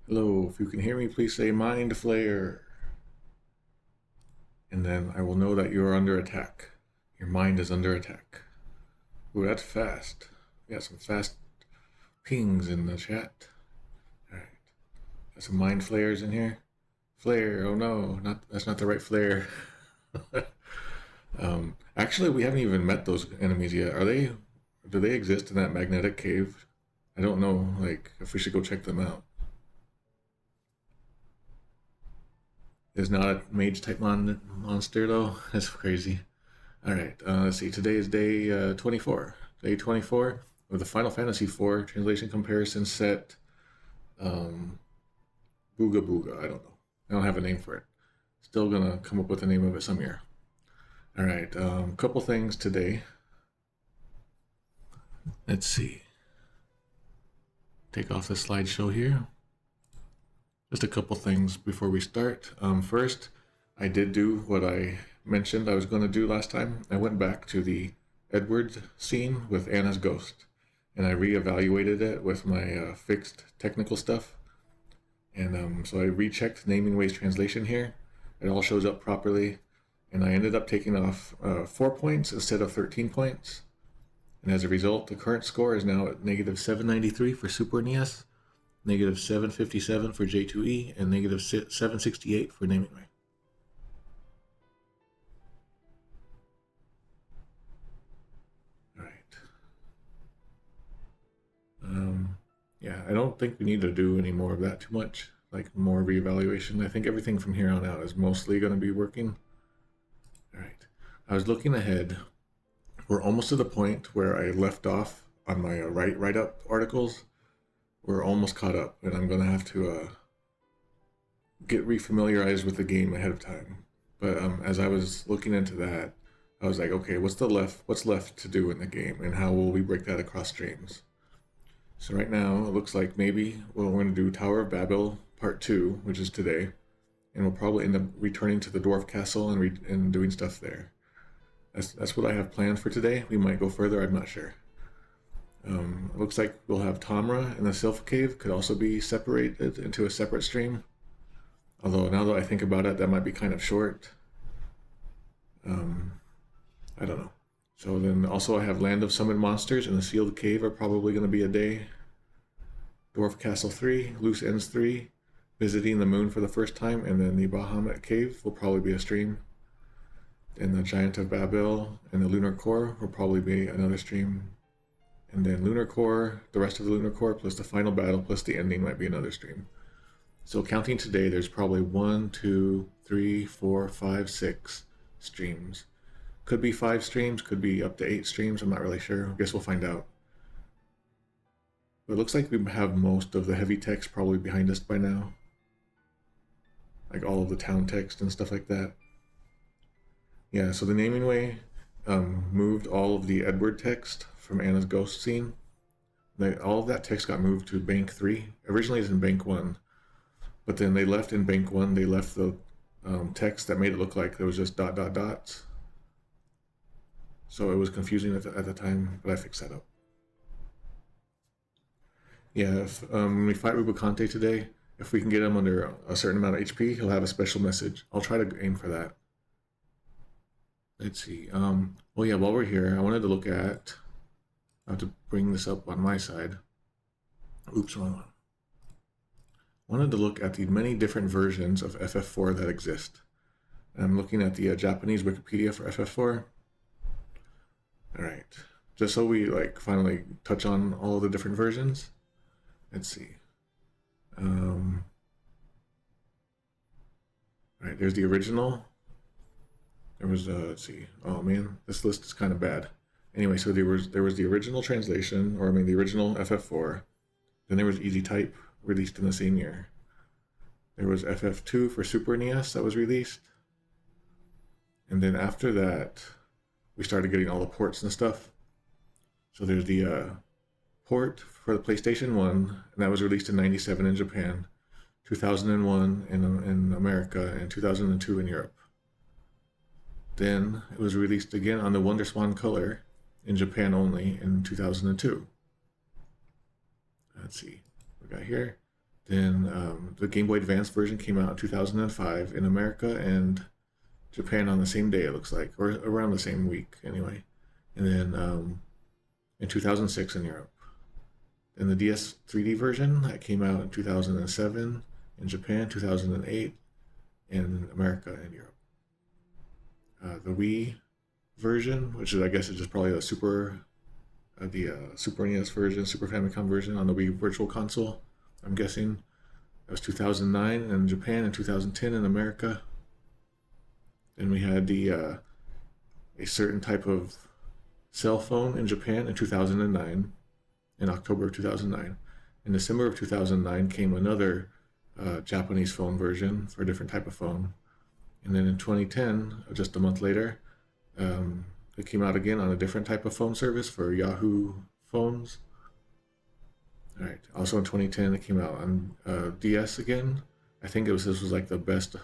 Hello, if you can hear me, please say Mind Flayer. And then I will know that you are under attack. Your mind is under attack. Ooh, that's fast. We got some fast pings in the chat. Alright. Got some Mind Flayers in here. Flare, oh no, that's not the right flare. Actually, we haven't even met those enemies yet. Do they exist in that magnetic cave? I don't know, like, if we should go check them out. It's not a mage type monster though. That's crazy. Alright, let's see. Today is day 24. Day 24 of the Final Fantasy IV translation comparison set. Booga Booga. I don't know. I don't have a name for it. Still gonna come up with the name of it some year. Alright, couple things today. Let's see. Take off the slideshow here. Just a couple things before we start. First, I did do what I mentioned I was going to do last time. I went back to the Edward scene with Anna's ghost, and I reevaluated it with my fixed technical stuff. And so I rechecked Naming Ways translation here. It all shows up properly, and I ended up taking off 4 points instead of 13 points. And as a result, the current score is now at negative 793 for Super NES, negative 757 for J2E, and negative 768 for Naming Way. Alright. Yeah, I don't think we need to do any more of that too much, like more reevaluation. I think everything from here on out is mostly going to be working. Alright. I was looking ahead. We're almost to the point where I left off on my write-up articles. We're almost caught up, and I'm going to have to get refamiliarized with the game ahead of time. But as I was looking into that, I was like, okay, what's left to do in the game, and how will we break that across streams? So right now, it looks like maybe we're going to do Tower of Babil Part 2, which is today, and we'll probably end up returning to the Dwarf Castle and doing stuff there. That's what I have planned for today. We might go further, I'm not sure. It looks like we'll have Tamra and the Sylph Cave could also be separated into a separate stream. Although now that I think about it, that might be kind of short. I don't know. So then also I have Land of Summoned Monsters and the Sealed Cave are probably going to be a day. Dwarf Castle 3, Loose Ends 3, Visiting the Moon for the first time, and then the Bahamut Cave will probably be a stream. And the Giant of Babil and the Lunar Core will probably be another stream. And then Lunar Core, the rest of the Lunar Core, plus the final battle, plus the ending might be another stream. So counting today, there's probably 1, 2, 3, 4, 5, 6 streams. Could be 5 streams, could be up to 8 streams, I'm not really sure. I guess we'll find out. But it looks like we have most of the heavy text probably behind us by now. Like all of the town text and stuff like that. Yeah, so the Naming Way moved all of the Edward text from Anna's ghost scene. All of that text got moved to Bank 3. Originally it's in Bank 1, but then they left in Bank 1, they left the text that made it look like there was just ... dots. So it was confusing at the time, but I fixed that up. Yeah, when we fight Rubicante today, if we can get him under a certain amount of HP, he'll have a special message. I'll try to aim for that. Let's see. Well, yeah, while we're here, I wanted to look at... I have to bring this up on my side. Oops, wrong one. I wanted to look at the many different versions of FF4 that exist. And I'm looking at the Japanese Wikipedia for FF4. Alright. Just so we finally touch on all the different versions. Let's see. Alright, there's the original. There was, let's see. Oh man, this list is kind of bad. Anyway, so there was the original translation, or the original FF4. Then there was Easy Type, released in the same year. There was FF2 for Super NES that was released. And then after that, we started getting all the ports and stuff. So there's the port for the PlayStation 1, and that was released in '97 in Japan, 2001 in America, and 2002 in Europe. Then it was released again on the WonderSwan Color in Japan only in 2002. Let's see, we got here. Then the Game Boy Advance version came out in 2005 in America and Japan on the same day, it looks like, or around the same week anyway. And then in 2006 in Europe. And the DS 3D version that came out in 2007 in Japan, 2008 in America and Europe. The Wii version, which is I guess is just probably the Super NES version, Super Famicom version on the Wii Virtual Console. I'm guessing that was 2009 in Japan and 2010 in America. Then we had a certain type of cell phone in Japan in 2009, in October of 2009. In December of 2009 came another Japanese phone version for a different type of phone. And then in 2010, just a month later, it came out again on a different type of phone service for Yahoo phones. All right. Also in 2010, it came out on DS again. I think this was like the best,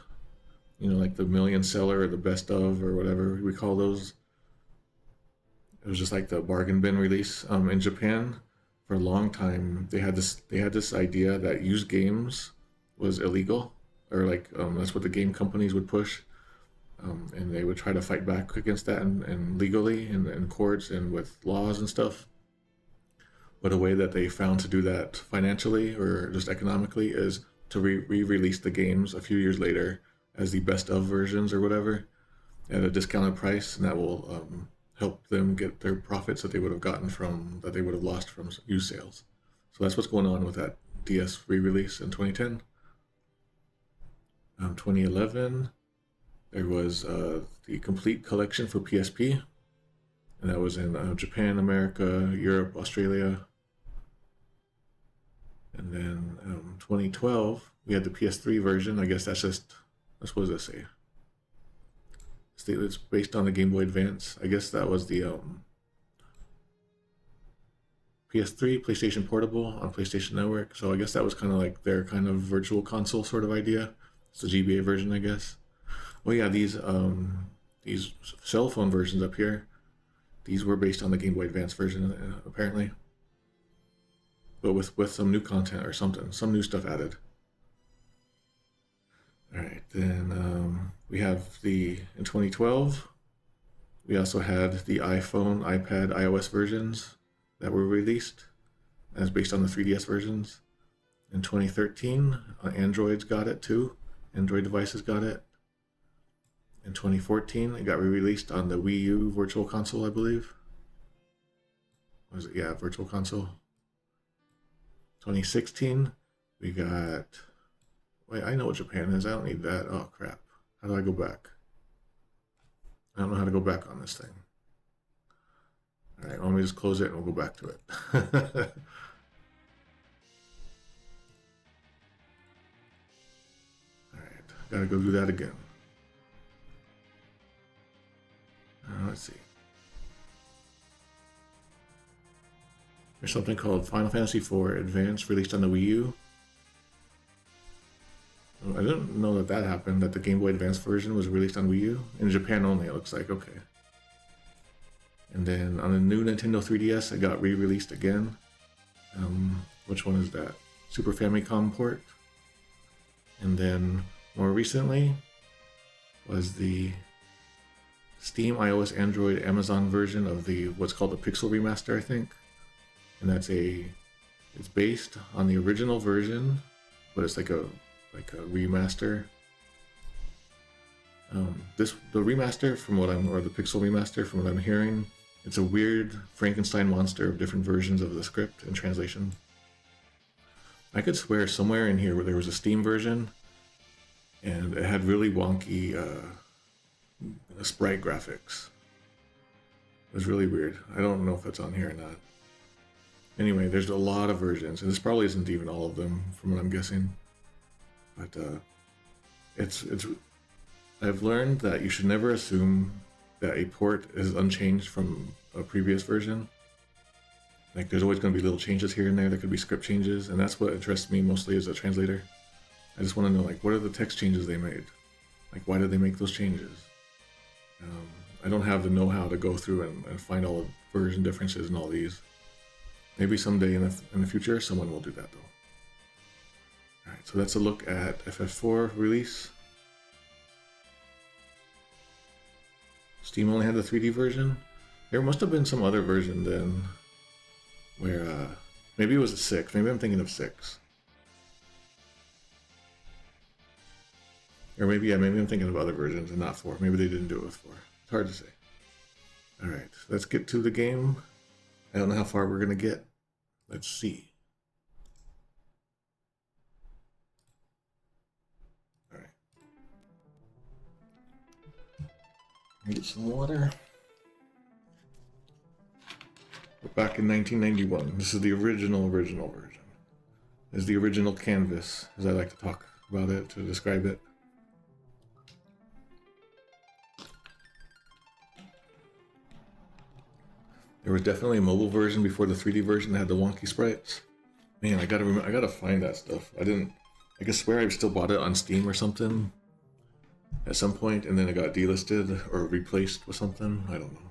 like the million seller or the best of or whatever we call those. It was just like the bargain bin release. In Japan, for a long time, they had this idea that used games was illegal, or like that's what the game companies would push. And they would try to fight back against that and legally in courts and with laws and stuff. But a way that they found to do that financially or just economically is to re-release the games a few years later as the best of versions or whatever at a discounted price, and that will help them get their profits that they would have lost from used sales. So that's what's going on with that DS re-release in 2010. 2011, there was the complete collection for PSP, and that was in Japan, America, Europe, Australia. And then 2012, we had the PS3 version. I guess that's what does it say? It's based on the Game Boy Advance. I guess that was the PS3, PlayStation Portable on PlayStation Network. So I guess that was kind of like their kind of virtual console sort of idea. It's the GBA version, I guess. Oh yeah, these cell phone versions up here, these were based on the Game Boy Advance version apparently, but with some new content or something, some new stuff added. All right, then we have in 2012, we also had the iPhone, iPad, iOS versions that were released as based on the 3DS versions. In 2013, Androids got it too. Android devices got it. In 2014, it got re-released on the Wii U Virtual Console, I believe. Was it? Yeah, Virtual Console. 2016, we got... Wait, I know what Japan is. I don't need that. Oh, crap. How do I go back? I don't know how to go back on this thing. All right, let me just close it and we'll go back to it. All right, gotta go do that again. Let's see. There's something called Final Fantasy IV Advance released on the Wii U. I didn't know that happened, that the Game Boy Advance version was released on Wii U. In Japan only, it looks like, okay. And then on the new Nintendo 3DS, it got re-released again. Which one is that? Super Famicom port. And then more recently was the Steam, iOS, Android, Amazon version of what's called the Pixel Remaster, I think. And it's based on the original version, but it's like a remaster. The remaster or the Pixel Remaster, from what I'm hearing, it's a weird Frankenstein monster of different versions of the script and translation. I could swear somewhere in here where there was a Steam version, and it had really wonky sprite graphics. It was really weird. I don't know if that's on here or not. Anyway, there's a lot of versions, and this probably isn't even all of them, from what I'm guessing. But I've learned that you should never assume that a port is unchanged from a previous version. Like, there's always going to be little changes here and there. There could be script changes, and that's what interests me mostly as a translator. I just want to know, like, what are the text changes they made? Like, why did they make those changes? I don't have the know-how to go through and find all the version differences in all these. Maybe someday in the future, someone will do that, though. Alright, so that's a look at FF4 release. Steam only had the 3D version. There must have been some other version then where maybe it was a 6. Maybe I'm thinking of 6. Or maybe, yeah, maybe I'm thinking of other versions and not 4. Maybe they didn't do it with 4. It's hard to say. Alright, let's get to the game. I don't know how far we're going to get. Let's see. Alright. Get some water. We're back in 1991. This is the original version. This is the original canvas, as I like to talk about it, to describe it. There was definitely a mobile version before the 3D version that had the wonky sprites. Man, I gotta find that stuff. I could swear I still bought it on Steam or something at some point, and then it got delisted or replaced with something. I don't know.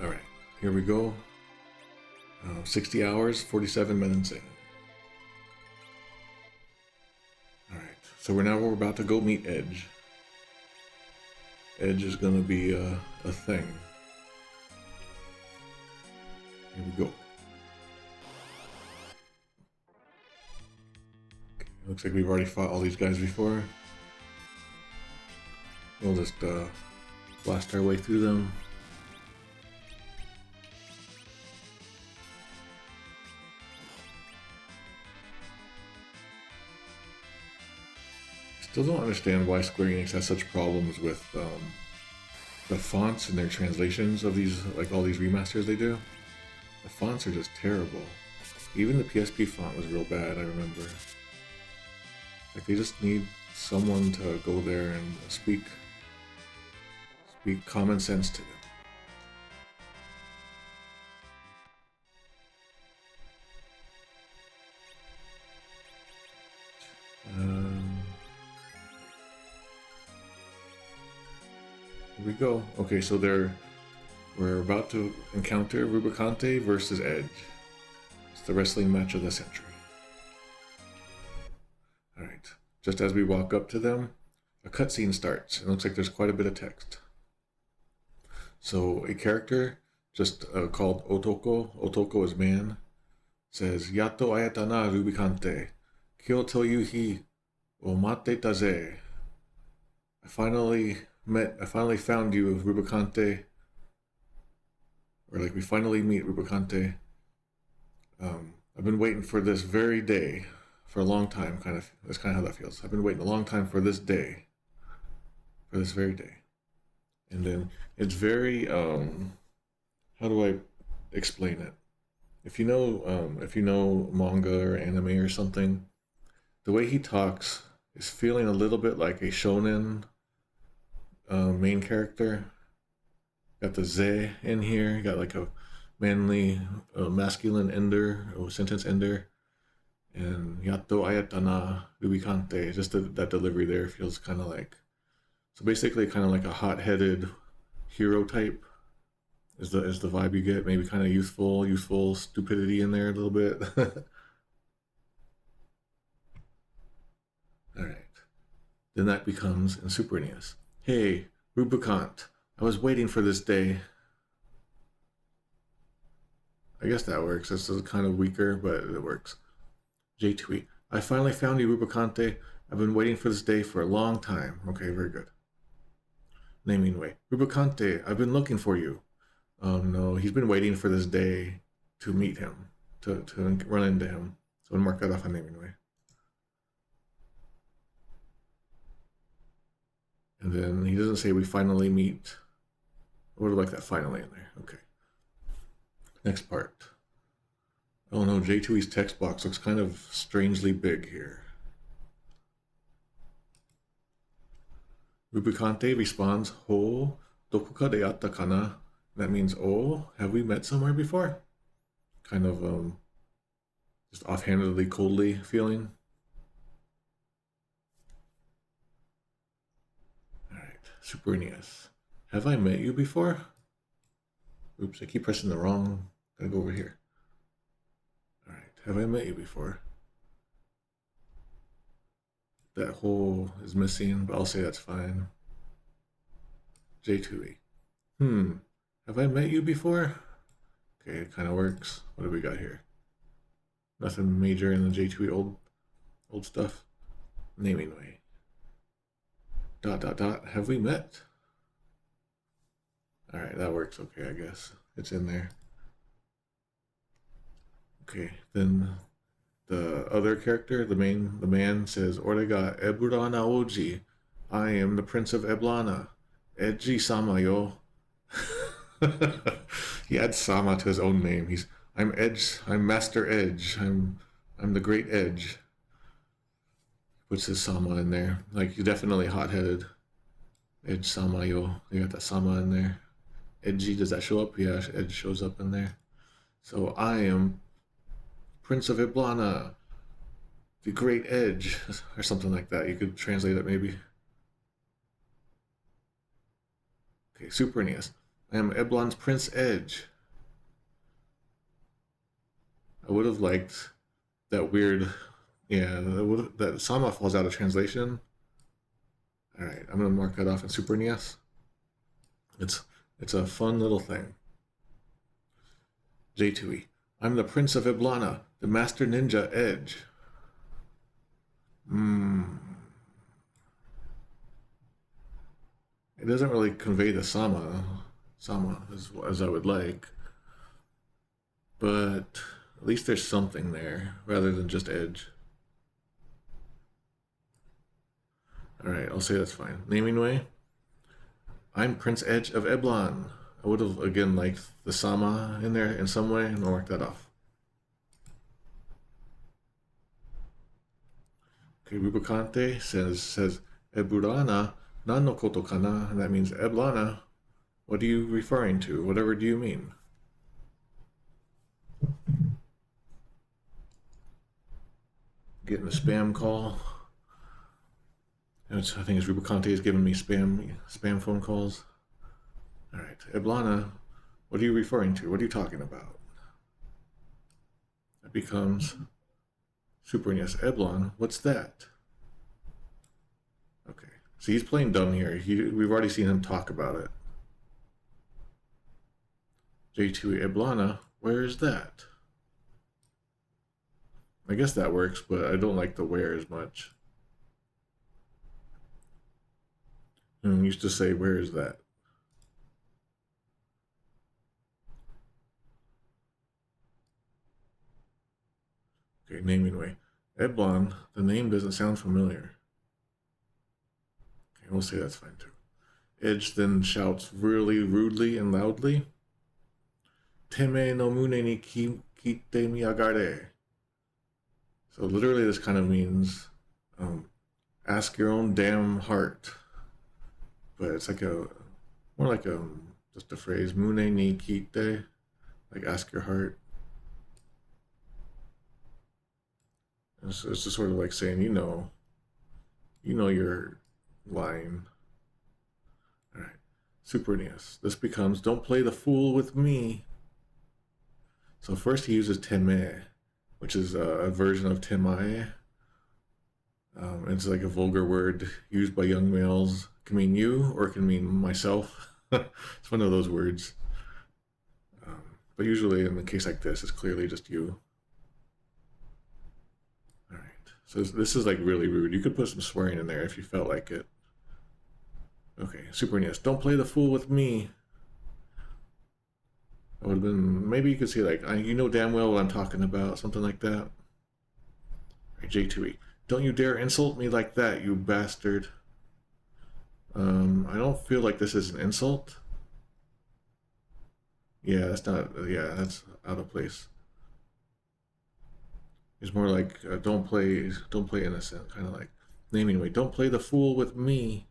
All right, here we go. 60 hours, 47 minutes in. All right, so we're about to go meet Edge. Edge is gonna be a thing. Here we go. Okay, looks like we've already fought all these guys before. We'll just blast our way through them. Still don't understand why Square Enix has such problems with the fonts and their translations of these, like all these remasters they do. The fonts are just terrible. Even the PSP font was real bad, I remember. Like they just need someone to go there and speak common sense to them. Here we go. Okay, so we're about to encounter Rubicante versus Edge. It's the wrestling match of the century. Alright, just as we walk up to them, a cutscene starts. It looks like there's quite a bit of text. So a character just called Otoko is man, says, Yato ayata na Rubicante, kyoto yuhi o mateta ze. I finally found you, Rubicante. Or like we finally meet Rubicante. I've been waiting for this very day for a long time, kind of. That's kind of how that feels. I've been waiting a long time for this day. For this very day. And then it's very, how do I explain it? If you know manga or anime or something, the way he talks is feeling a little bit like a shonen main character. Got the ze in here. Got like a manly, masculine ender, or sentence ender. And yato ayatana Rubicante. Just that delivery there feels kind of like, so basically kind of like a hot-headed hero type is the vibe you get. Maybe kind of youthful stupidity in there a little bit. All right. Then that becomes in Super NES. Hey, Rubicante. I was waiting for this day. I guess that works. This is kind of weaker, but it works. J2E. I finally found you, Rubicante. I've been waiting for this day for a long time. Okay, very good. Naming way. Rubicante, I've been looking for you. No, he's been waiting for this day to meet him, to run into him. So I'll mark that off on naming way. And then he doesn't say we finally meet. I would have liked that finally in there. Okay. Next part. Oh no, J2E's text box looks kind of strangely big here. Rubicante responds, Ho, dokuka de atta kana? That means, oh, have we met somewhere before? Kind of just offhandedly, coldly feeling. Alright, Super NES. Have I met you before? Oops, I keep pressing the wrong. Gotta go over here. Alright, have I met you before? that hole is missing, but I'll say that's fine. J2E. Have I met you before? Okay, it kind of works. What do we got here? Nothing major in the J2E old stuff. Naming way. ... Have we met? Alright, that works okay, I guess. It's in there. Okay, then the other character, the man says, Orega Eburana Oji. I am the Prince of Eblana. Edji Sama yo. He adds Sama to his own name. I'm Edge, I'm Master Edge. I'm the Great Edge. Puts his Sama in there. Like, he's definitely hot-headed. Edge Sama yo. You got that Sama in there. Edgy, does that show up? Yeah, Edge shows up in there. So I am Prince of Eblana, the Great Edge, or something like that. You could translate it maybe. Okay, Super NES. I am Eblan's Prince Edge. I would have liked that weird, yeah, that Sama falls out of translation. Alright, I'm gonna mark that off in Super NES. It's a fun little thing. J2E. I'm the Prince of Eblana, the Master Ninja Edge. It doesn't really convey the Sama as I would like. But at least there's something there, rather than just Edge. Alright, I'll say that's fine. Naming way. I'm Prince Edge of Eblan. I would have, again, liked the Sama in there in some way, and I'll mark that off. Okay, Rubicante says Eburana nan no koto kana, and that means Eblana. What are you referring to? Whatever do you mean? Getting a spam call. I think it's Rubicante is giving me spam phone calls. Alright, Eblana, what are you referring to? What are you talking about? That becomes Super NES. Eblan, what's that? Okay, so he's playing dumb here. We've already seen him talk about it. J2E Eblana, where is that? I guess that works, but I don't like the where as much. Used to say, where is that? Okay, naming way. Eblan, the name doesn't sound familiar. Okay, we'll say that's fine too. Edge then shouts really rudely and loudly. Teme no mune ni kite miyagare. So literally this kind of means ask your own damn heart. But it's like more like just a phrase, mune ni kite, like ask your heart. And so it's just sort of like saying, you know you're lying. All right, Super NES. This becomes, don't play the fool with me. So first he uses teme, which is a version of temae. It's like a vulgar word used by young males. It can mean you, or it can mean myself. It's one of those words. But usually in a case like this, it's clearly just you. All right, so this is like really rude. You could put some swearing in there if you felt like it. Okay, Super NES. Don't play the fool with me. That would have been, maybe you could say like, you know damn well what I'm talking about, something like that. All right, J2E. Don't you dare insult me like that, you bastard. I don't feel like this is an insult. Yeah, that's not, yeah, that's out of place. It's more like, don't play innocent, kind of like naming way. Don't play the fool with me.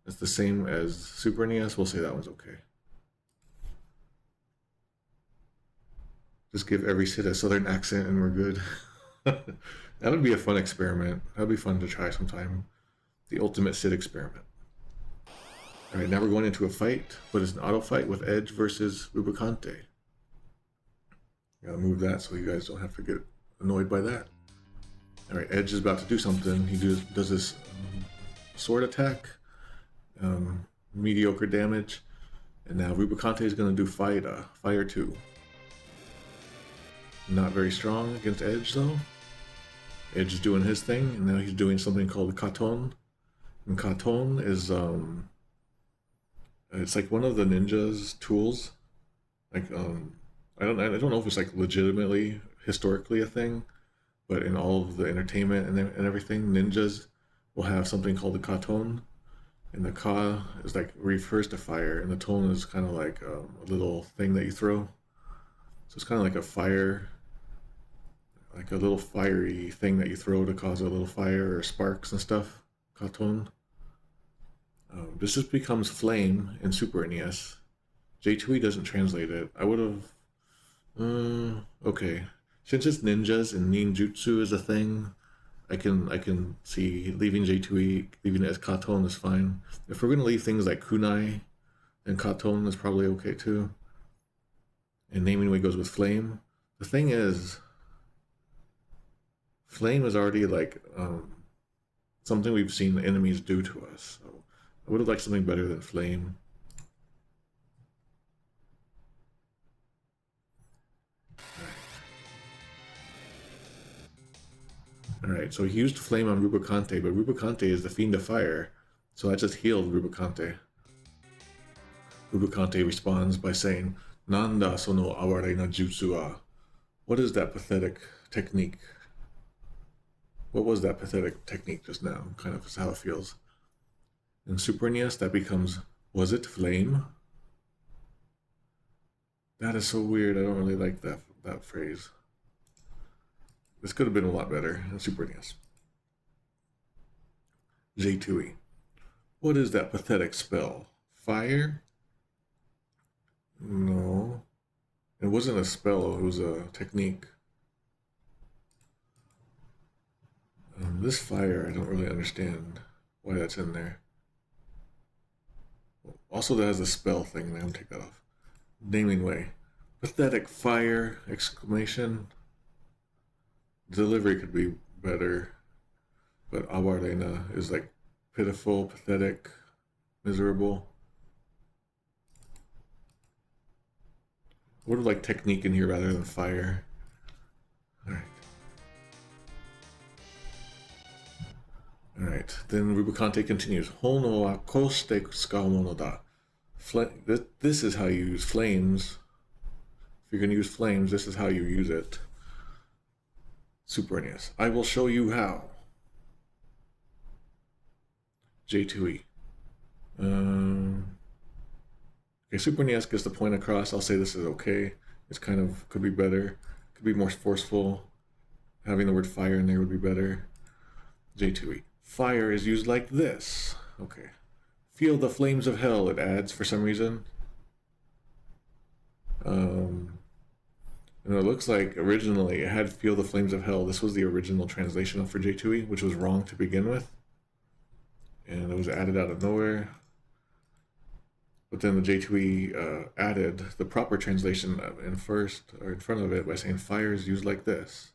It's the same as Super NES. We'll say that one's okay. Just give every Sid a southern accent and we're good. That would be a fun experiment. That would be fun to try sometime. The ultimate Sid experiment. Alright, now we're going into a fight, but it's an auto fight with Edge versus Rubicante. Gotta move that so you guys don't have to get annoyed by that. All right, Edge is about to do something. He does this sword attack, mediocre damage, and now Rubicante is going to do Fire 2. Not very strong against Edge though. Edge is doing his thing, and now he's doing something called Katon. And Katon is it's like one of the ninja's tools. Like I don't know if it's like legitimately historically a thing, but in all of the entertainment and everything, ninjas will have something called the Katon, and the Ka is like refers to fire, and the Ton is kind of like a little thing that you throw. So it's kind of like a fire. Like a little fiery thing that you throw to cause a little fire or sparks and stuff. Katon. This just becomes flame in Super NES. J2E doesn't translate it. I would have. Okay. Since it's ninjas and ninjutsu is a thing, I can see leaving J2E, leaving it as Katon is fine. If we're gonna leave things like kunai, then Katon is probably okay too. And naming way goes with flame. The thing is, flame is already like something we've seen the enemies do to us. So I would have liked something better than flame. Alright, so he used flame on Rubicante, but Rubicante is the fiend of fire, so that just healed Rubicante. Rubicante responds by saying, Nanda sono aware na jutsu wa? What is that pathetic technique? What was that pathetic technique just now? Kind of is how it feels. In Super NES, that becomes, was it flame? That is so weird. I don't really like that phrase. This could have been a lot better in Super NES. J2E. What is that pathetic spell? Fire? No. It wasn't a spell, it was a technique. This fire, I don't really understand why that's in there. Also, that has a spell thing. I'm gonna take that off. Naming way. Pathetic fire! Exclamation. Delivery could be better, but awarena is like pitiful, pathetic, miserable. I would have liked technique in here rather than fire. Alright. Alright, then Rubicante continues. Hono wa koshite tsukau mono da. This is how you use flames. If you're going to use flames, this is how you use it. Super NES. I will show you how. J2E. Okay, Super NES gets the point across. I'll say this is okay. It's kind of, could be better. Could be more forceful. Having the word fire in there would be better. J2E. Fire is used like this. Okay. Feel the flames of hell, it adds for some reason. And it looks like originally it had Feel the Flames of Hell. This was the original translation for J2E, which was wrong to begin with. And it was added out of nowhere. But then the J2E added the proper translation in front of it by saying fire is used like this.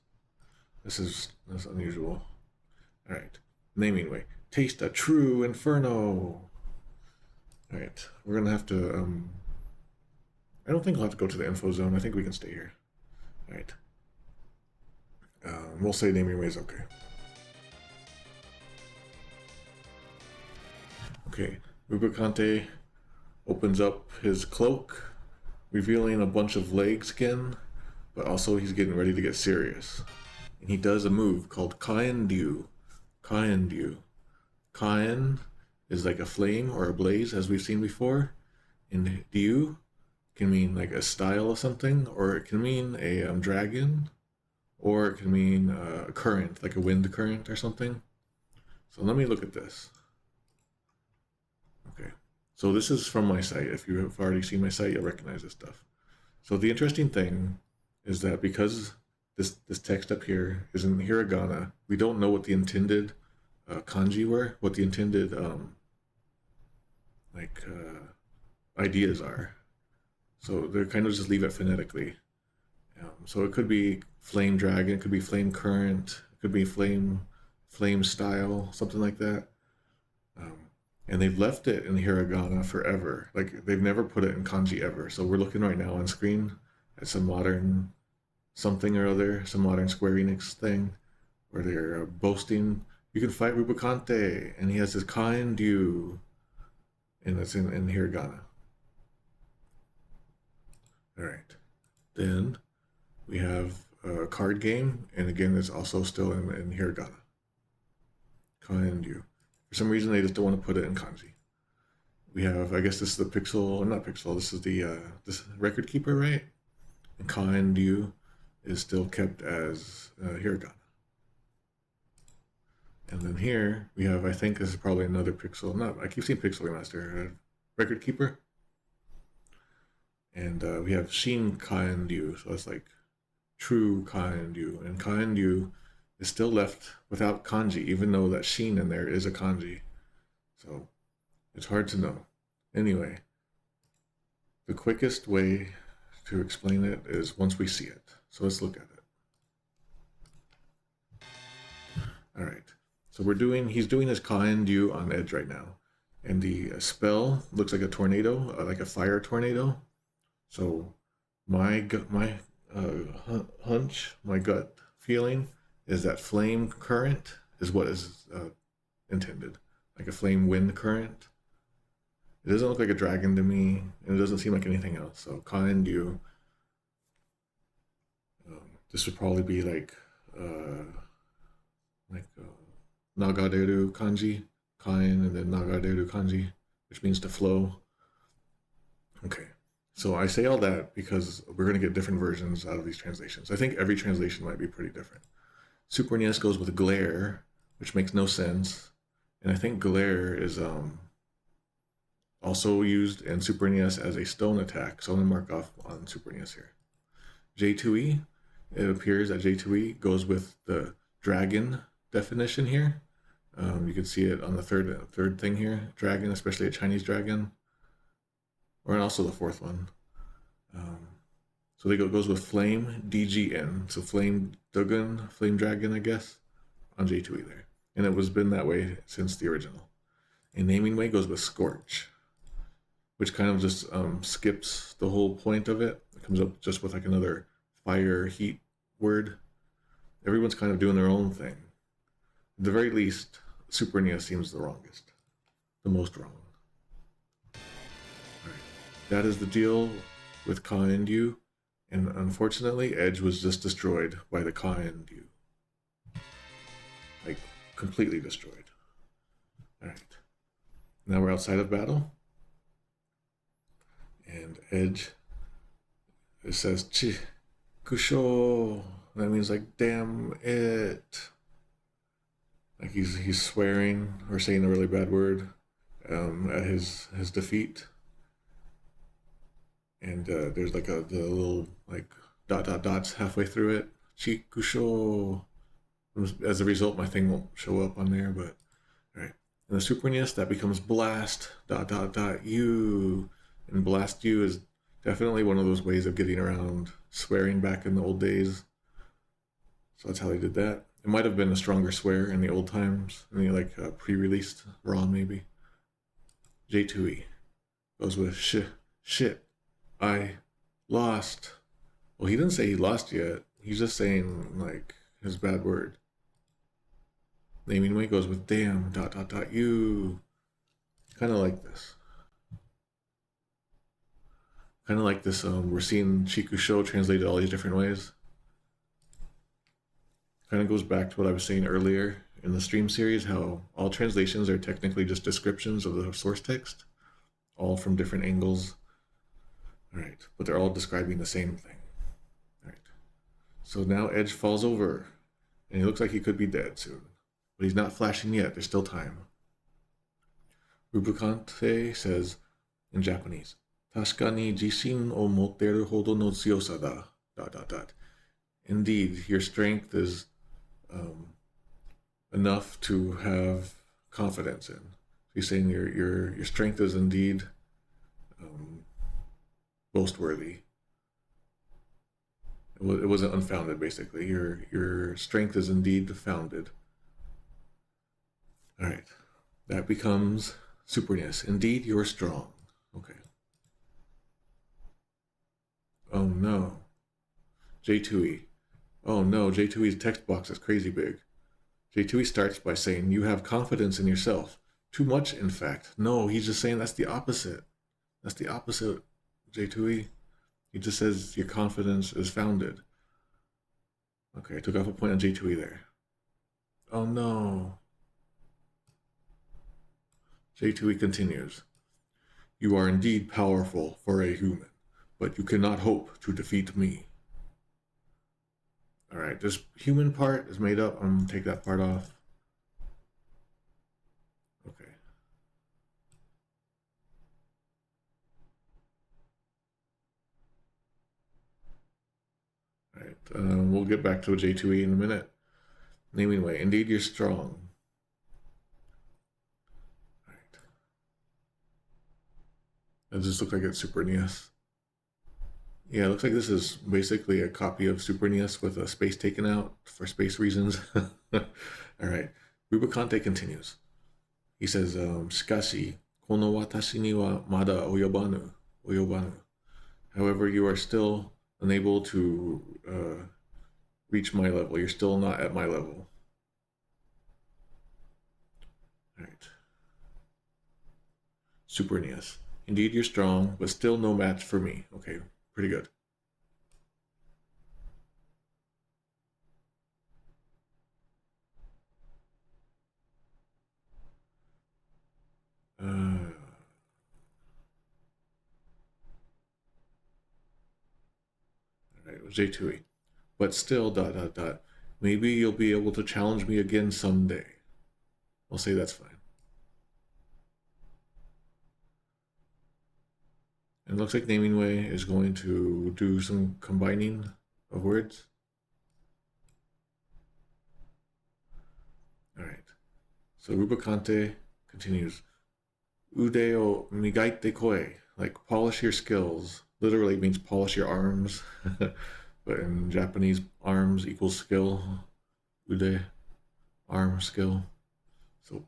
That's unusual. Alright. Naming way. Taste a true inferno. Alright. We're gonna have to I don't think we'll have to go to the info zone. I think we can stay here. Alright. We'll say naming way is okay. Okay. Rubicante opens up his cloak, revealing a bunch of leg skin, but also he's getting ready to get serious. And he does a move called Kaen Ryu. Kaen Ryu. Kaen is like a flame or a blaze, as we've seen before. And Ryu can mean like a style of something, or it can mean a dragon, or it can mean a current, like a wind current or something. So let me look at this. Okay. So this is from my site. If you have already seen my site, you'll recognize this stuff. So the interesting thing is that because this text up here is in hiragana, we don't know what the intended kanji were, what the intended ideas are. So they're kind of just leave it phonetically. So it could be flame dragon, it could be flame current, it Could be flame style, something like that. And they've left it in hiragana forever. Like, they've never put it in kanji ever. So we're looking right now on screen at some modern something or other, some modern Square Enix thing, where they're boasting, you can fight Rubicante, and he has his kind you, and it's in hiragana. All right. Then we have a card game, and again, it's also still in hiragana. Kind you. For some reason, they just don't want to put it in kanji. We have, I guess this is the pixel, not pixel, this is the this record keeper, right? And kind you is still kept as hiragana. And then here we have, I think this is probably another pixel, I keep seeing pixel remaster, record keeper. And we have Shin kind you, so it's like true kind you. And kind you is still left without kanji, even though that Shin in there is a kanji. So it's hard to know. Anyway, the quickest way to explain it is once we see it. So let's look at it. All right. So he's doing his kind you on Edge right now. And the spell looks like a tornado, like a fire tornado. So my hunch, my gut feeling is that flame current is what is intended, like a flame wind current. It doesn't look like a dragon to me, and it doesn't seem like anything else. So kind you, this would probably be like nagareru kanji, kind, and then nagareru kanji, which means to flow. Okay. So I say all that because we're going to get different versions out of these translations. I think every translation might be pretty different. Super NES goes with glare, which makes no sense. And I think glare is also used in Super NES as a stone attack. So I'm going to mark off on Super NES here. J2E, it appears that J2E goes with the dragon definition here. You can see it on the third thing here, dragon, especially a Chinese dragon. Or also the fourth one. So they goes with flame DGN. So flame Dugan, flame dragon, I guess, on J2E there. And it was been that way since the original. And naming way goes with scorch, which kind of just skips the whole point of it. It comes up just with like another fire heat word. Everyone's kind of doing their own thing. At the very least, Super NES seems the wrongest, the most wrong. That is the deal with kind you, and unfortunately, Edge was just destroyed by the kind you. Like, completely destroyed. Alright. Now we're outside of battle. And Edge, it says, Chi, Kusho. That means like, damn it. Like he's swearing or saying a really bad word at his defeat. And there's like the little like dots halfway through it. Chikusho. As a result, my thing won't show up on there, but all right. In the Super NES, that becomes blast U, and blast U is definitely one of those ways of getting around swearing back in the old days. So that's how they did that. It might have been a stronger swear in the old times, in the like pre-released ROM maybe. J2E goes with shit. I lost. Well, he didn't say he lost yet. He's just saying like his bad word. Naming way goes with damn U. Kind of like this. Kind of like this. We're seeing Chikusho translated all these different ways. Kind of goes back to what I was saying earlier in the stream series, how all translations are technically just descriptions of the source text, all from different angles. All right, but they're all describing the same thing. All right, so now Edge falls over, and he looks like he could be dead soon, but he's not flashing yet. There's still time. Rubicante says in Japanese, "Tasuka ni jishin o motteru hodo no tsuyosa da. Indeed, your strength is enough to have confidence in." He's saying your strength is indeed boastworthy. It wasn't unfounded, basically. Your strength is indeed founded. All right. That becomes superness. Indeed, you're strong. Okay. Oh no. J2E. Oh no, J2E's text box is crazy big. J2E starts by saying, you have confidence in yourself. Too much, in fact. No, he's just saying that's the opposite. That's the opposite, J2E. He just says your confidence is founded. Okay, I took off a point on J2E there. Oh no. J2E continues. You are indeed powerful for a human, but you cannot hope to defeat me. Alright, this human part is made up. I'm going to take that part off. Okay. Alright, we'll get back to J2E in a minute. Naming way. Indeed, you're strong. Alright. That just looks like it's Super NES. Yeah, it looks like this is basically a copy of Super NES with a space taken out for space reasons. Alright, Rubicante continues. He says, Shikashi, kono watashi ni wa mada oyobanu. However, you are still unable to reach my level. You're still not at my level. Alright. Super NES. Indeed, you're strong, but still no match for me. Okay. Pretty good. Alright, J2E. But still, ... Maybe you'll be able to challenge me again someday. I'll say that's fine. And it looks like Naming Way is going to do some combining of words. Alright. So Rubicante continues. Ude o migaite koe. Like polish your skills. Literally means polish your arms. But in Japanese, arms equals skill. Ude. Arm skill. So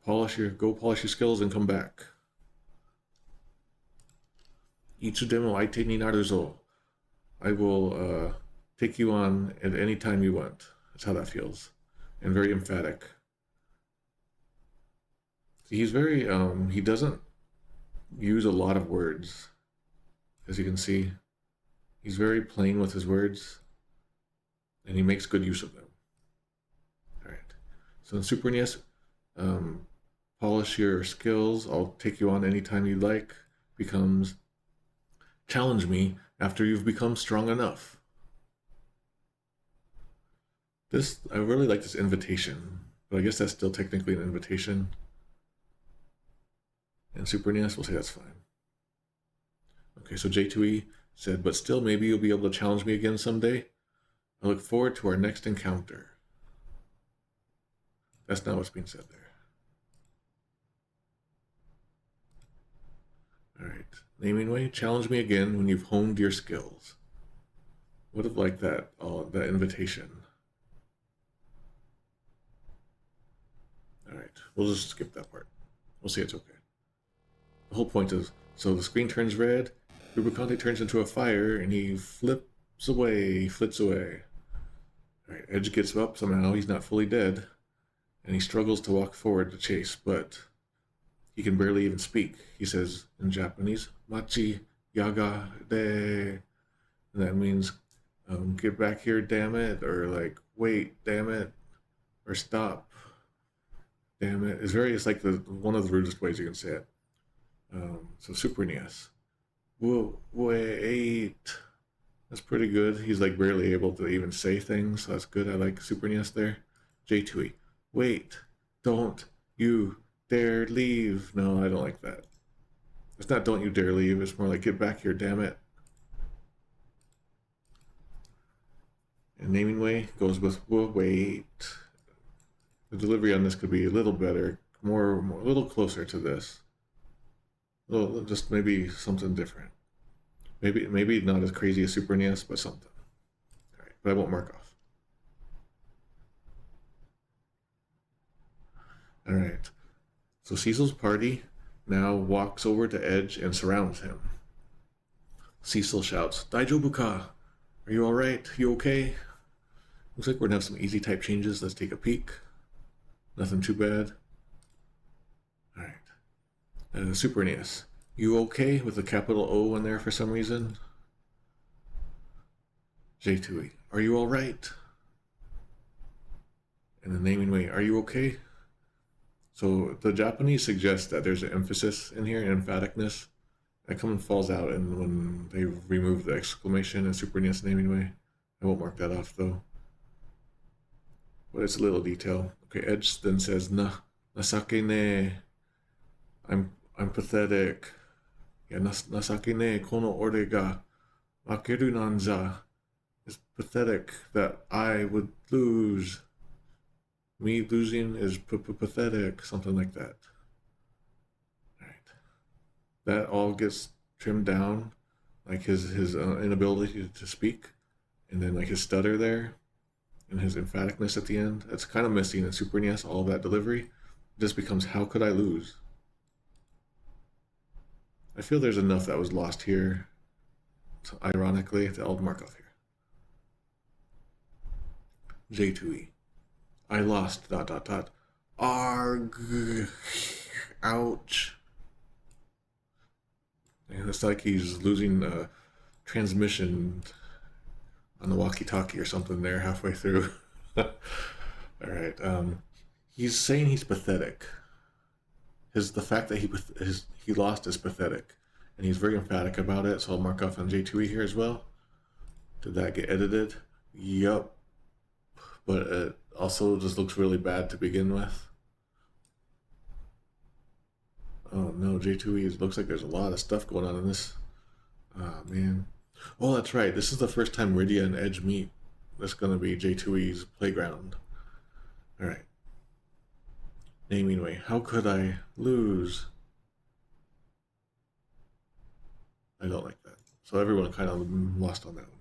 go polish your skills and come back. Ichudemo aite ni naru zo. I will take you on at any time you want. That's how that feels. And very emphatic. He's very, he doesn't use a lot of words. As you can see. He's very plain with his words. And he makes good use of them. Alright. So in Super NES, polish your skills. I'll take you on anytime you like. Becomes... Challenge me after you've become strong enough. I really like this invitation, but I guess that's still technically an invitation. And Super NES, we'll say that's fine. Okay, so J2E said, but still maybe you'll be able to challenge me again someday. I look forward to our next encounter. That's not what's being said there. Alright. Naming Way, challenge me again when you've honed your skills. Would have liked that, that invitation. Alright, we'll just skip that part. We'll see it's okay. The whole point is, so the screen turns red, Rubicante turns into a fire, and he flits away. Alright, Edge gets up somehow, he's not fully dead, and he struggles to walk forward to chase, but he can barely even speak. He says in Japanese, Machi yaga de. And that means, get back here, damn it, or like, wait, damn it, or stop, damn it. It's like one of the rudest ways you can say it. So Super NES. Wait. That's pretty good. He's like barely able to even say things, so that's good. I like Super NES there. J2E. Wait, don't you dare leave. No, I don't like that. It's not don't you dare leave, it's more like get back here, damn it. And Naming Way goes with wait. The delivery on this could be a little better, a little closer to this. Just maybe something different. Maybe not as crazy as Super NES, but something. Alright, but I won't mark off. All right. So Cecil's party now walks over to Edge and surrounds him. Cecil shouts, Daijoubu ka? Are you alright? You okay? Looks like we're gonna have some easy type changes. Let's take a peek. Nothing too bad. Alright. Super NES. You okay? With a capital O in there for some reason. J2E. Are you alright? And the naming way. Are you okay? So the Japanese suggest that there's an emphasis in here, an emphaticness. That comes and falls out and when they remove the exclamation in Super NES naming way. I won't mark that off though. But it's a little detail. Okay, Edge then says, Nasake ne. I'm pathetic. Yeah, Nasake ne kono ore ga makeru nanza. It's pathetic that I would lose. Me losing is pathetic, something like that. Alright. That all gets trimmed down, like his inability to speak, and then like his stutter there, and his emphaticness at the end. It's kind of missing in Super NES, all of that delivery. It just becomes, how could I lose? I feel there's enough that was lost here, so ironically, I'll mark off here. J2E. I lost, ... Arg. Ouch. And it's like he's losing transmission on the walkie-talkie or something there halfway through. Alright, he's saying he's pathetic. The fact that he lost is pathetic. And he's very emphatic about it, so I'll mark off on J2E here as well. Did that get edited? Yup. But it also just looks really bad to begin with. Oh no, J2E looks like there's a lot of stuff going on in this. Ah, man. Oh, that's right. This is the first time Rydia and Edge meet. That's going to be J2E's playground. Alright. Naming way. How could I lose? I don't like that. So everyone kind of lost on that one.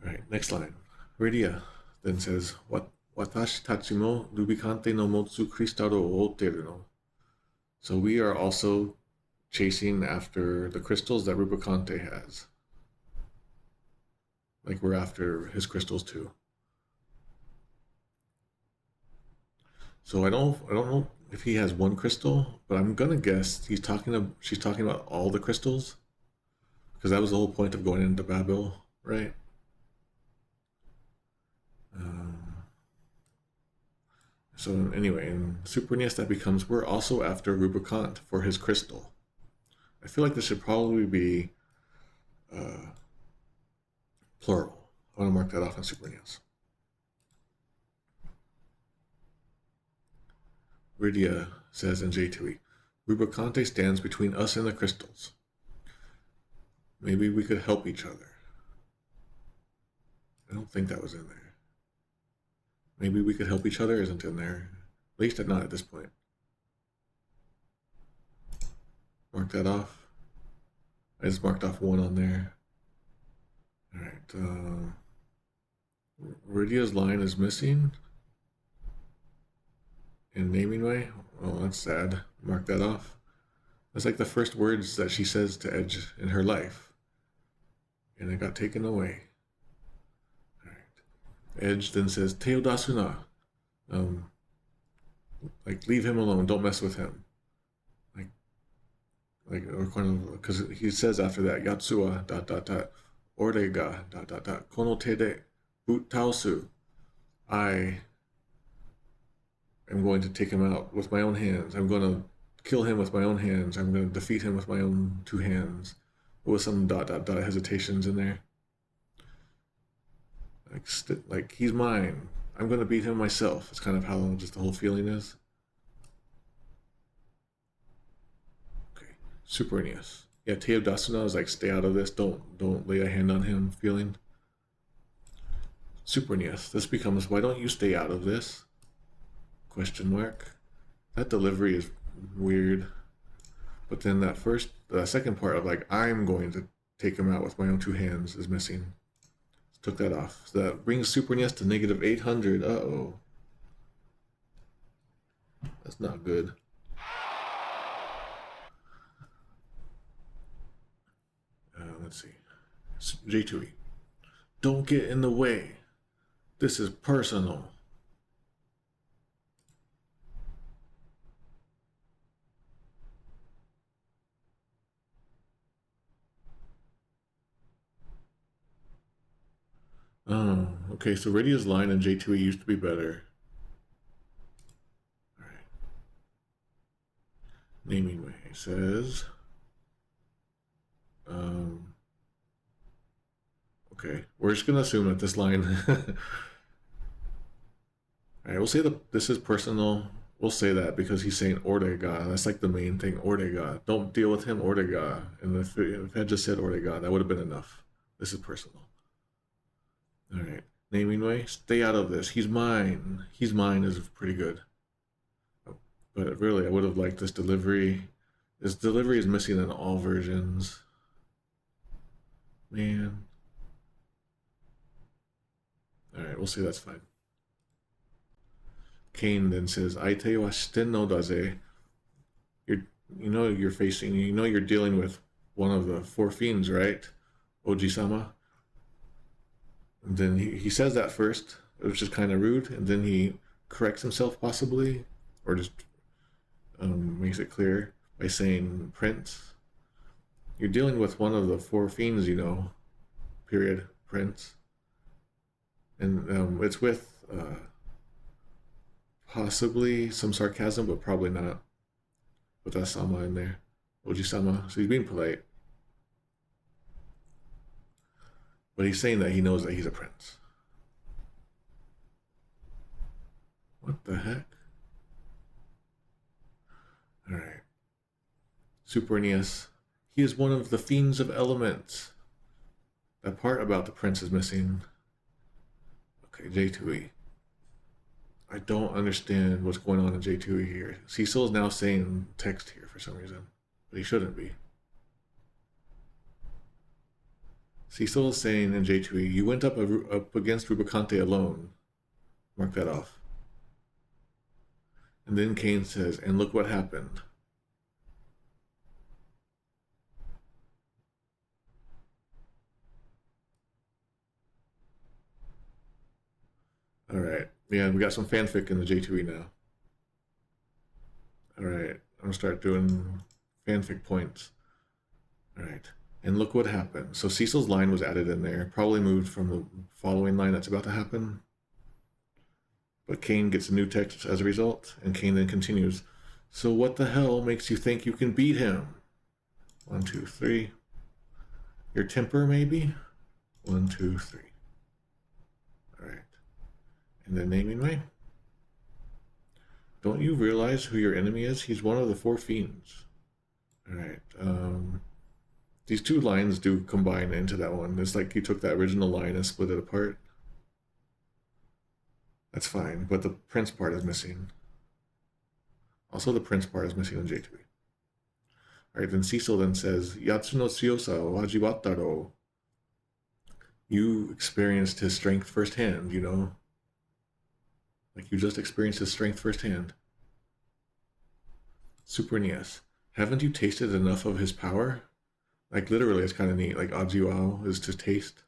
Alright, next line. Rydia then says, Watashi tachi mo Rubicante no motsu crystal o oteru no. So we are also chasing after the crystals that Rubicante has. Like we're after his crystals too. So I don't know if he has one crystal, but I'm gonna guess she's talking about all the crystals, because that was the whole point of going into Babil, right? So anyway, in Super NES that becomes, we're also after Rubicante for his crystal. I feel like this should probably be plural. I want to mark that off on Super NES. Rydia says in J2E, Rubicante stands between us and the crystals. Maybe we could help each other. I don't think that was in there. Maybe we could help each other isn't in there. At least not at this point. Mark that off. I just marked off one on there. Alright. Rydia's line is missing. In naming way. Oh, that's sad. Mark that off. That's like the first words that she says to Edge in her life. And it got taken away. Edge then says, Teo dasuna. Like, leave him alone. Don't mess with him. Or kind of, because he says after that, Yatsua, ... Ore ga, ... Kono te de, taosu. I am going to take him out with my own hands. I'm going to kill him with my own hands. I'm going to defeat him with my own two hands. With some ... hesitations in there. Like he's mine. I'm gonna beat him myself. It's kind of how just the whole feeling is. Okay, Super NES. Yeah, Teo Dasuna is like, stay out of this. Don't lay a hand on him. Feeling. Super NES. This becomes, why don't you stay out of this? Question mark. That delivery is weird. But then the second part of like, I'm going to take him out with my own 2 hands is missing. Took that off. So that brings Super NES to negative 800. Uh-oh. That's not good. Let's see. J2E. Don't get in the way. This is personal. Oh, okay, so Rydia's line in J2E used to be better. Alright. Naming way says... okay, we're just gonna assume that this line... Alright, we'll say that this is personal. We'll say that because he's saying Ortega. That's like the main thing, Ortega. Don't deal with him, Ortega. And if I had just said Ortega, that would have been enough. This is personal. Alright, naming way, stay out of this. He's mine. He's mine is pretty good. But really, I would have liked this delivery. This delivery is missing in all versions. Man. Alright, we'll see, that's fine. Kane then says, Aite wa shiten no daze. You know you're facing, you know you're dealing with one of the 4 fiends, right? Oji-sama. And then he says that first, which is kind of rude, and then he corrects himself possibly, or just makes it clear by saying, Prince, you're dealing with one of the 4 fiends, you know, period, Prince. And it's with possibly some sarcasm, but probably not, with Asama in there, Oji-sama, so he's being polite. But he's saying that he knows that he's a prince. What the heck? Alright. Super NES. He is one of the fiends of elements. That part about the prince is missing. Okay, J2E. I don't understand what's going on in J2E here. Cecil is now saying text here for some reason, but he shouldn't be. Cecil is saying in J2E, you went up against Rubicante alone. Mark that off. And then Kane says, and look what happened. Alright, yeah, we got some fanfic in the J2E now. Alright, I'm gonna start doing fanfic points. Alright. And look what happened. So Cecil's line was added in there, probably moved from the following line that's about to happen. But Kane gets a new text as a result, and Kane then continues. So what the hell makes you think you can beat him? 1, 2, 3. Your temper, maybe? 1, 2, 3. Alright. And then naming way. Don't you realize who your enemy is? He's one of the 4 fiends. Alright, these 2 lines do combine into that one. It's like he took that original line and split it apart. That's fine, but the prince part is missing. Also, the prince part is missing in J2E. Alright, then Cecil then says, Yatsu no tsuyosa o ajiwatta ro. You experienced his strength firsthand, you know? Like you just experienced his strength firsthand. Super NES. Haven't you tasted enough of his power? Like literally, it's kind of neat. Like Ajiwao is to taste.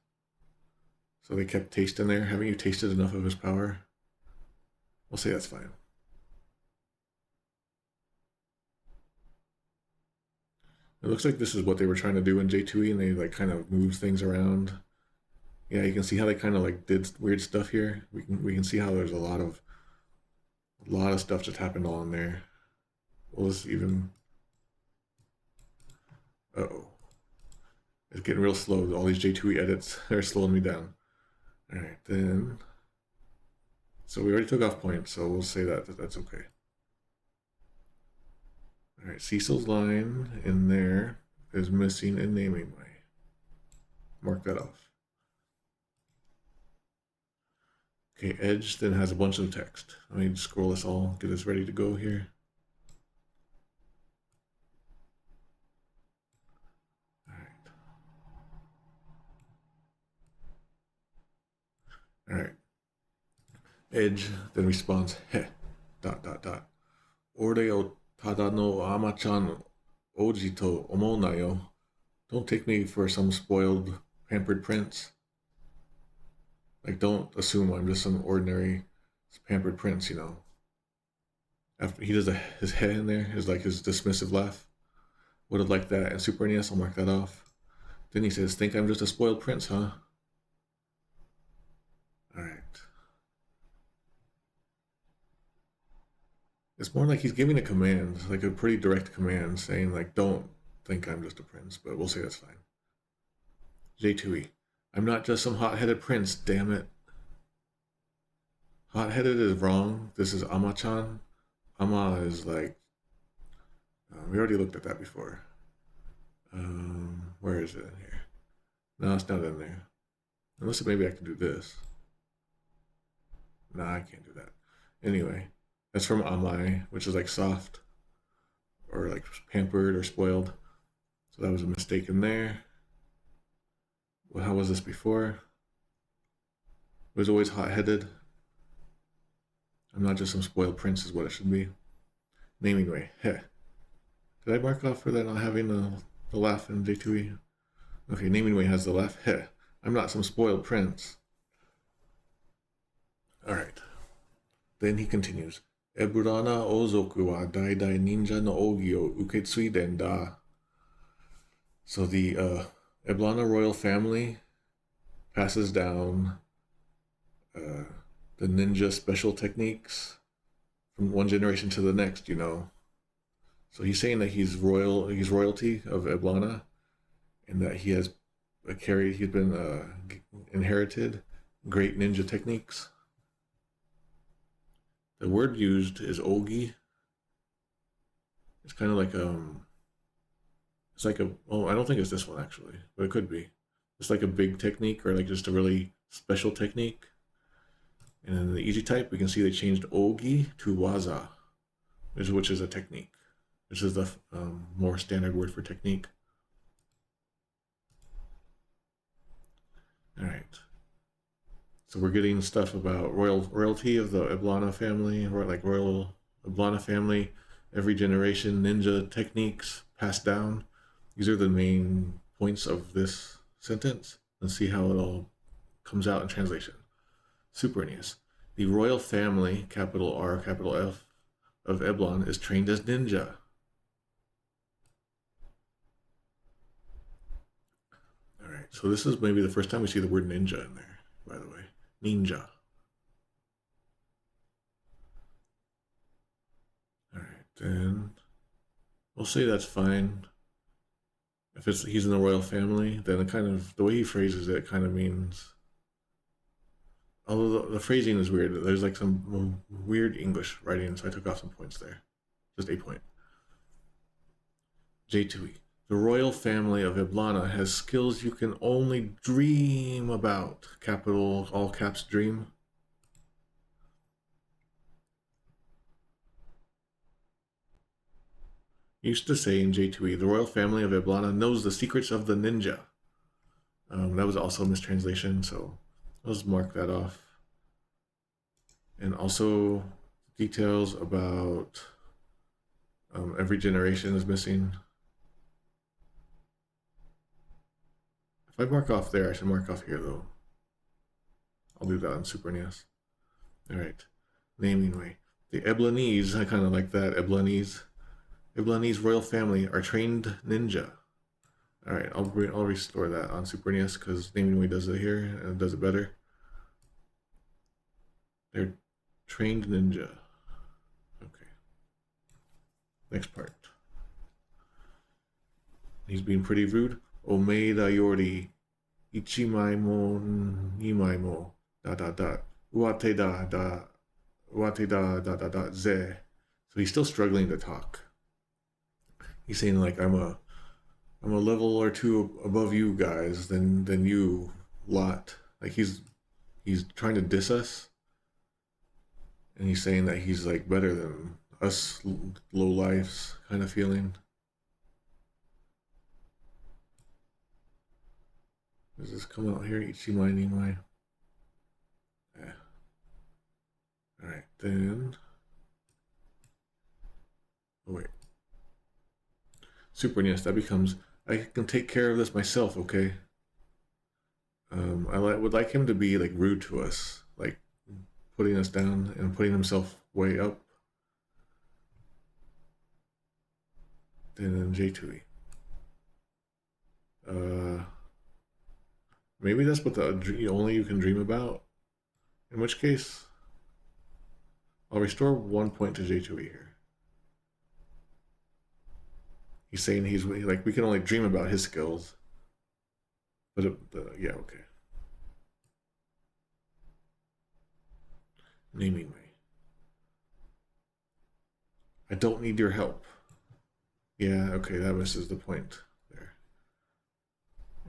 So they kept taste in there. Haven't you tasted enough of his power? We'll say that's fine. It looks like this is what they were trying to do in J2E, and they like kind of moved things around. Yeah, you can see how they kind of like did weird stuff here. We can see how there's a lot of stuff just happened all in there. We'll just even. Uh-oh. It's getting real slow. All these J2E edits are slowing me down. Alright, then. So we already took off points, so we'll say that's okay. Alright, Cecil's line in there is missing in naming way. Mark that off. Okay, Edge then has a bunch of text. Let me scroll this all, get this ready to go here. All right. Edge then responds, "He, ... Ore o tada no ama-chan oji to omou na yo. Don't take me for some spoiled, pampered prince. Like, don't assume I'm just some ordinary pampered prince, you know." After he does his head in there, his dismissive laugh. Would have liked that in Super NES, I'll mark that off. Then he says, "Think I'm just a spoiled prince, huh?" Alright. It's more like he's giving a command, like a pretty direct command, saying like, don't think I'm just a prince, but we'll say that's fine. J2E. I'm not just some hot-headed prince, damn it. Hot-headed is wrong. This is Ama-chan. Ama is like... we already looked at that before. Where is it in here? No, it's not in there. Unless maybe I can do this. Nah, I can't do that. Anyway, that's from Amai, which is like soft, or like pampered or spoiled. So that was a mistake in there. Well, how was this before? It was always hot-headed. I'm not just some spoiled prince is what it should be. Naming way. Heh. Did I mark off for that not having the laugh in J2E? Okay, naming way has the laugh. Heh. I'm not some spoiled prince. Alright. Then he continues. Eburana ozoku wa daidai ninja no ogi o uketsuiden da. So the Eblana royal family passes down the ninja special techniques from one generation to the next, you know. So he's saying that he's royalty of Eblana, and that he has he's been inherited great ninja techniques. The word used is ogi. It's kind of like it's like I don't think it's this one actually, but it could be. It's like a big technique or like just a really special technique. And in the easy type, we can see they changed ogi to waza, which is a technique. This is the more standard word for technique. All right. So we're getting stuff about royalty of the Eblana family, or like royal Eblana family, every generation, ninja techniques passed down. These are the main points of this sentence. Let's see how it all comes out in translation. Super NES. The royal family, capital R, capital F, of Eblon is trained as ninja. All right, so this is maybe the first time we see the word ninja in there, by the way. Ninja. All right, then we'll say that's fine. If he's in the royal family, then it kind of, the way he phrases it kind of means, although the phrasing is weird, there's like some weird English writing, so I took off some points there. Just a point. J2E. The royal family of Eblana has skills you can only dream about. Capital, all caps, dream. Used to say in J2E, the royal family of Eblana knows the secrets of the ninja. That was also a mistranslation, so let's mark that off. And also details about every generation is missing. If I mark off there, I should mark off here though. I'll do that on Super NES. All right, naming way. The Eblanese, I kind of like that, Eblanese. Eblanese royal family are trained ninja. All right, I'll restore that on Super NES because naming way does it here and it does it better. They're trained ninja. Okay. Next part. He's being pretty rude. Omeida yori ichimai mo nimai mo uate da ze. So he's still struggling to talk. He's saying like I'm a level or two above you guys than you lot. Like he's trying to diss us, and he's saying that he's like better than us low lives kind of feeling. Does this come out here? Ichimai nimai. Alright, then... Oh, wait. Super NES, that becomes, I can take care of this myself, okay? I would like him to be, like, rude to us. Like, putting us down and putting himself way up. Then J2E. Maybe that's what the only you can dream about. In which case, I'll restore 1 point to J2E here. He's saying he's like, we can only dream about his skills. But yeah, okay. Naming way. I don't need your help. Yeah, okay, that misses the point there.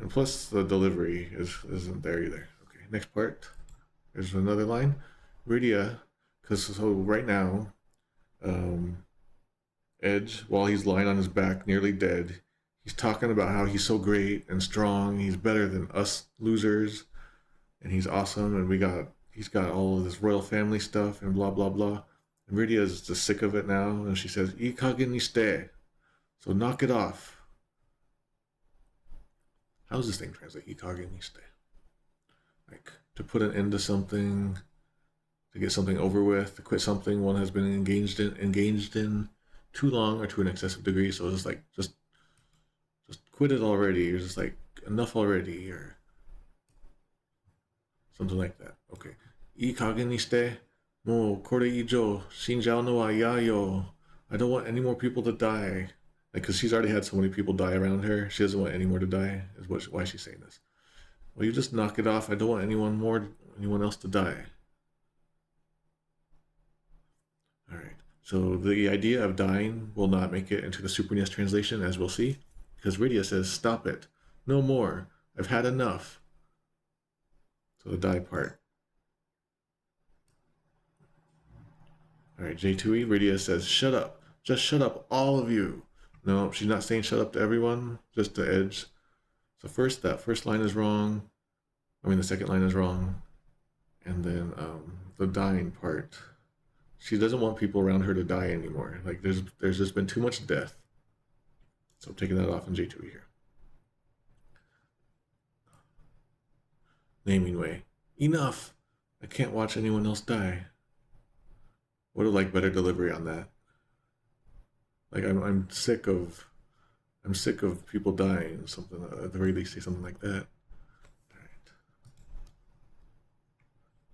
And plus the delivery isn't there either. Okay, next part. There's another line. Rydia, because so right now, Edge, while he's lying on his back, nearly dead, he's talking about how he's so great and strong, he's better than us losers, and he's awesome, and he's got all of this royal family stuff, and blah, blah, blah. And Rydia is just sick of it now, and she says, Ikage ni shite. So knock it off. How does this thing translate? Ikage ni shite. Like, to put an end to something, to get something over with, to quit something one has been engaged in too long or to an excessive degree. So it's like, just quit it already. You're just like, enough already, or something like that. Okay. Ikage ni shite. Mo kore ijo shinjau no wa iya yo. I don't want any more people to die. Like, because she's already had so many people die around her. She doesn't want any more to die, is why she's saying this. Well, you just knock it off. I don't want anyone else to die. Alright. So the idea of dying will not make it into the Super NES translation, as we'll see, because Rydia says, stop it. No more. I've had enough. So the die part. Alright, J2E, Rydia says, shut up. Just shut up, all of you. No, she's not saying shut up to everyone, just to Edge. So that first line is wrong. The second line is wrong. And then the dying part. She doesn't want people around her to die anymore. Like, there's just been too much death. So I'm taking that off in J2E here. Naming way. Enough! I can't watch anyone else die. Would have liked better delivery on that. Like, I'm sick of people dying. Something at the very least, say something like that.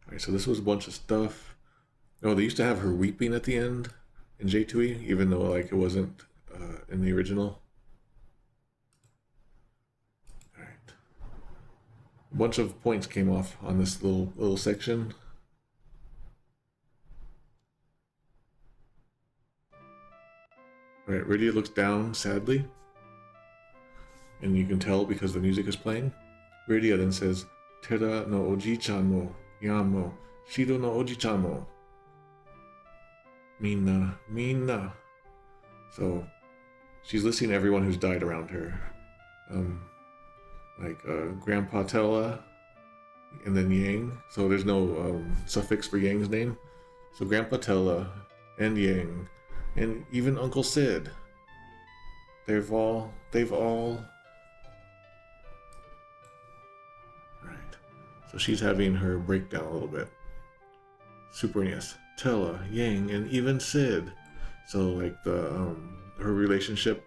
All right. So this was a bunch of stuff. Oh, they used to have her weeping at the end in J2E, even though like it wasn't in the original. All right. A bunch of points came off on this little section. All right, Rydia looks down sadly, and you can tell because the music is playing. Rydia then says, Tera no oji-chan mo, yamo, Shido no oji-chan mo. Minna. So she's listing everyone who's died around her. Grandpa Tella, and then Yang. So there's no suffix for Yang's name. So Grandpa Tella and Yang, and even Uncle Sid. They've all. Right. So she's having her breakdown a little bit. Super NES, Tella, Yang, and even Sid. So like the her relationship,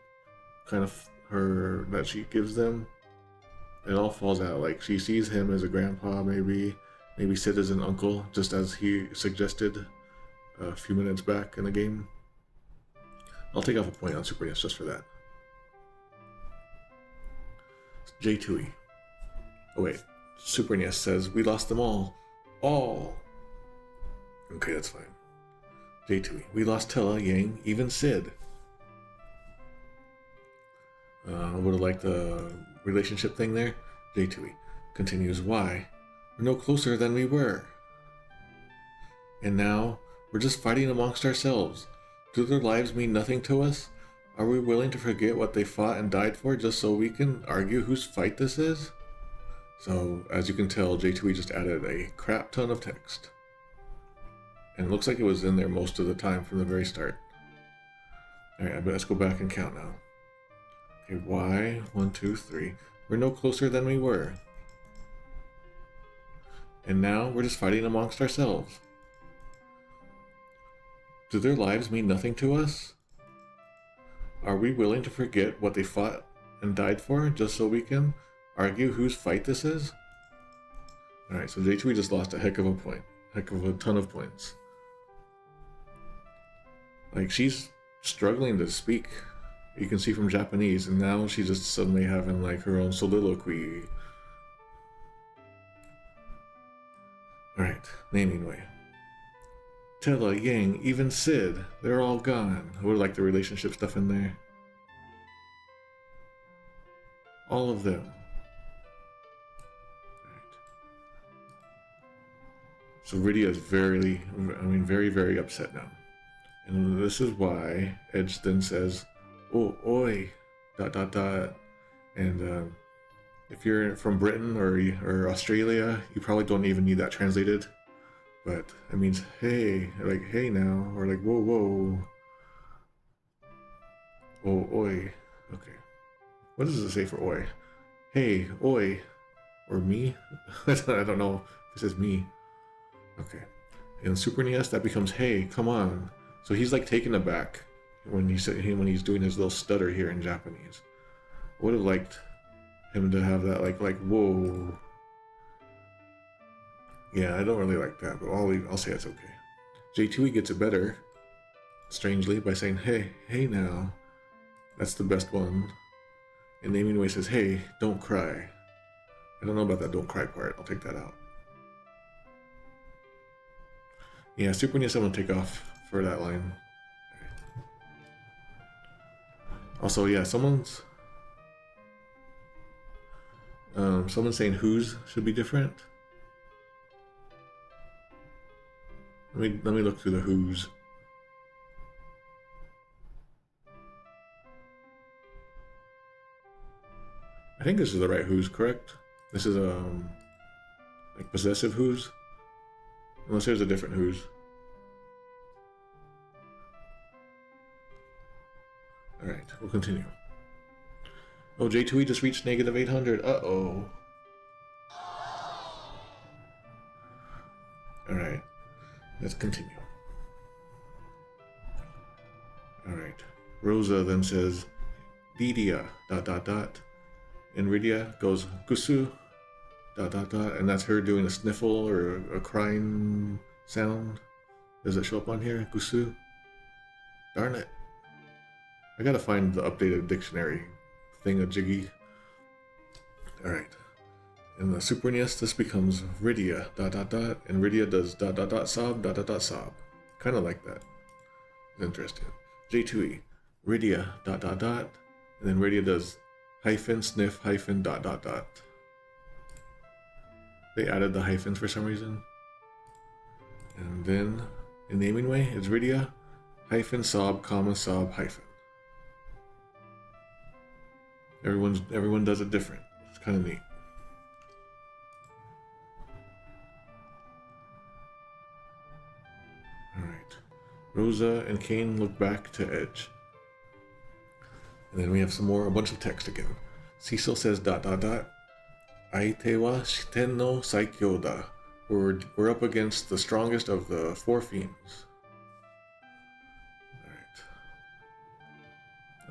kind of her that she gives them, it all falls out. Like she sees him as a grandpa, maybe Sid as an uncle, just as he suggested a few minutes back in the game. I'll take off a point on Super NES just for that. J2E. Oh wait, Super NES says we lost them all. All. Okay, that's fine. J2E. We lost Tella, Yang, even Sid. Would have liked the relationship thing there. J2E continues, why? We're no closer than we were. And now, we're just fighting amongst ourselves. Do their lives mean nothing to us? Are we willing to forget what they fought and died for just so we can argue whose fight this is? So, as you can tell, J2E just added a crap ton of text. And it looks like it was in there most of the time from the very start. Alright, let's go back and count now. Okay, Y, 1, 2, 3. We're no closer than we were. And now we're just fighting amongst ourselves. Do their lives mean nothing to us? Are we willing to forget what they fought and died for just so we can argue whose fight this is? Alright, so J2E just lost a heck of a ton of points. Like, she's struggling to speak. You can see from Japanese, and now she's just suddenly having like her own soliloquy. Alright, naming way. Tella, Yang, even Sid, they're all gone. I would like the relationship stuff in there. All of them. Right. So Rydia is very, very upset now. And this is why Edge then says, oh, oi, ... And if you're from Britain or Australia, you probably don't even need that translated. But it means hey, like hey now, or like whoa, whoa. Oh, oi. Okay. What does it say for oi? Hey, oi. Or me? I don't know if it says me. Okay. In Super NES, that becomes hey, come on. So he's like taken aback when he's doing his little stutter here in Japanese. I would have liked him to have that like whoa. Yeah, I don't really like that, but I'll say it's okay. J2E gets it better, strangely, by saying, hey now. That's the best one. And Naming Way says, hey, don't cry. I don't know about that don't cry part. I'll take that out. Yeah, Super NES I'm going to take off for that line. Right. Also, yeah, someone's saying whose should be different. Let me look through the who's. I think this is the right who's, correct? This is like possessive who's, unless there's a different who's. All right, we'll continue. Oh, J2E just reached -800. Uh-oh. All right. Let's continue. Alright. Rosa then says, Lydia, ... And Rydia goes, Gusu, ... And that's her doing a sniffle or a crying sound. Does it show up on here? Gusu? Darn it. I gotta find the updated dictionary thing-a-jiggy. Alright. In the Super NES, this becomes Rydia, ... And Rydia does ... sob, ... sob. Kind of like that. It's interesting. J2E, Rydia, ... And then Rydia does hyphen, sniff, hyphen, ... They added the hyphens for some reason. And then, in Naming Way, it's Rydia, hyphen, sob, comma, sob, hyphen. Everyone does it different. It's kind of neat. Alright. Rosa and Kane look back to Edge. And then we have a bunch of text again. Cecil says ... Aite wa shiten no saikyo da. We're up against the strongest of the 4 fiends. Alright.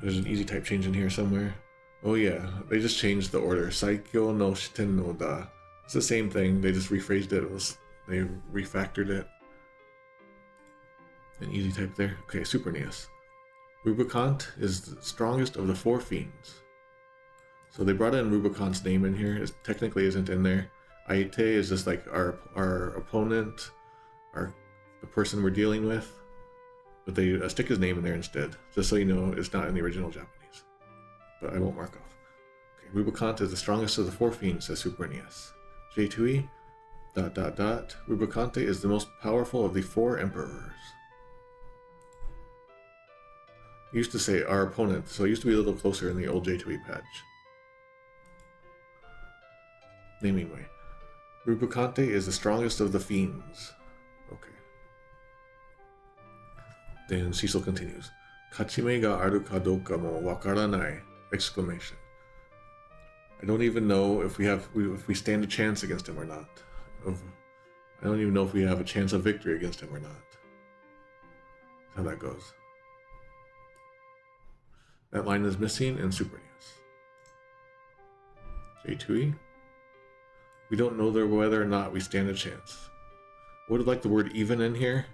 There's an easy type change in here somewhere. Oh yeah, they just changed the order. Saikyo no shiten no da. It's the same thing, they just rephrased it. They refactored it. An easy type there. Okay, Super NES. Rubicante is the strongest of the 4 fiends. So they brought in Rubicante's name in here. It technically isn't in there. Aite is just like our opponent, the person we're dealing with. But they stick his name in there instead. Just so you know, it's not in the original Japanese. But I won't mark off. Okay, Rubicante is the strongest of the 4 fiends, says Super NES. J2E, ... Rubicante is the most powerful of the 4 emperors. It used to say our opponent, so it used to be a little closer in the old J2E patch. Naming Way. Rubicante is the strongest of the fiends. Okay. Then Cecil continues. Kachime ga aru ka douka mo wakaranai! Exclamation. I don't even know if we stand a chance against him or not. I don't even know if we have a chance of victory against him or not. That's how that goes. That line is missing in Super NES. J2E. We don't know whether or not we stand a chance. I would like the word even in here.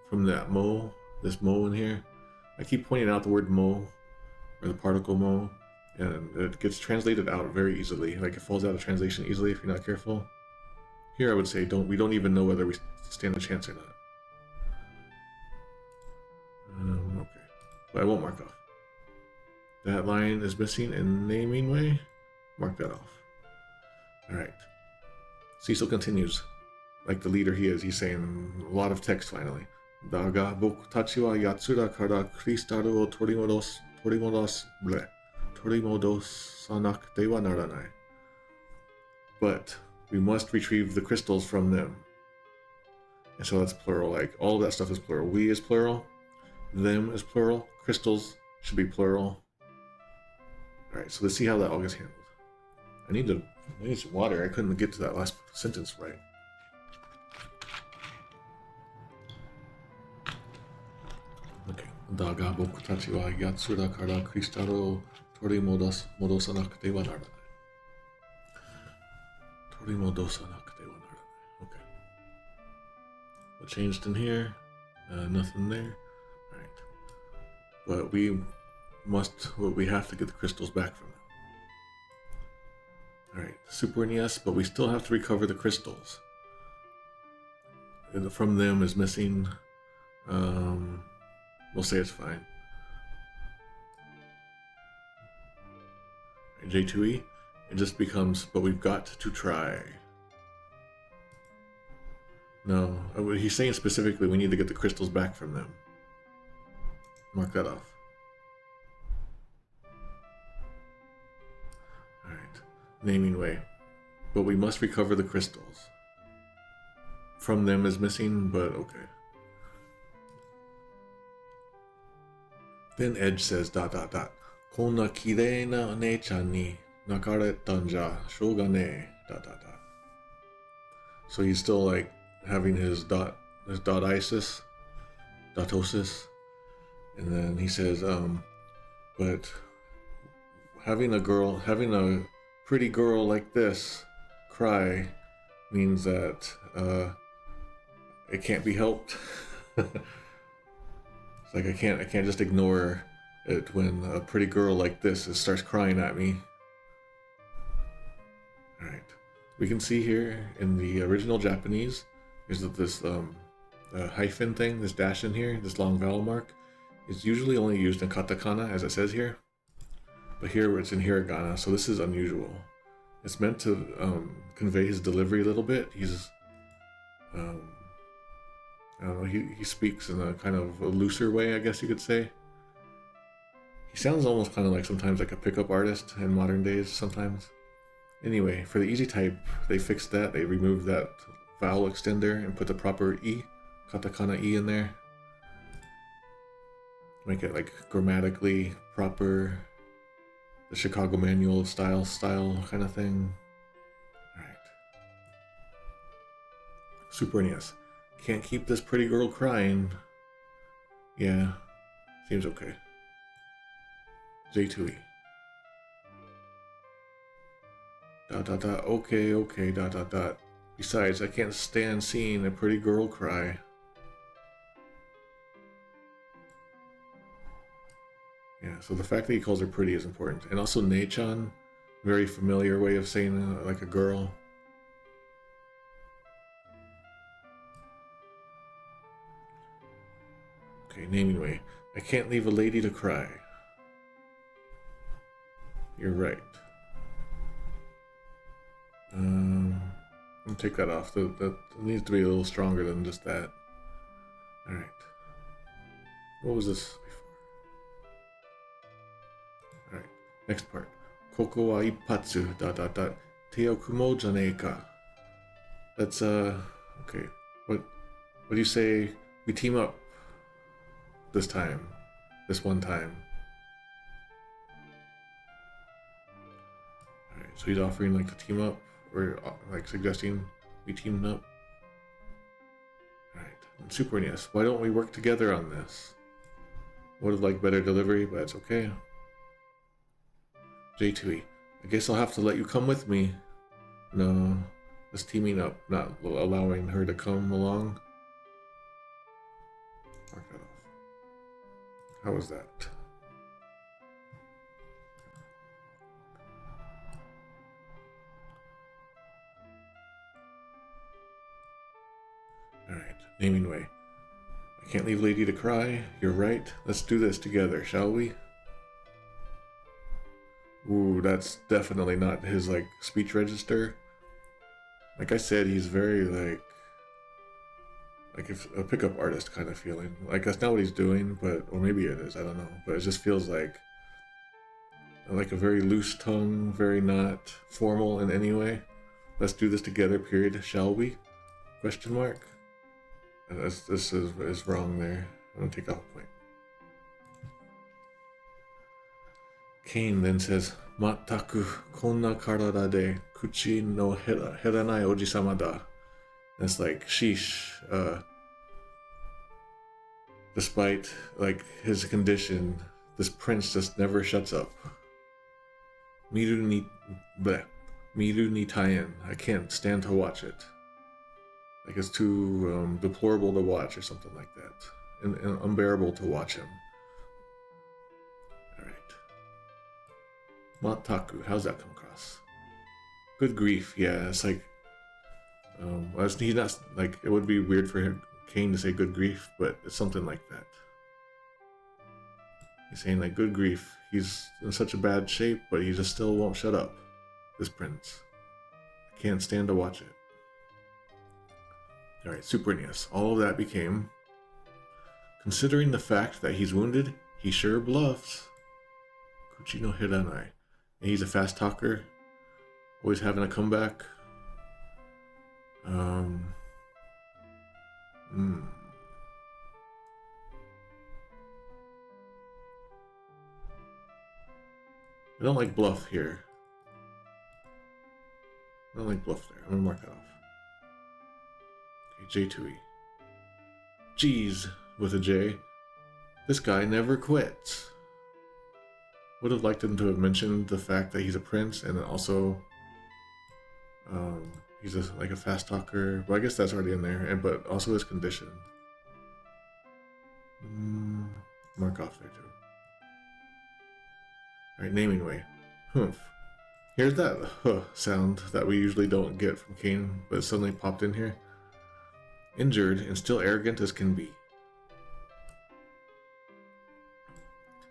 From that mo, this mo in here. I keep pointing out the word mo, or the particle mo, and it gets translated out very easily. Like it falls out of translation easily if you're not careful. Here I would say we don't even know whether we stand a chance or not. Okay, but I won't mark off. That line is missing in naming way. Mark that off. Alright. Cecil continues. Like the leader he is, he's saying a lot of text finally. Daga boku tachi wa yatsura kara kristalu o torimodosanakute wa naranai. But we must retrieve the crystals from them. And so that's plural, like all of that stuff is plural. We is plural, them is plural, crystals should be plural. Alright, so let's see how that all gets handled. I need some water. I couldn't get to that last sentence right. Okay. Daga boku tachi wa yatsura kara kristalu o torimodosanakute wa naranai. Torimodosanakute wa naranai. Okay. What changed in here? Nothing there. Alright. But we have to get the crystals back from them. Alright, Super NES, but we still have to recover the crystals. And from them is missing. We'll say it's fine. Right, J2E, it just becomes, but we've got to try. No, he's saying specifically we need to get the crystals back from them. Mark that off. Alright, naming way. But we must recover the crystals. From them is missing, but okay. Then Edge says ... Konna kirei na onei-chan ni nakaretta n ja shouga ne ... So he's still like having his dot-isis, dotosis, and then he says, but having a pretty girl like this cry means that it can't be helped. It's like I can't just ignore it when a pretty girl like this starts crying at me. Alright. We can see here in the original Japanese, there's this hyphen thing, this dash in here, this long vowel mark, is usually only used in katakana, as it says here. But here it's in hiragana, so this is unusual. It's meant to convey his delivery a little bit. He's, I don't know, he speaks in a kind of a looser way, I guess you could say. He sounds almost kind of like sometimes like a pickup artist in modern days sometimes. Anyway, for the easy type, they fixed that. They removed that vowel extender and put the proper E, katakana E in there. Make it like grammatically proper, the Chicago Manual of style kind of thing. Alright. Super NES. Can't keep this pretty girl crying. Yeah, seems okay. J2E. Okay. Besides, I can't stand seeing a pretty girl cry. Yeah, so the fact that he calls her pretty is important. And also Nei-chan, very familiar way of saying like a girl. Okay, naming way. I can't leave a lady to cry. You're right. I'm gonna take that off. That needs to be a little stronger than just that. Alright. What was this before? Alright, next part. Koko wa ippatsu ... Teokumo janei ka. That's okay. What do you say? We team up. this time. This one time. Alright, so he's offering like to team up, or like suggesting we team up. Alright, Super NES, why don't we work together on this? Would have liked better delivery, but it's okay. J2E, I guess I'll have to let you come with me. No, this teaming up, not allowing her to come along. Mark that off. How was that? Alright, naming way. I can't leave Lady to cry. You're right. Let's do this together, shall we? Ooh, that's definitely not his, like, speech register. Like I said, he's very, like if a pickup artist kind of feeling. Like, that's not what he's doing, but, or maybe it is, I don't know. But it just feels like a very loose tongue, very not formal in any way. Let's do this together, period, shall we? Question mark. And this is wrong there. I'm gonna take off a point. Kane then says, Mataku konna karada de kuchi no heranai ojisama da. That's like, sheesh. Despite like his condition, this prince just never shuts up. Miru ni taien. I can't stand to watch it. Like, it's too deplorable to watch or something like that. And unbearable to watch him. Alright. Mataku, how's that come across? Good grief, yeah, it's like... he's not, like, it would be weird for him, Kane to say good grief, but it's something like that. He's saying, like, good grief. He's in such a bad shape, but he just still won't shut up. This prince. I can't stand to watch it. Alright, Super NES. All of that became, considering the fact that he's wounded, he sure bluffs. Kuchi no Hiranai. And he's a fast talker, always having a comeback. I don't like bluff here. I don't like bluff there. I'm gonna mark that off. J2E. Jeez, with a J. This guy never quits. Would have liked him to have mentioned the fact that he's a prince and also he's like a fast talker. Well, I guess that's already in there, but also his condition. Mark off there too. Alright, naming way. Humph. Here's that huh sound that we usually don't get from Kane, but it suddenly popped in here. Injured and still arrogant as can be.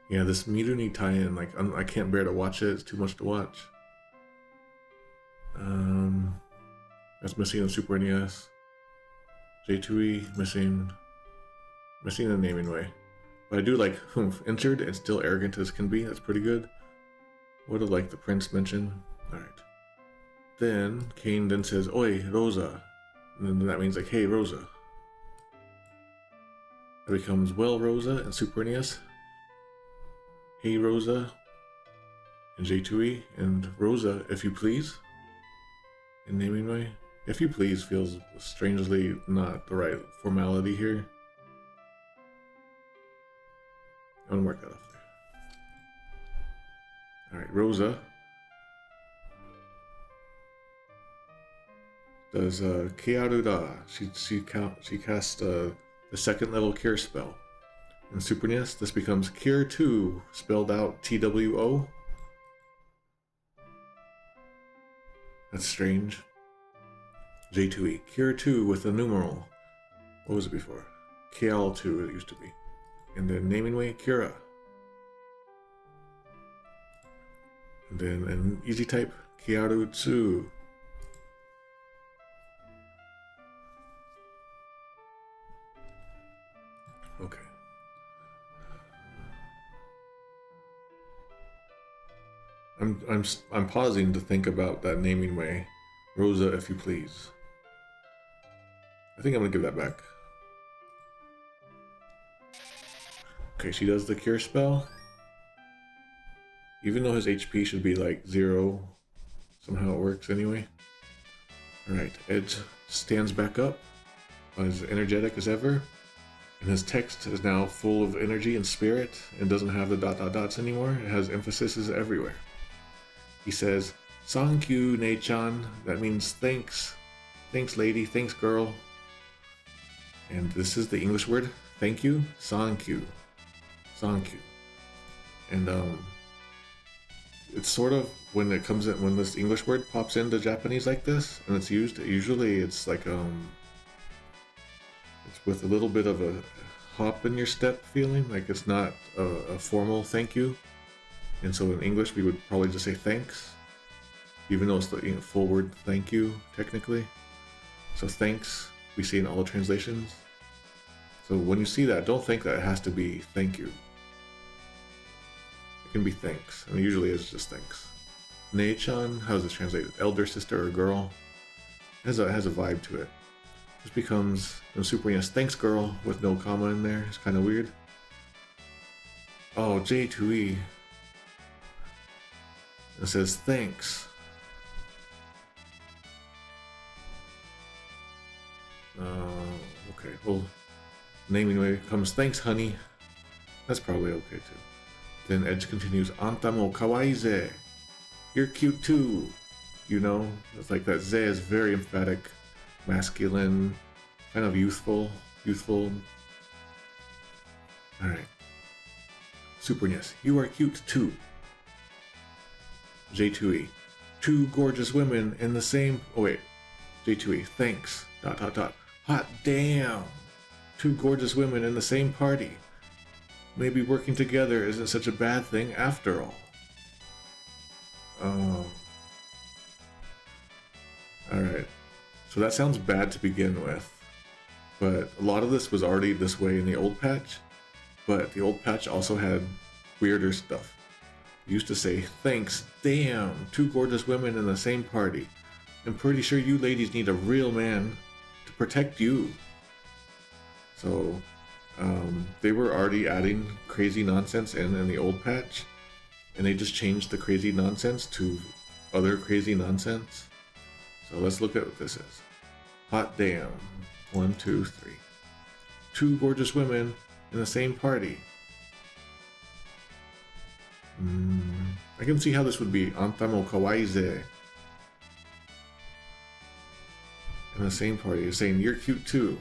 Yeah, this Miru tie-in, like, I can't bear to watch it. It's too much to watch. That's missing in Super NES. J2E missing the naming way. But I do like humph. Injured and still arrogant as can be. That's pretty good. Would have liked the prince mention. Alright. Then Kane then says, Oi, Rosa. And then that means like, hey, Rosa. It becomes, well, Rosa in Super NES. Hey, Rosa. In J2E. And Rosa, if you please. In naming way. If you please feels strangely not the right formality here. I'm gonna work that off there. Alright, Rosa does Kiaruda. She casts the second level cure spell. In Super NES, this becomes Cure 2, spelled out TWO. That's strange. J2E, Cure 2 with a numeral. What was it before? KL2 it used to be. And then naming way, Kira. And then an easy type, Kiaru-tsu. Okay. I'm pausing to think about that naming way. Rosa, if you please. I think I'm gonna give that back. Okay, she does the cure spell. Even though his HP should be like 0, somehow it works anyway. Alright, Edge stands back up, as energetic as ever, and his text is now full of energy and spirit, and doesn't have the ... dots anymore. It has emphases everywhere. He says, "Sankyu, Nei-chan," that means thanks. Thanks, lady, thanks, girl. And this is the English word, thank you, sankyu. Sankyu. And it's sort of, when it comes in, when this English word pops into Japanese like this, and it's used, usually it's like, it's with a little bit of a hop in your step feeling, like it's not a formal thank you. And so in English, we would probably just say thanks, even though it's the full word thank you, technically. So thanks, we see in all the translations. So when you see that, don't think that it has to be thank you. It can be thanks, and usually it's just thanks. Nei-chan, how is this translated? Elder sister or girl? It has a vibe to it. This becomes super yes, thanks girl, with no comma in there. It's kind of weird. Oh, J2E. It says thanks. Okay, well, naming way comes thanks honey. That's probably okay too. Then Edge continues, "Anta mo kawaii ze." You're cute too. You know, it's like that ze is very emphatic, masculine, kind of youthful. Alright. Super yes, you are cute too. J2E. Two gorgeous women in the same, oh wait. J2E, thanks. ... Hot damn. Two gorgeous women in the same party. Maybe working together isn't such a bad thing after all. Alright. So that sounds bad to begin with. But a lot of this was already this way in the old patch. But the old patch also had weirder stuff. It used to say, thanks, damn, two gorgeous women in the same party. I'm pretty sure you ladies need a real man to protect you. So they were already adding crazy nonsense in the old patch, and they just changed the crazy nonsense to other crazy nonsense. So let's look at what this is. Hot damn. 1, 2, 3. Two gorgeous women in the same party. I can see how this would be "Anta mo kawaii ze." In the same party, you're saying you're cute too.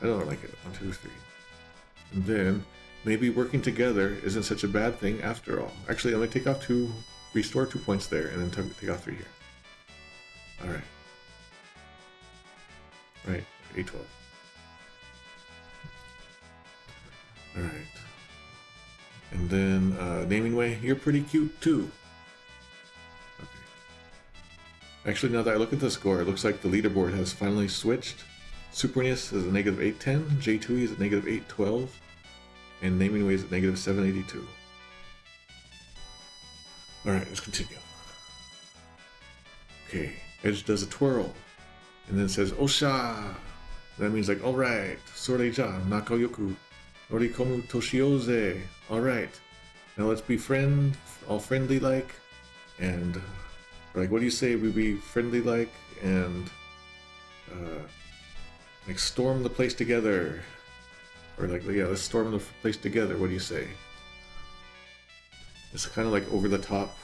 I don't like it. 1, 2, 3. And then maybe working together isn't such a bad thing after all. Actually, let me take off 2, restore 2 points there, and then take off 3 here. Alright. Right, A12. Alright. And then naming way, you're pretty cute too. Okay. Actually, now that I look at the score, it looks like the leaderboard has finally switched. Supernius is a negative 810, J2E is a negative 812, and naming way is a negative 782. Alright, let's continue. Okay, Edge does a twirl, and then says, Osha! That means like, alright, Soreja, Nakayoku, Norikomu Toshioze. Alright, now let's be all friendly like, and like, what do you say we be friendly like, and like storm the place together, or like, yeah, let's storm the place together. What do you say? It's kind of like over the top.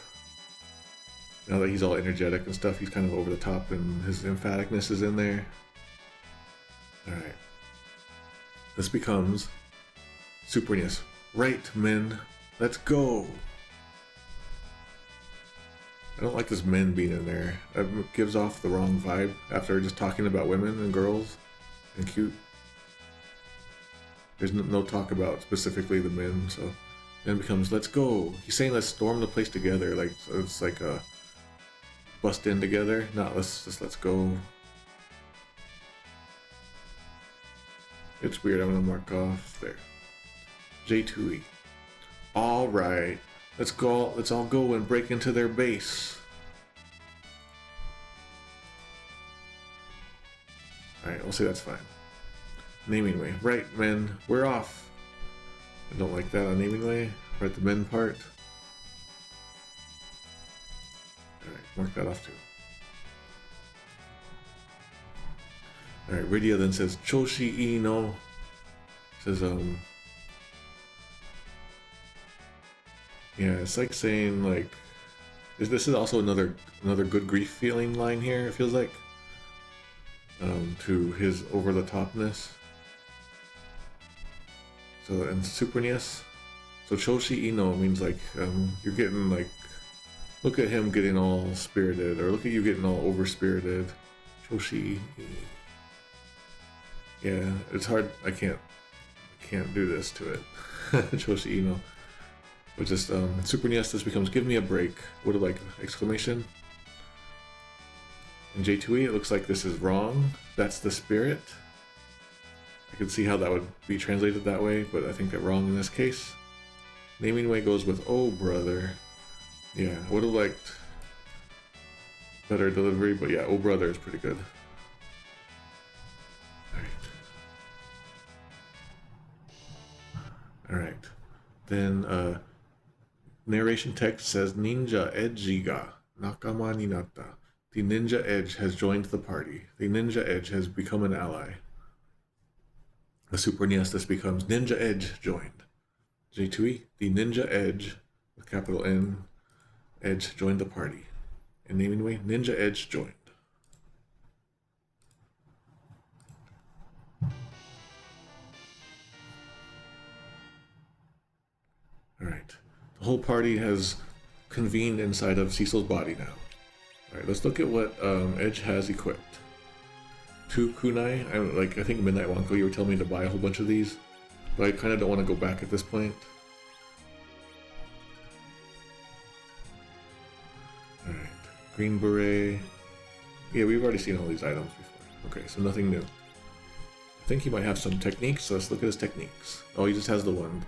Now that he's all energetic and stuff, he's kind of over the top, and his emphaticness is in there. Alright. This becomes Supernius. Right, men. Let's go. I don't like this men being in there. It gives off the wrong vibe after just talking about women and girls and cute. There's no talk about specifically the men, so then it becomes let's go. He's saying let's storm the place together, like, so it's like a bust in together. Not let's go. It's weird. I'm gonna mark off there. J2E. All right, let's go. Let's all go and break into their base. All right, we'll say that's fine. Naming way. Right, men, we're off. I don't like that on naming way. We're at the men part. Alright, mark that off too. Alright, Rydia then says, Choshi ii no. Says, yeah, it's like saying, like, this is also another good grief feeling line here, it feels like. To his over-the-topness. So, and Super NES. So, Choshi ino means, like, you're getting, like, look at him getting all spirited, or look at you getting all over-spirited. Choshi. Yeah, it's hard, I can't do this to it. Choshi ino. But just, Super NES, this becomes, give me a break. What a, like, exclamation. In J2E, it looks like this is wrong. That's the spirit. I can see how that would be translated that way, but I think that wrong in this case. Naming way goes with, oh brother. Yeah, I would have liked better delivery, but yeah, oh brother is pretty good. Alright. Then, narration text says, Ninja Edge ga nakama ni natta. The Ninja Edge has joined the party. The Ninja Edge has become an ally. The Super NES, this becomes Ninja Edge joined. J2E, the Ninja Edge, with capital N, Edge joined the party. And naming way, Ninja Edge joined. Alright. The whole party has convened inside of Cecil's body now. Alright, let's look at what Edge has equipped. 2 kunai. I think Midnight Wonko, you were telling me to buy a whole bunch of these, but I kind of don't want to go back at this point. Alright, Green Beret. Yeah, we've already seen all these items before. Okay, so nothing new. I think he might have some techniques, so let's look at his techniques. Oh, he just has the one.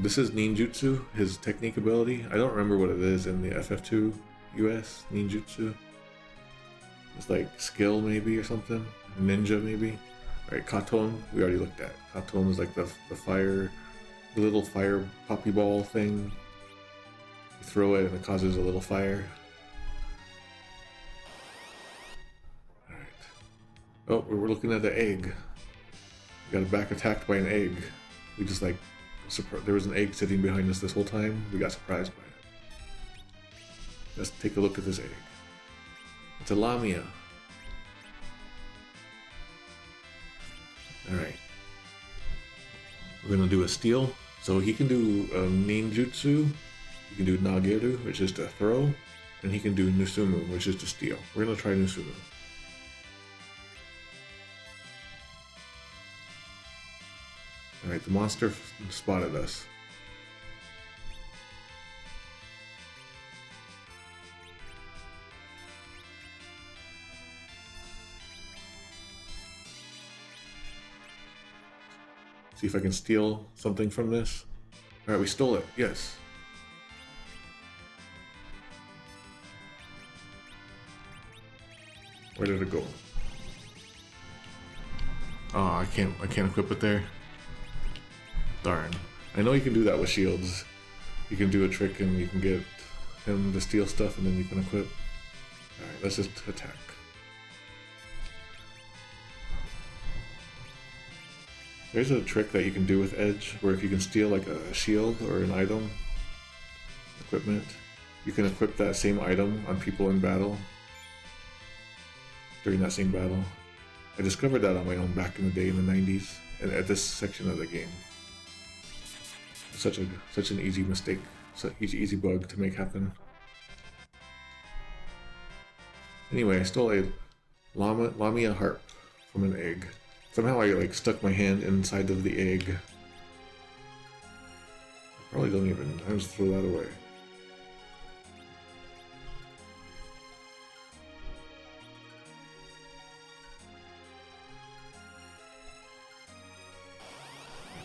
This is ninjutsu, his technique ability. I don't remember what it is in the FF2 US ninjutsu. It's like skill maybe or something. Ninja maybe. Alright, Katon, we already looked at. Katon is like the fire, the little fire poppy ball thing. You throw it and it causes a little fire. Alright. Oh, we're looking at the egg. We got back attacked by an egg. We just like, there was an egg sitting behind us this whole time. We got surprised by it. Let's take a look at this egg. It's a Lamia. Alright. We're gonna do a steal. So he can do ninjutsu, he can do nageru, which is to throw, and he can do nusumu, which is to steal. We're gonna try nusumu. Alright, the monster spotted us. See if I can steal something from this. Alright, we stole it. Yes. Where did it go? Oh, I can't equip it there. Darn. I know you can do that with shields. You can do a trick and you can get him to steal stuff and then you can equip. Alright, let's just attack. There's a trick that you can do with Edge where if you can steal like a shield or an item, equipment, you can equip that same item on people in battle during that same battle. I discovered that on my own back in the day in the 90s and at this section of the game. Such an easy mistake, such an easy bug to make happen. Anyway, I stole a Lamia harp from an egg. Somehow I like stuck my hand inside of the egg. I probably don't even, I just throw that away.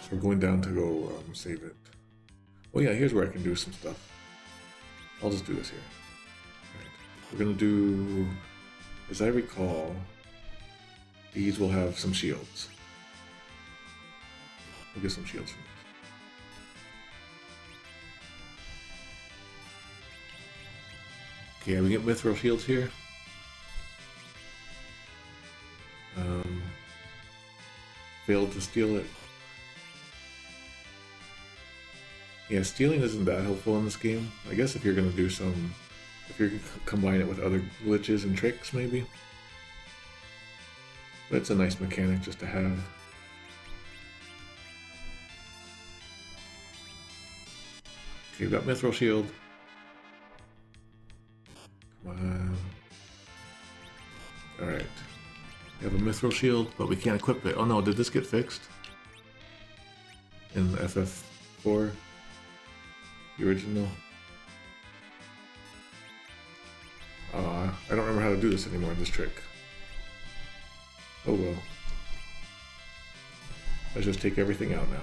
So we're going down to go save it. Oh yeah, here's where I can do some stuff. I'll just do this here. Right. We're gonna do, as I recall, these will have some shields. We'll get some shields from Okay, we get mithril shields here. Failed to steal it. Yeah, stealing isn't that helpful in this game. I guess if you're gonna do some, if you're gonna combine it with other glitches and tricks, maybe. But it's a nice mechanic just to have. Okay, we've got mithril shield. Come on. Alright. We have a mithril shield, but we can't equip it. Oh no, did this get fixed? In FF4? The original? I don't remember how to do this anymore, this trick. Oh well. Let's just take everything out now.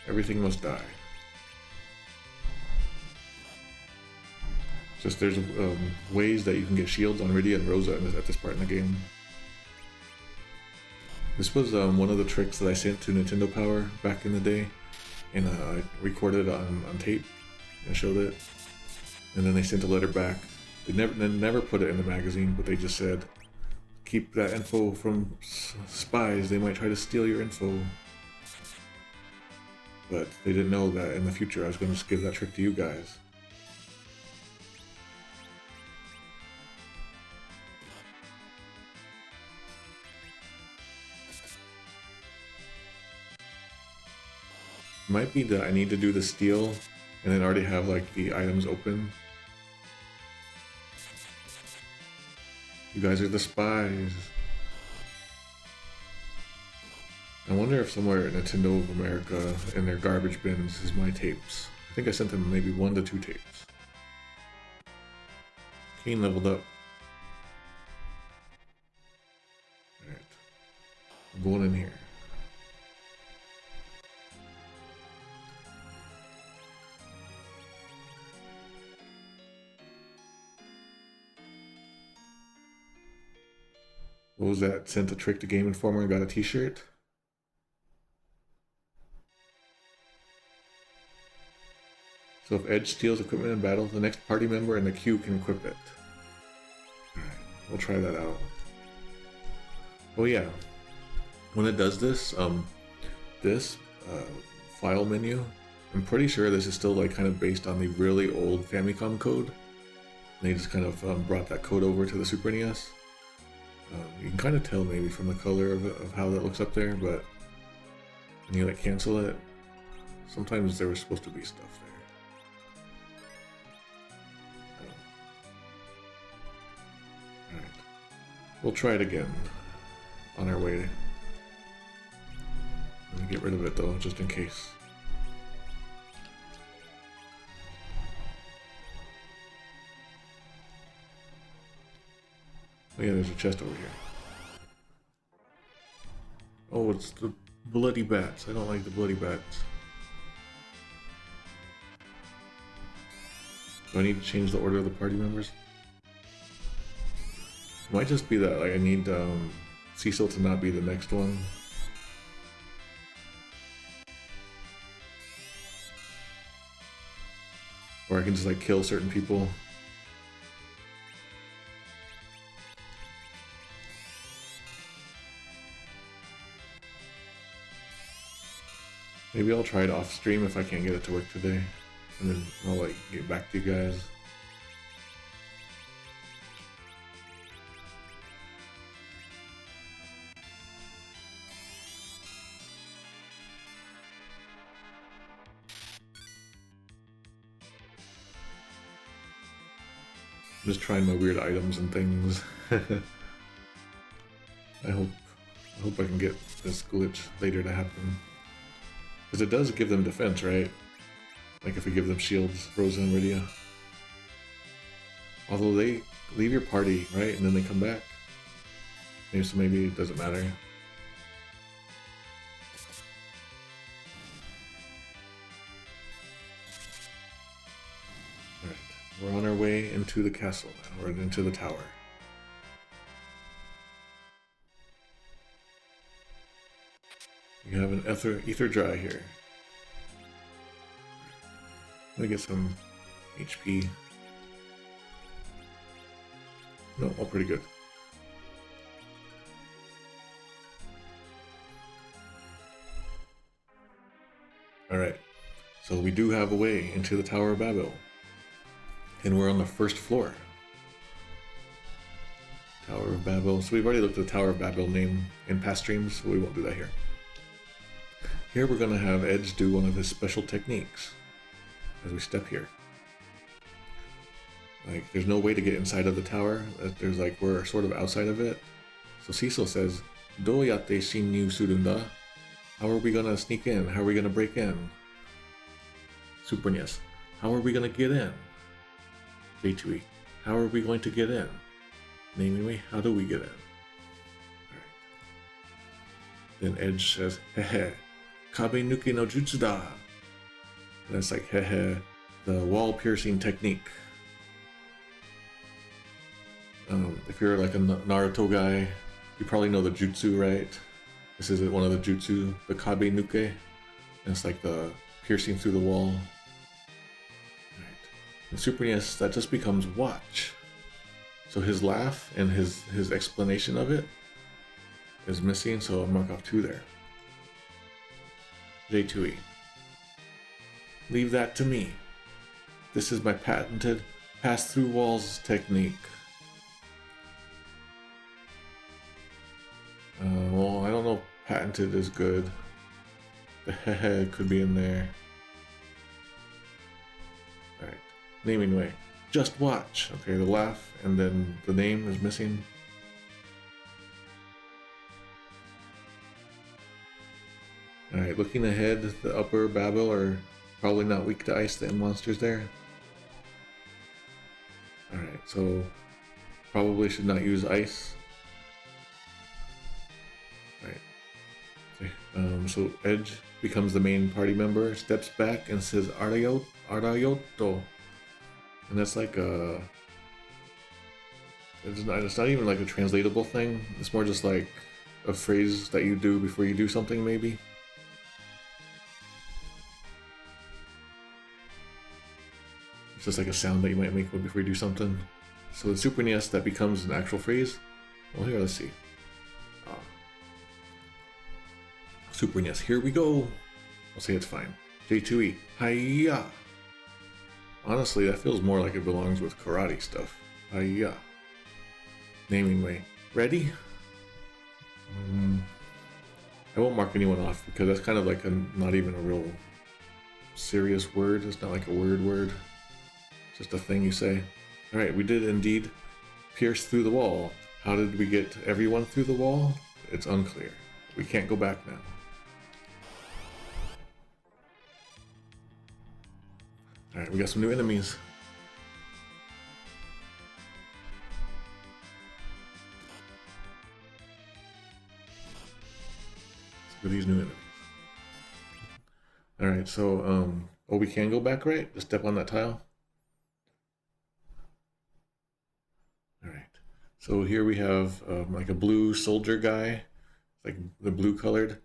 Everything must die. Just there's ways that you can get shields on Rydia and Rosa at this part in the game. This was one of the tricks that I sent to Nintendo Power back in the day, and I recorded it on tape and showed it. And then they sent a letter back. They never put it in the magazine, but they just said, keep that info from spies, they might try to steal your info. But they didn't know that in the future I was going to give that trick to you guys. Might be that I need to do the steal and then already have like the items open. You guys are the spies. I wonder if somewhere at Nintendo of America in their garbage bins is my tapes. I think I sent them maybe 1 to 2 tapes. Kane leveled up. Alright. I'm going in here. What was that? Sent a trick to Game Informer and got a t-shirt? So if Edge steals equipment in battle, the next party member in the queue can equip it. Alright, we'll try that out. Oh yeah, when it does this, file menu, I'm pretty sure this is still like kind of based on the really old Famicom code. They just kind of brought that code over to the Super NES. You can kind of tell maybe from the color of how that looks up there, but when you like cancel it, sometimes there was supposed to be stuff there. Alright, we'll try it again on our way. Let me get rid of it though, just in case. Oh yeah, there's a chest over here. Oh, it's the bloody bats. I don't like the bloody bats. Do I need to change the order of the party members? It might just be that like I need Cecil to not be the next one. Or I can just like kill certain people. Maybe I'll try it off stream if I can't get it to work today, and then I'll like get back to you guys. I'm just trying my weird items and things. I hope I can get this glitch later to happen. Because it does give them defense, right? Like if we give them shields, Rosa and Rydia. Although they leave your party, right? And then they come back. So maybe it doesn't matter. Alright, we're on our way into the castle now, or into the tower. We have an ether dry here. Let me get some HP. No, all pretty good. Alright, so we do have a way into the Tower of Babil. And we're on the first floor. Tower of Babil. So we've already looked at the Tower of Babil name in past streams, so we won't do that here. Here we're going to have Edge do one of his special techniques as we step here. Like, there's no way to get inside of the tower. There's like, we're sort of outside of it. So Cecil says, "Do yatte shinryu suru nda?" How are we going to sneak in? How are we going to break in? Super NES. How are we going to get in? J2E. How are we going to get in? Namely, how do we get in? Alright. Then Edge says, "Hehe, kabe nuki no jutsu da." And it's like, hehe, the wall piercing technique. If you're like a Naruto guy, you probably know the jutsu, right? This is one of the jutsu, the kabe nuke. And it's like the piercing through the wall. Right. In Super NES, that just becomes watch. So his laugh and his explanation of it is missing, so I'll mark off 2 there. J2E. Leave that to me. This is my patented pass-through walls technique. Well, I don't know if patented is good. The head could be in there. Alright. Naming way. Just watch. Okay, the laugh and then the name is missing. Alright, looking ahead, the upper Babil are probably not weak to ice, the end monsters there. Alright, so probably should not use ice. So Edge becomes the main party member, steps back and says Arayoto. And that's like a... It's not even like a translatable thing. It's more just like a phrase that you do before you do something, maybe. It's just like a sound that you might make before you do something. So in Super NES, that becomes an actual phrase. Well, here, let's see. Super NES, here we go. I'll say it's fine. J2E, hiya. Honestly, that feels more like it belongs with karate stuff. Hiya. Naming way. Ready? I won't mark anyone off because that's kind of like not even a real serious word. It's not like a word. It's just a thing you say. Alright, we did indeed pierce through the wall. How did we get everyone through the wall? It's unclear. We can't go back now. Alright, we got some new enemies. Let's look at these new enemies. Alright, so, oh, we can go back, right? Just step on that tile. Alright, so here we have like a blue soldier guy, like the blue colored,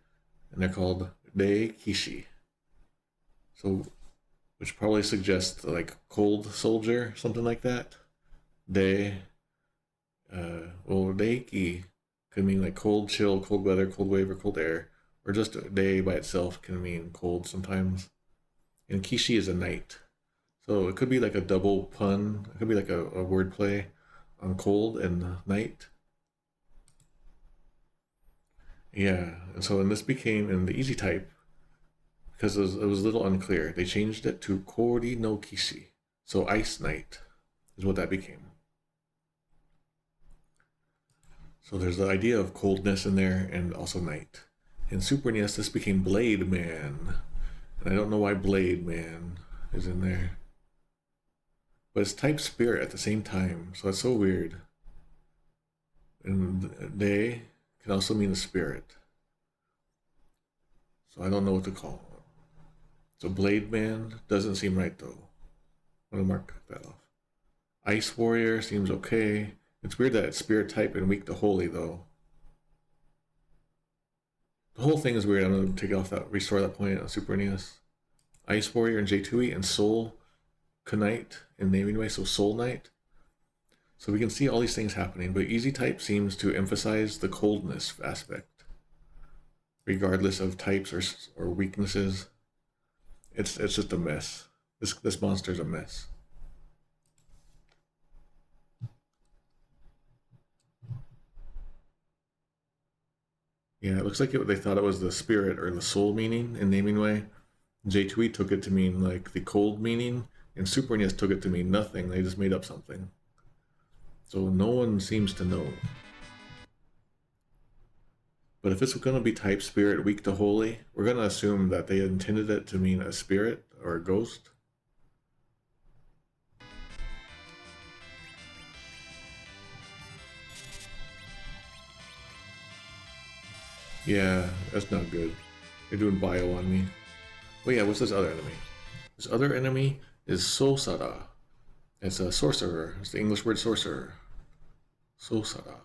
and they're called De Kishi. So, which probably suggests like cold soldier, something like that. De, well, Deiki could mean like cold, chill, cold weather, cold wave, or cold air, or just day by itself can mean cold sometimes. And Kishi is a knight, so it could be like a double pun. It could be like a word play on cold and night. Yeah, and so this became in the easy type. Because it was a little unclear. They changed it to Kori no Kishi. So Ice Knight is what that became. So there's the idea of coldness in there and also night. In Super NES, this became Blade Man. And I don't know why Blade Man is in there. But it's type spirit at the same time. So that's so weird. And they can also mean a spirit. So I don't know what to call it. So Blade Man doesn't seem right though. I'm gonna mark that off. Ice Warrior seems okay. It's weird that it's spirit type and weak to holy though. The whole thing is weird. I'm gonna take off that, restore that point on Super NES. Ice Warrior and J2E and Soul Knight in naming way, so Soul Knight. So we can see all these things happening, but easy type seems to emphasize the coldness aspect, regardless of types or weaknesses. It's just a mess. This monster's a mess. Yeah, it looks like they thought it was the spirit or the soul meaning in naming way. J2E took it to mean like the cold meaning, and Super NES took it to mean nothing. They just made up something. So no one seems to know. But if it's going to be type spirit weak to holy, we're going to assume that they intended it to mean a spirit or a ghost. Yeah, that's not good. They're doing bio on me. Oh yeah, what's this other enemy? This other enemy is Sosara. It's a sorcerer. It's the English word sorcerer. Sosara.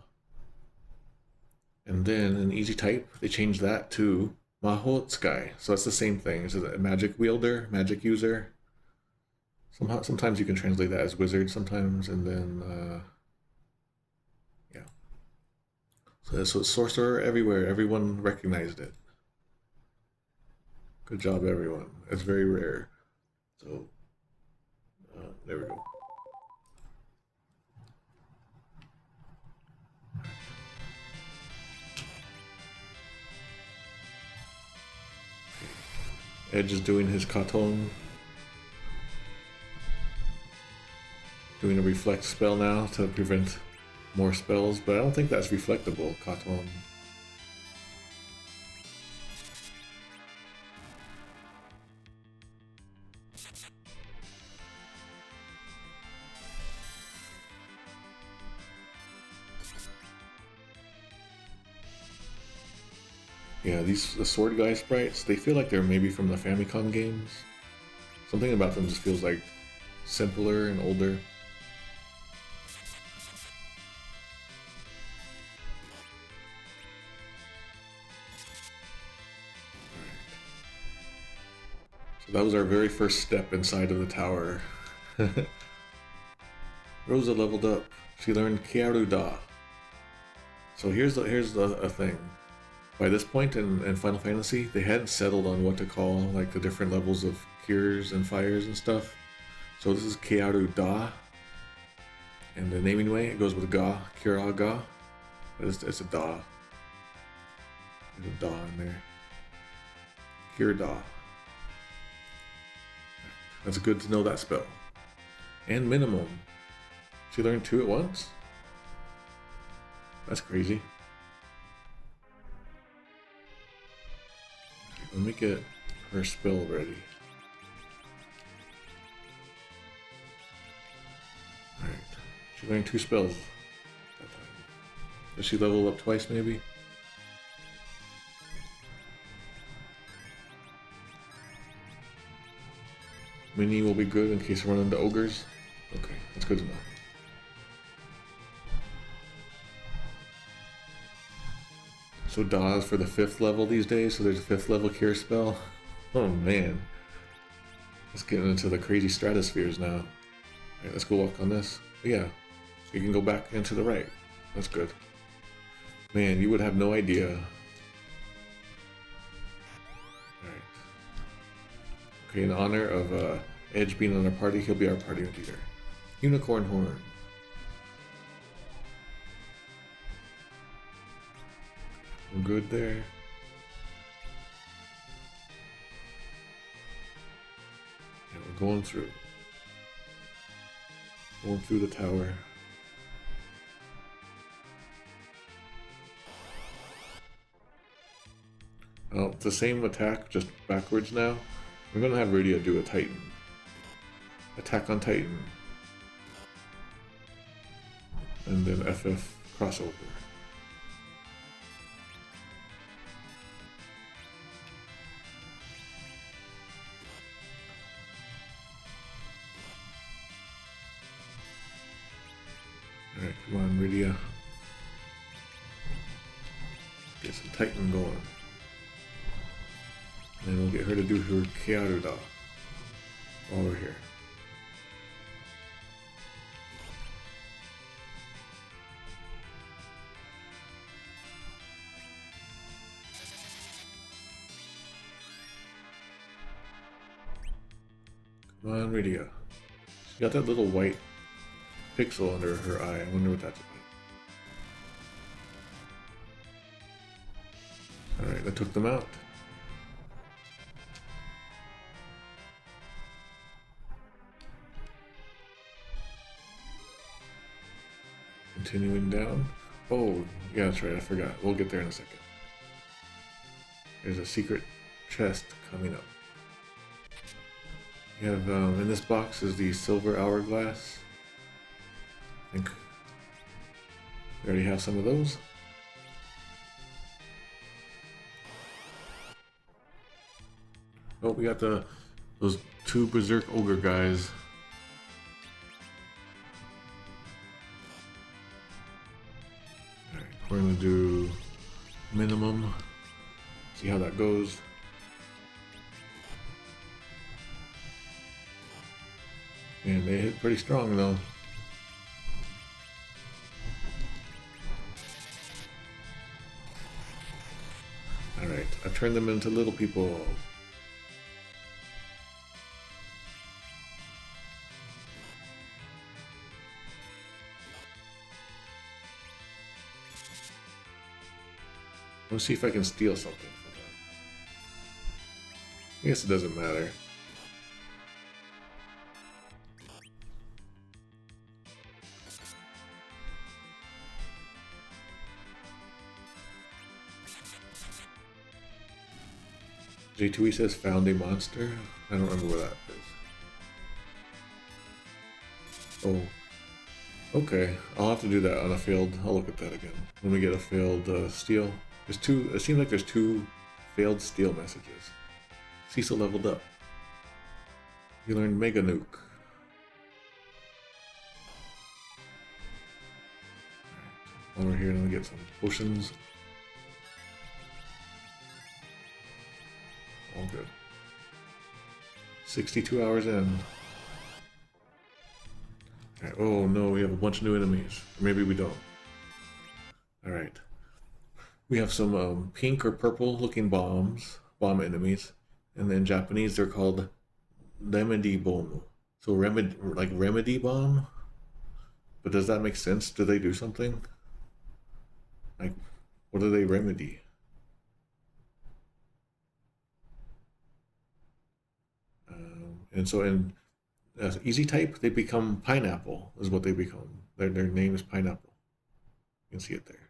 And then in easy type, they changed that to Mahotsukai. So that's the same thing. It's a magic wielder, magic user. Sometimes you can translate that as wizard sometimes, and then yeah. So it's sorcerer everywhere. Everyone recognized it. Good job, everyone. It's very rare. So there we go. Edge is doing his Katon. Doing a reflect spell now to prevent more spells, but I don't think that's reflectable, Katon. Yeah, the sword guy sprites, they feel like they're maybe from the Famicom games. Something about them just feels like simpler and older. So that was our very first step inside of the tower. Rosa leveled up. She learned Kyaruda. So here's a thing. By this point in Final Fantasy, they hadn't settled on what to call like the different levels of cures and fires and stuff. So this is Kyaruda. And the naming way, it goes with Ga, Kiraga. But it's a Da. There's a Da in there. Kirda. That's good to know that spell. And minimum. She learned 2 at once? That's crazy. Let me get her spell ready. Alright. She learned 2 spells that time. Does she level up twice maybe? Mini will be good in case I run into ogres. Okay, that's good to know. So Da's for the 5th level these days, so there's a 5th level cure spell. Oh man. Let's get into the crazy stratospheres now. Alright, let's go walk on this. But yeah, you can go back into the right. That's good. Man, you would have no idea. Alright. Okay, in honor of Edge being on our party, he'll be our party leader. Unicorn Horn. We're good there. Yeah, we're going through. Going through the tower. Oh, it's the same attack, just backwards now. We're gonna have Rydia do a Titan. Attack on Titan. And then FF crossover. Alright, come on, Rydia. Get some Titan going. And we'll get her to do her Kyaruda while we're here. Come on, Rydia. She got that little white pixel under her eye. I wonder what that's about. Alright, I took them out. Continuing down. Oh, yeah, that's right, I forgot. We'll get there in a second. There's a secret chest coming up. We have, in this box is the silver hourglass. I think we already have some of those. Oh, we got those two berserk ogre guys. Alright, we're gonna do minimum. See how that goes. And they hit pretty strong though. Alright, I turned them into little people. Let's see if I can steal something from them. I guess it doesn't matter. J2E says found a monster. I don't remember what that is. Oh. Okay, I'll have to do that on a failed. I'll look at that again. When we get a failed steal. There's two, it seems like there's two failed steal messages. Cecil leveled up. You learned Mega Nuke. Alright, while we're here, let me get some potions. All good. 62 hours in. Alright, oh no, we have a bunch of new enemies. Or maybe we don't. Alright. We have some pink or purple looking bomb enemies. And then in Japanese they're called remedy bomb. So remedy bomb? But does that make sense? Do they do something? Like, what do they remedy? And so in easy type, they become pineapple, is what they become. Their name is pineapple. You can see it there.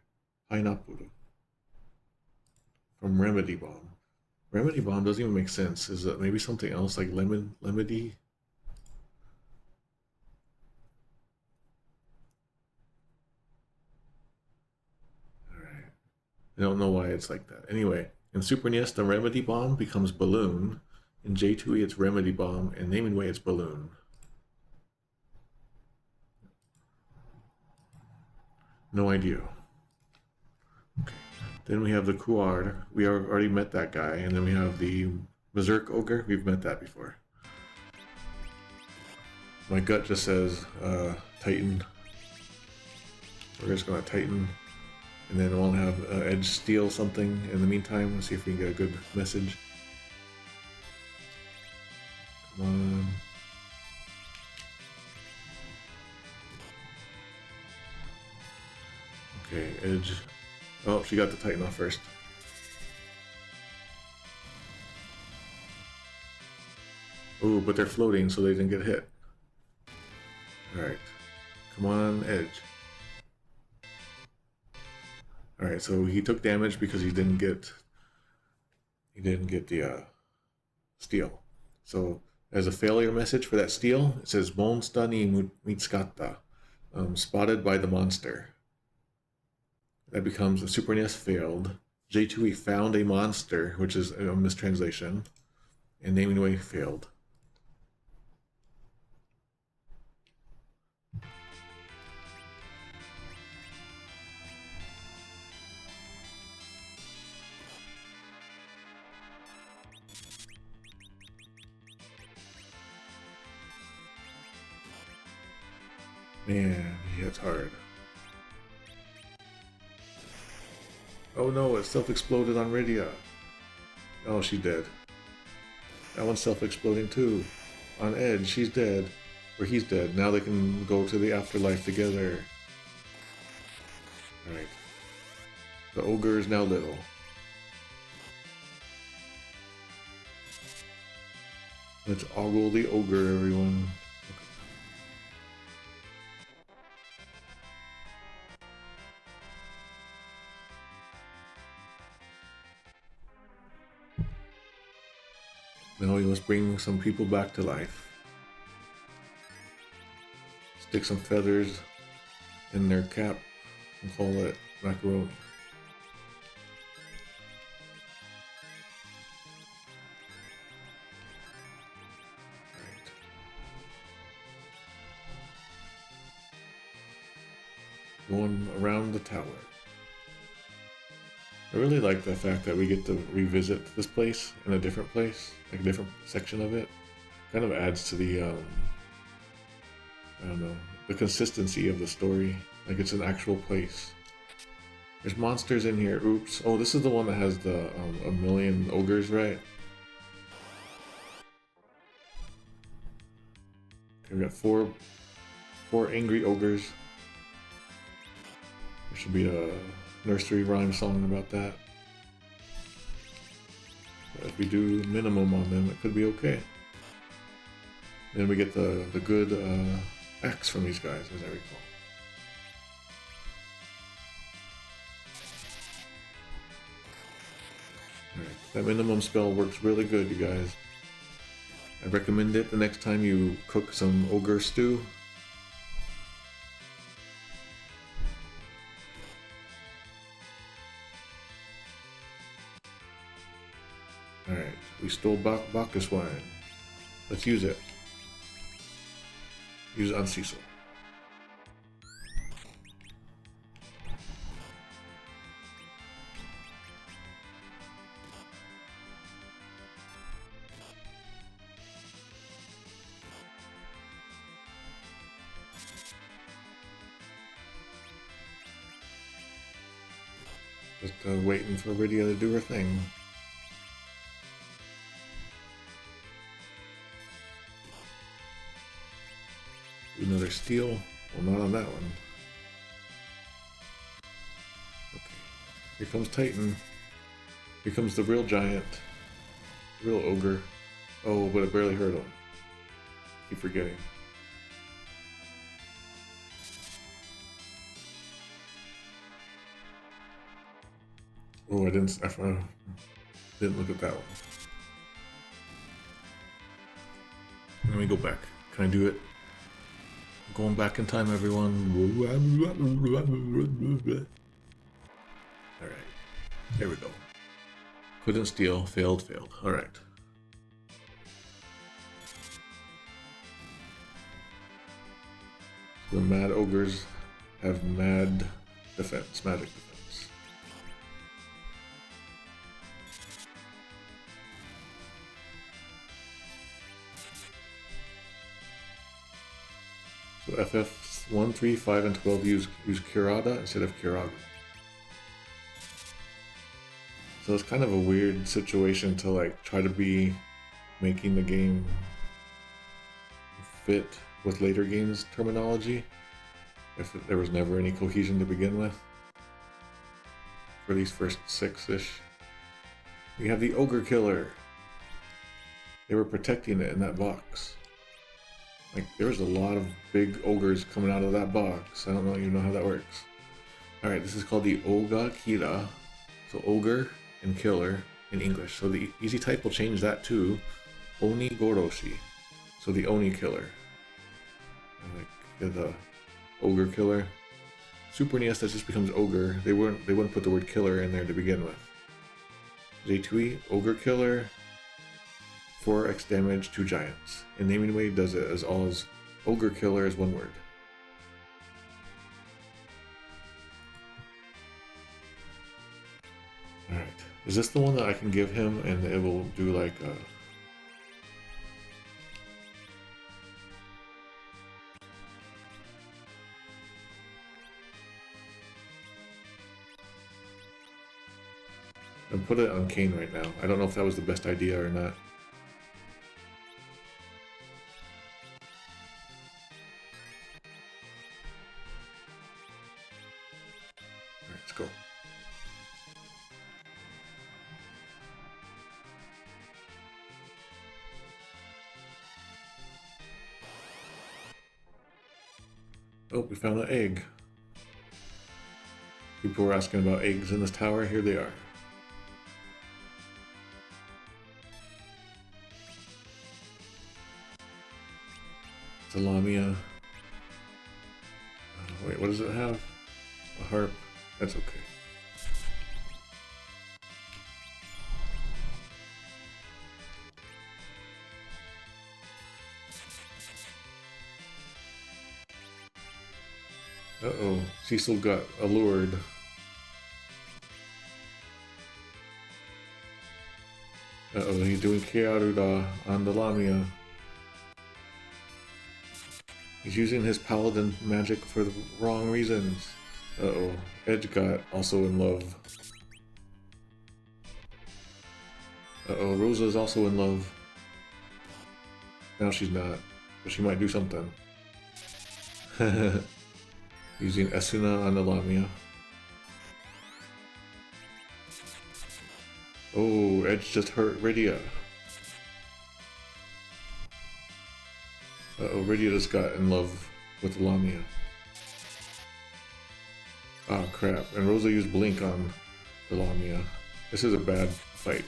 Pineapple. From remedy bomb. Remedy bomb doesn't even make sense. Is it maybe something else like lemedy? Alright. I don't know why it's like that. Anyway, in Super NES, the remedy bomb becomes balloon. In J2E, it's remedy bomb, and naming way, it's balloon. No idea. Okay. Then we have the Kuard. We already met that guy, and then we have the Berserk Ogre. We've met that before. My gut just says Titan. We're just gonna Titan, and then we'll have Edge steal something in the meantime. Let's see if we can get a good message. Come on. Okay, Edge. Oh, she got the Titan off first. Ooh, but they're floating, so they didn't get hit. Alright. Come on, Edge. Alright, so he took damage because he didn't get the steal. So as a failure message for that steal, it says Monster ni mitsukatta, spotted by the monster. That becomes a Super NES failed. J2E found a monster, which is a mistranslation, and naming way failed. Man, he hits hard. Oh no, it self-exploded on Rydia. Oh, she dead. That one's self-exploding too. on Edge. She's dead. Or he's dead. Now they can go to the afterlife together. Alright. The ogre is now little. Let's ogle the ogre, everyone. Now we must bring some people back to life. Stick some feathers in their cap and call it macaroni. Right. Going around the tower. I really like the fact that we get to revisit this place in a different place, like a different section of it. Kind of adds to the, I don't know, the consistency of the story. Like it's an actual place. There's monsters in here. Oops. Oh, this is the one that has the a million ogres, right? Okay, we got four angry ogres. There should be a nursery rhyme song about that. But if we do minimum on them, it could be okay. Then we get the good X from these guys, as I recall. Alright, that minimum spell works really good, you guys. I recommend it the next time you cook some ogre stew. Alright, we stole Bacchus wine. Let's use it. Use it on Cecil. Just waiting for Rydia to do her thing. Another steal. Well, not on that one. Okay. Here comes Titan. Here comes the real giant. Real ogre. Oh, but it barely hurt him. Keep forgetting. Oh, I didn't look at that one. Let me go back. Can I do it? Going back in time, everyone. Alright. There we go. Couldn't steal. Failed. Alright. The mad ogres have mad defense. Magic defense. So FFs 1, 3, 5, and 12 use Kurada instead of Kiraga. So it's kind of a weird situation to like try to be making the game fit with later games terminology if there was never any cohesion to begin with. For these first 6-ish. We have the Ogre Killer. They were protecting it in that box. Like, there was a lot of big ogres coming out of that box. I don't even know how that works. Alright, this is called the Oga Kira. So ogre and killer in English. So the easy type will change that to Oni Goroshi. So the Oni killer. Like the ogre killer. Super NES that just becomes ogre. They wouldn't put the word killer in there to begin with. J2E, ogre killer. 4x damage, 2 giants. And Naming Way does it as all as ogre killer is one word. Alright. Is this the one that I can give him and it will do like a... And put it on Kane right now. I don't know if that was the best idea or not. Let's go. Oh, we found an egg. People were asking about eggs in this tower. Here they are. Lamia. Wait, what does it have? A harp? That's okay. Uh-oh, Cecil got allured. Uh-oh, he's doing Kiaruda on the Lamia. He's using his paladin magic for the wrong reasons. Uh-oh, Edge got also in love. Uh-oh, Rosa's also in love. Now she's not, but she might do something. Using Esuna on the Lamia. Oh, Edge just hurt Rydia. Uh-oh, Rydia just got in love with Lamia. Oh crap, and Rosa used Blink on the Lamia. This is a bad fight.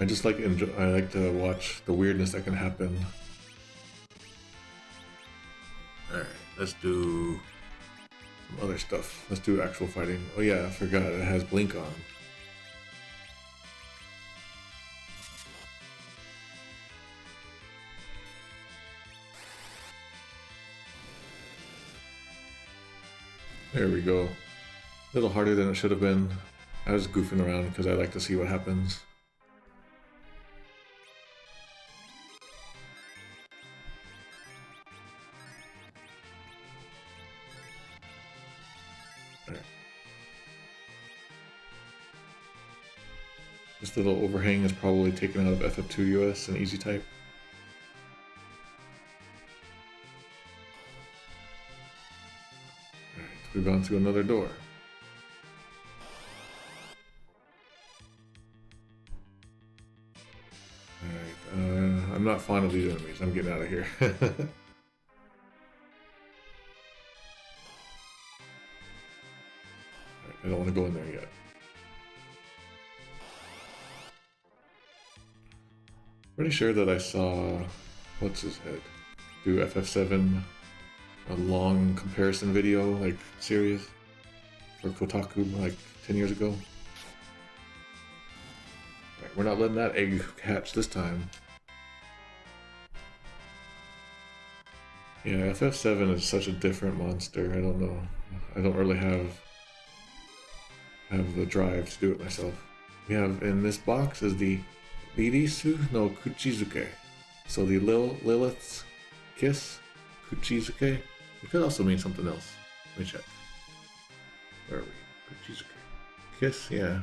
I just like I like to watch the weirdness that can happen. Alright, let's do some other stuff. Let's do actual fighting. Oh yeah, I forgot it has Blink on. There we go. A little harder than it should have been. I was goofing around because I like to see what happens. This little overhang is probably taken out of FF2 US and Easy Type. Alright, we've gone through another door. Alright, I'm not fond of these enemies. I'm getting out of here. Alright, I don't want to go in there yet. Pretty sure that I saw, what's his head, do FF7, a long comparison video, like series, for Kotaku, like 10 years ago. Alright, we're not letting that egg hatch this time. Yeah, FF7 is such a different monster, I don't know. I don't really have the drive to do it myself. We have, in this box is the Irisu no Kuchizuke. So the Lilith's Kiss, Kuchizuke. It could also mean something else. Let me check. Where are we? Kuchizuke. Kiss, yeah.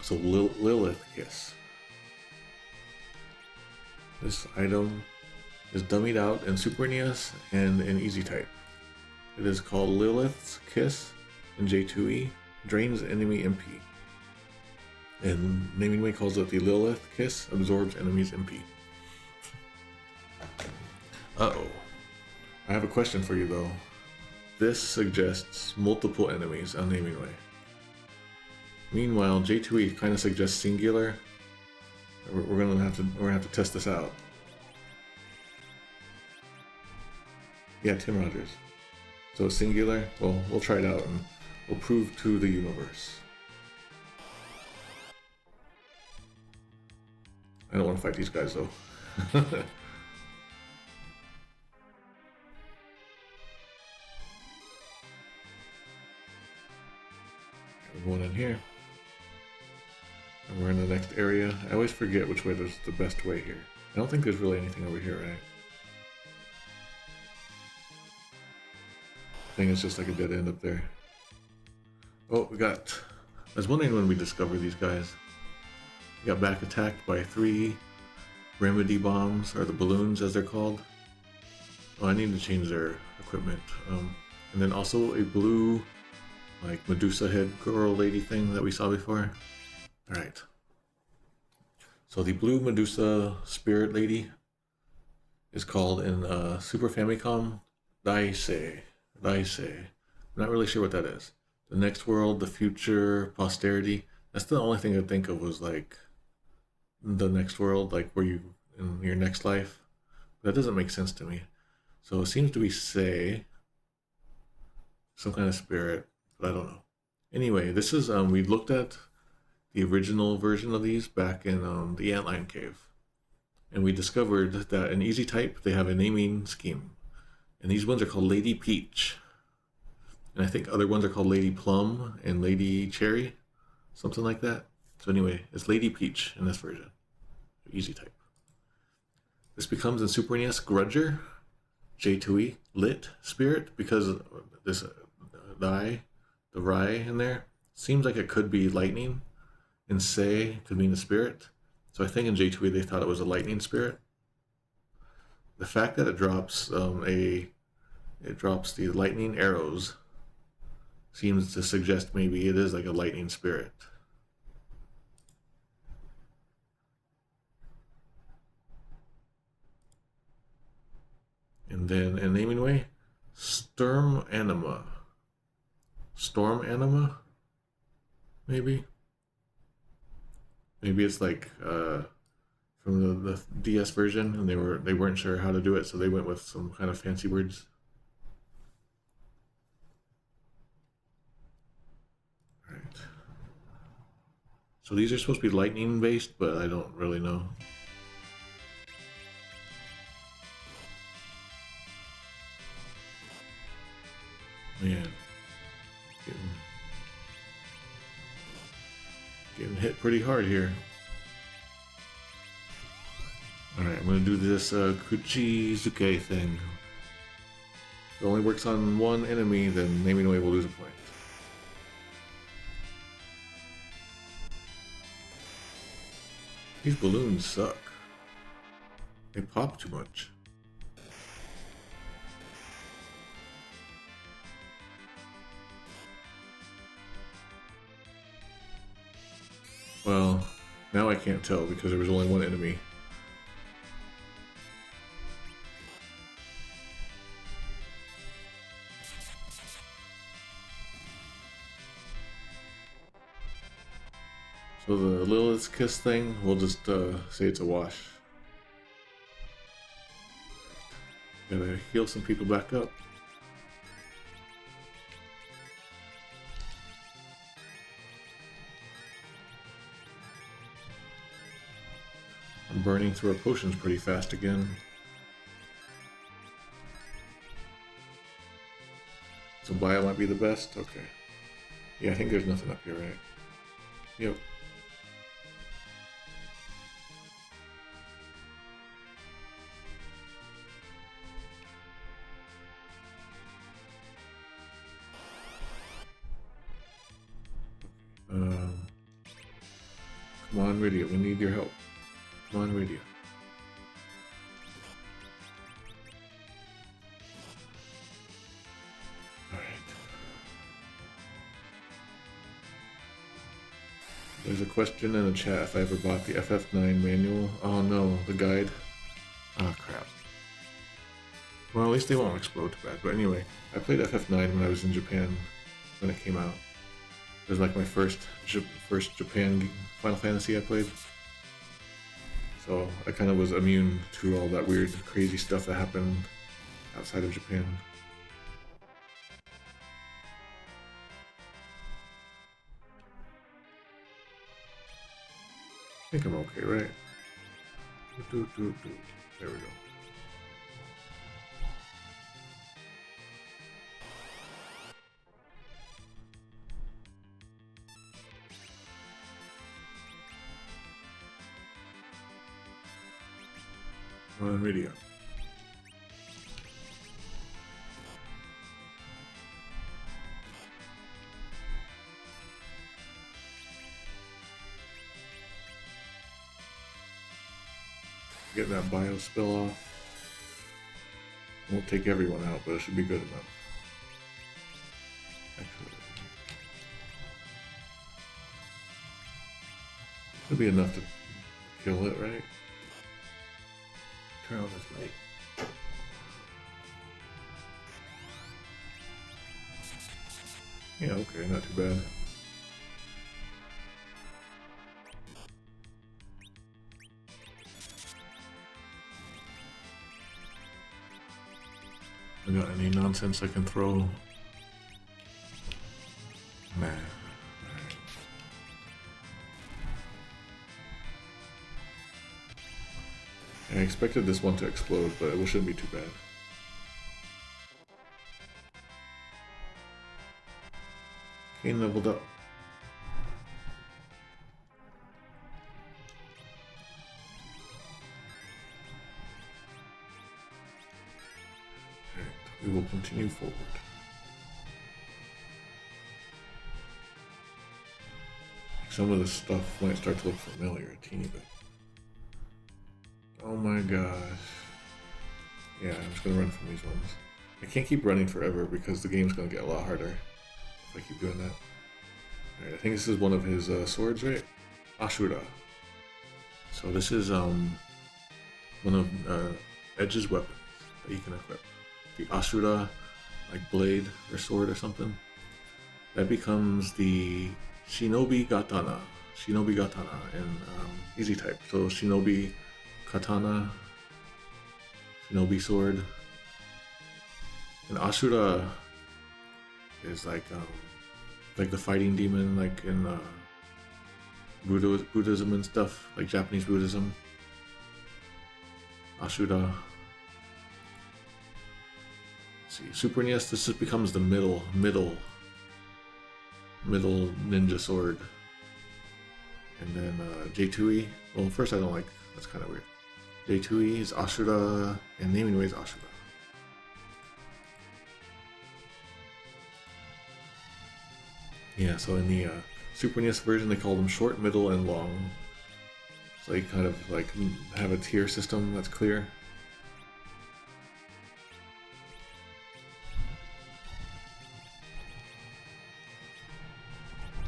So Lilith Kiss. This item is dummied out in Super NES and in Easy Type. It is called Lilith's Kiss in J2E. Drains enemy MP. And Naming Way calls it the Lilith Kiss, absorbs enemies MP. Uh-oh. I have a question for you though. This suggests multiple enemies on Naming Way. Meanwhile, J2E kind of suggests singular. We're gonna have to test this out. Yeah, Tim Rogers. So it's singular. Well, we'll try it out and we'll prove to the universe. I don't want to fight these guys though. We're going in here. And we're in the next area. I always forget which way is the best way here. I don't think there's really anything over here, right? I think it's just like a dead end up there. Oh, I was wondering when we discover these guys. We got back attacked by 3 remedy bombs, or the balloons as they're called. Oh, I need to change their equipment. And then also a blue, like Medusa head girl lady thing that we saw before. Alright. So the blue Medusa spirit lady is called in Super Famicom Daisei. I'm not really sure what that is. The next world, the future, posterity. That's the only thing I think of was like the next world, like where you in your next life. That doesn't make sense to me. So it seems to be Sei, some kind of spirit, but I don't know. Anyway, this is we looked at the original version of these back in the Antlion Cave, and we discovered that in Easy Type they have a naming scheme, and these ones are called Lady Peach, and I think other ones are called Lady Plum and Lady Cherry, something like that. So anyway, it's Lady Peach in this version, Easy Type. This becomes in Super NES Grudger, J2E, Lit Spirit, because this the Rai in there seems like it could be lightning, and Sei could mean a spirit. So I think in J2E they thought it was a lightning spirit. The fact that it drops the lightning arrows seems to suggest maybe it is like a lightning spirit. And then in naming way, Storm Anima, maybe it's like from the DS version, and they weren't sure how to do it, so they went with some kind of fancy words. All right. So these are supposed to be lightning based, but I don't really know. Man, getting hit pretty hard here. Alright, I'm going to do this Kuchizuke thing. If it only works on one enemy, then naming away will lose a point. These balloons suck. They pop too much. Well, now I can't tell because there was only one enemy. So the Lilith's Kiss thing, we'll just say it's a wash. Gotta heal some people back up. I'm burning through our potions pretty fast again. So bio might be the best? Okay. Yeah, I think there's nothing up here, right? Yep. Come on, Rydia, we need your help. Come on, Rydia. Alright. There's a question in the chat if I ever bought the FF9 manual. Oh no, the guide. Oh crap. Well, at least they won't explode too bad. But anyway, I played FF9 when I was in Japan when it came out. It was like my first Japan Final Fantasy I played. So I kind of was immune to all that weird, crazy stuff that happened outside of Japan. I think I'm okay, right? There we go. on Rydia. Get that bio spill off. Won't take everyone out, but it should be good enough. Actually, should be enough to kill it, right? Turn on this light. Yeah, okay, not too bad. I got any nonsense I can throw? Nah. Alright. I expected this one to explode, but it shouldn't be too bad. Kane leveled up. We will continue forward. Some of this stuff might start to look familiar a teeny bit. Oh my gosh. Yeah, I'm just gonna run from these ones. I can't keep running forever because the game's gonna get a lot harder if I keep doing that. Alright, I think this is one of his swords, right? Ashura. So this is one of Edge's weapons that he can equip. The Ashura, like blade or sword or something, that becomes the Shinobi Katana in easy type. So Shinobi Katana, Shinobi sword, and Ashura is like the fighting demon, like in Buddhism and stuff, like Japanese Buddhism. Ashura. See, Super NES, this just becomes the middle ninja sword. And then J2E, well first I don't like, that's kind of weird. J2E is Ashura, and naming way is Ashura. Yeah, so in the Super NES version they call them short, middle, and long. So you kind of like have a tier system that's clear.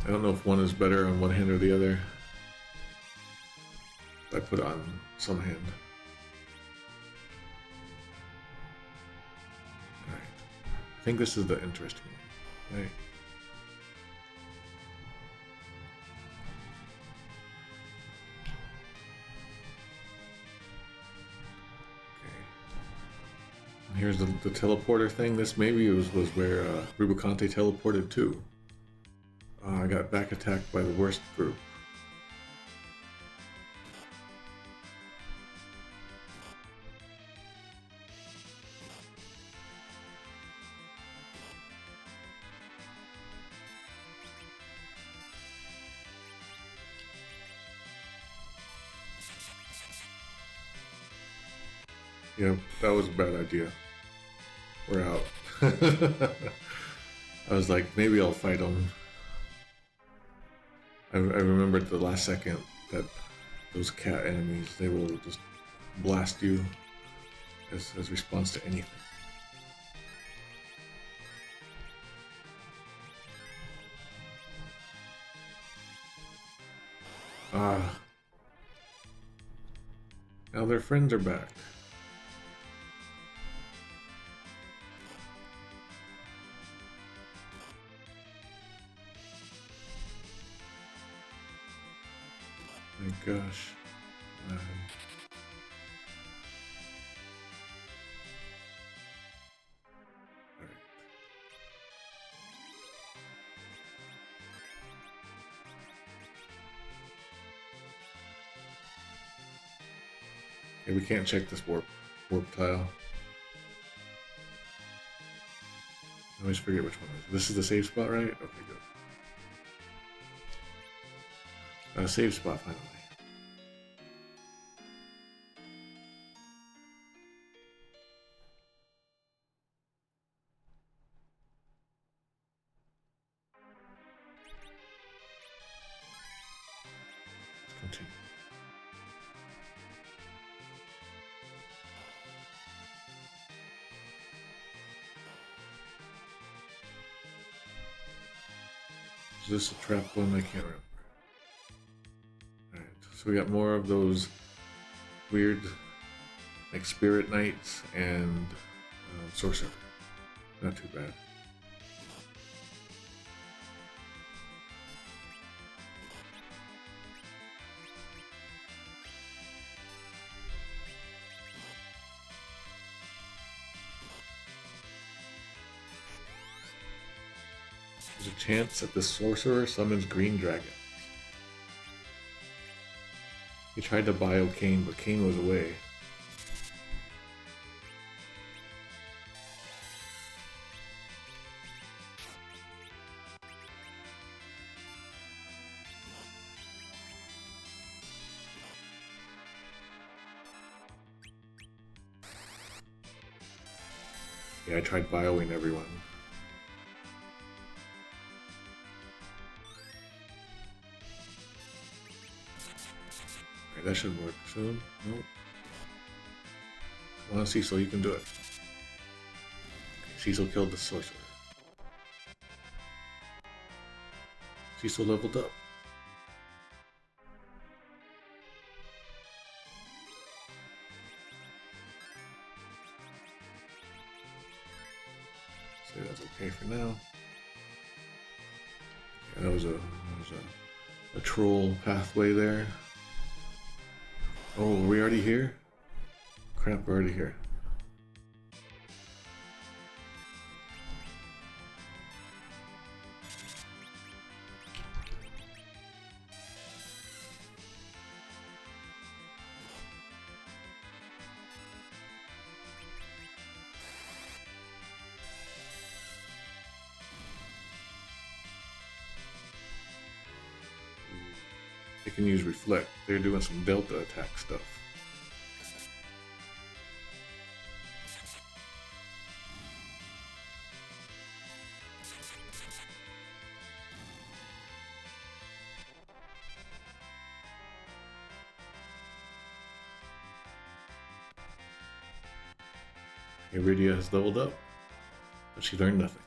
I don't know if one is better on one hand or the other. I put it on some hand. Alright. I think this is the interesting one, right? Okay. Here's the teleporter thing. This maybe was where Rubicante teleported to. I got back attacked by the worst group. Yeah, that was a bad idea. We're out. I was like, maybe I'll fight him. I remember at the last second that those cat enemies, they will just blast you as response to anything. Ah. Now their friends are back. My gosh. All right. Okay, we can't check this warp tile. I always forget which one it is. This is the save spot, right? Okay, good. Save spot finally. Is this a trap one? I can't remember. Alright, so we got more of those weird, like spirit knights and sorcerer. Not too bad. There's a chance that the sorcerer summons green dragons. He tried to bio Kane, but Kane was away. Yeah, I tried bioing everyone. Alright, that should work soon. Nope. Come on, Cecil, you can do it. Okay, Cecil killed the sorcerer. Cecil leveled up. So that's okay for now. Yeah, that was a troll pathway there. Oh, are we already here? Crap, we're already here. They can use Reflect. They're doing some Delta attack stuff. Rydia has leveled up, but she learned nothing.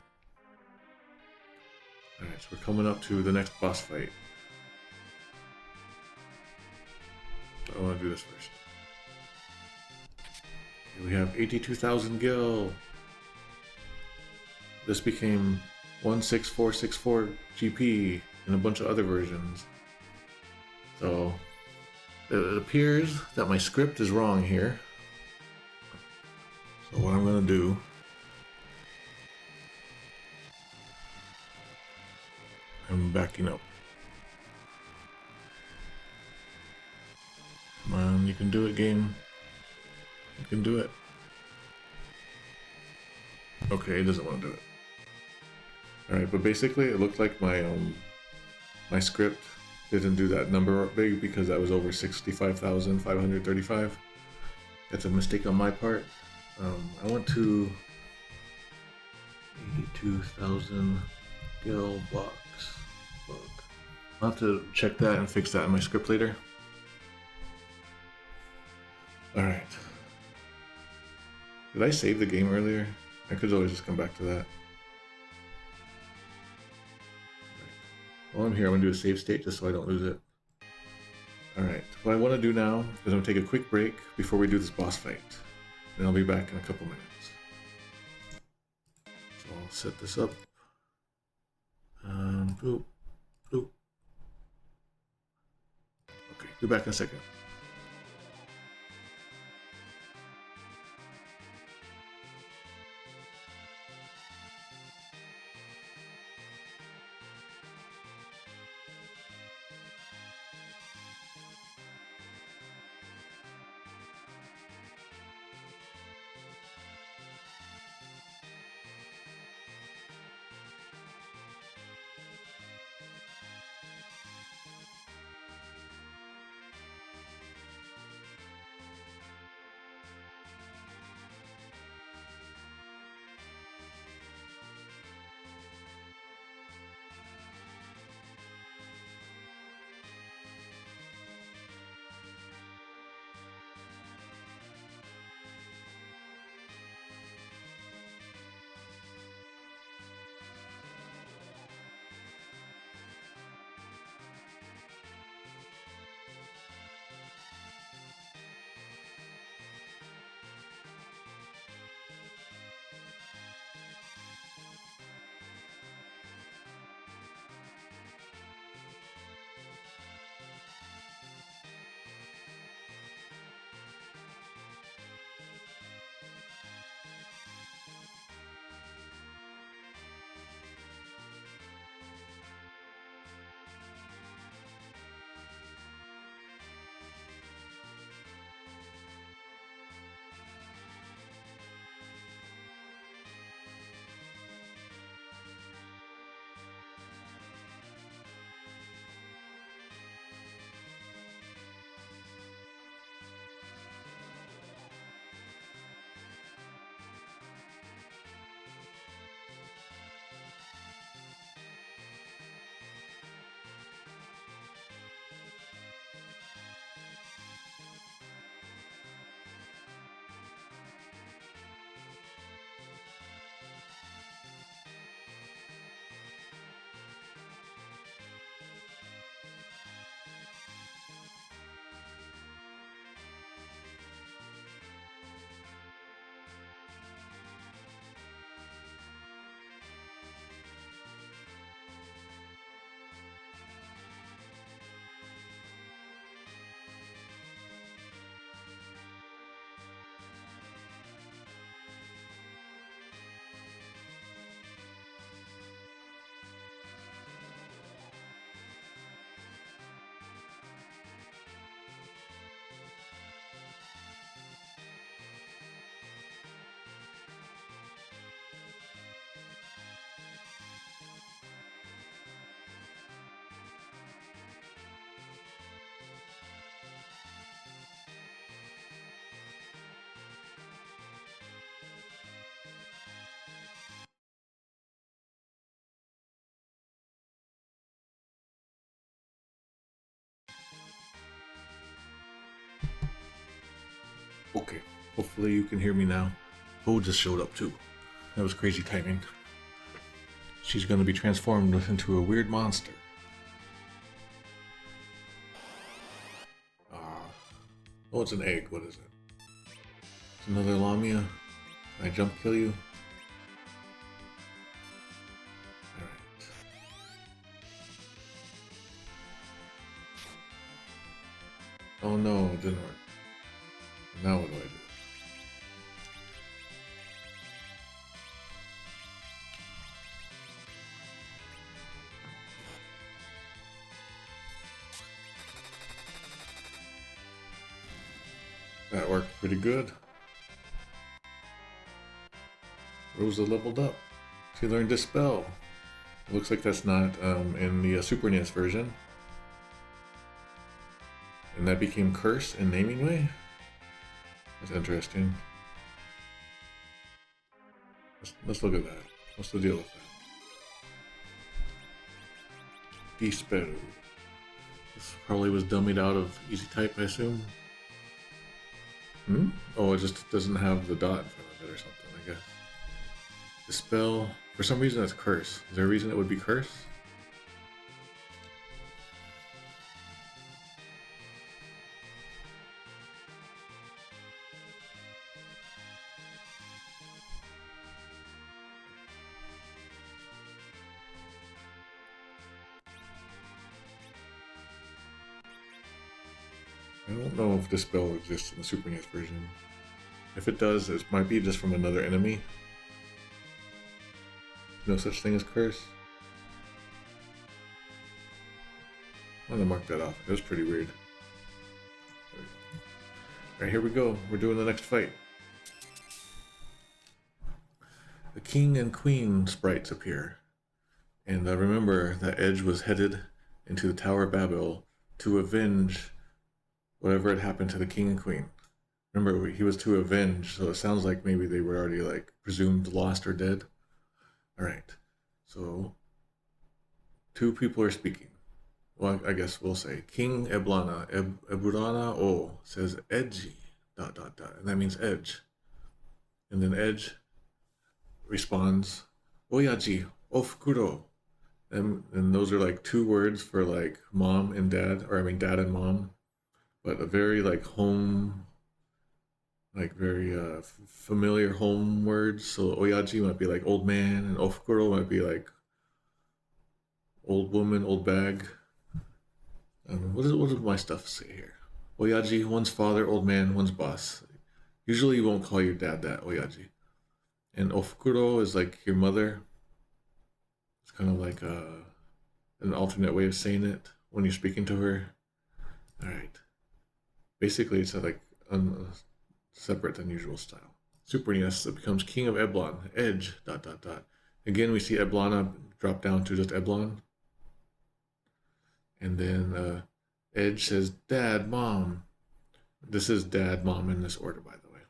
Alright, so we're coming up to the next boss fight. I want to do this first. Okay, we have 82,000 gil. This became 16464 GP in a bunch of other versions. So it appears that my script is wrong here. So what I'm going to do, I'm backing up. Come on, you can do it, game. You can do it. Okay, it doesn't want to do it. Alright, but basically it looked like my my script didn't do that number big because that was over 65,535. That's a mistake on my part. I went to 82,000 gil box. I'll have to check that and fix that in my script later. Alright. Did I save the game earlier? I could always just come back to that. While I'm here, I'm going to do a save state just so I don't lose it. Alright, what I want to do now is I'm going to take a quick break before we do this boss fight. Then I'll be back in a couple minutes. So I'll set this up. Boop, boop. Okay, be back in a second. Okay, hopefully you can hear me now. Bo just showed up too. That was crazy timing. She's gonna be transformed into a weird monster. Oh, it's an egg. What is it? It's another Lamia. Can I jump kill you? Alright. Oh no, it didn't work. Now what do I do? That worked pretty good. Rosa leveled up. She learned Dispel. It looks like that's not in the Super NES version. And that became Curse in naming way? That's interesting. Let's look at that. What's the deal with that? Dispel. This probably was dummied out of easy type, I assume. Oh, it just doesn't have the dot in front of it or something, I guess. Dispel. For some reason it's Curse. Is there a reason it would be Curse? I don't know if Dispel exists in the Super NES version. If it does, it might be just from another enemy. No such thing as Curse. I'm gonna mark that off. It was pretty weird. Alright, here we go. We're doing the next fight. The King and Queen sprites appear. And remember that Edge was headed into the Tower of Babil to avenge whatever had happened to the King and Queen. Remember, he was to avenge, so it sounds like maybe they were already like presumed lost or dead. Alright, so two people are speaking. Well, I guess we'll say King Eblana, Eburana O says Edgy, ... and that means Edge. And then Edge responds, Oyaji, Ofukuro. And those are like two words for like mom and dad, or I mean dad and mom. But a very like home, like very familiar home words. So Oyaji might be like old man, and Ofukuro might be like old woman, old bag. What does my stuff say here? Oyaji, one's father, old man, one's boss. Usually you won't call your dad that, Oyaji. And Ofukuro is like your mother. It's kind of like an alternate way of saying it when you're speaking to her. Alright. Basically, it's like separate than usual style. Super NES, it becomes King of Eblon, Edge, ... Again, we see Eblana drop down to just Eblon. And then Edge says, Dad, Mom. This is Dad, Mom in this order, by the way.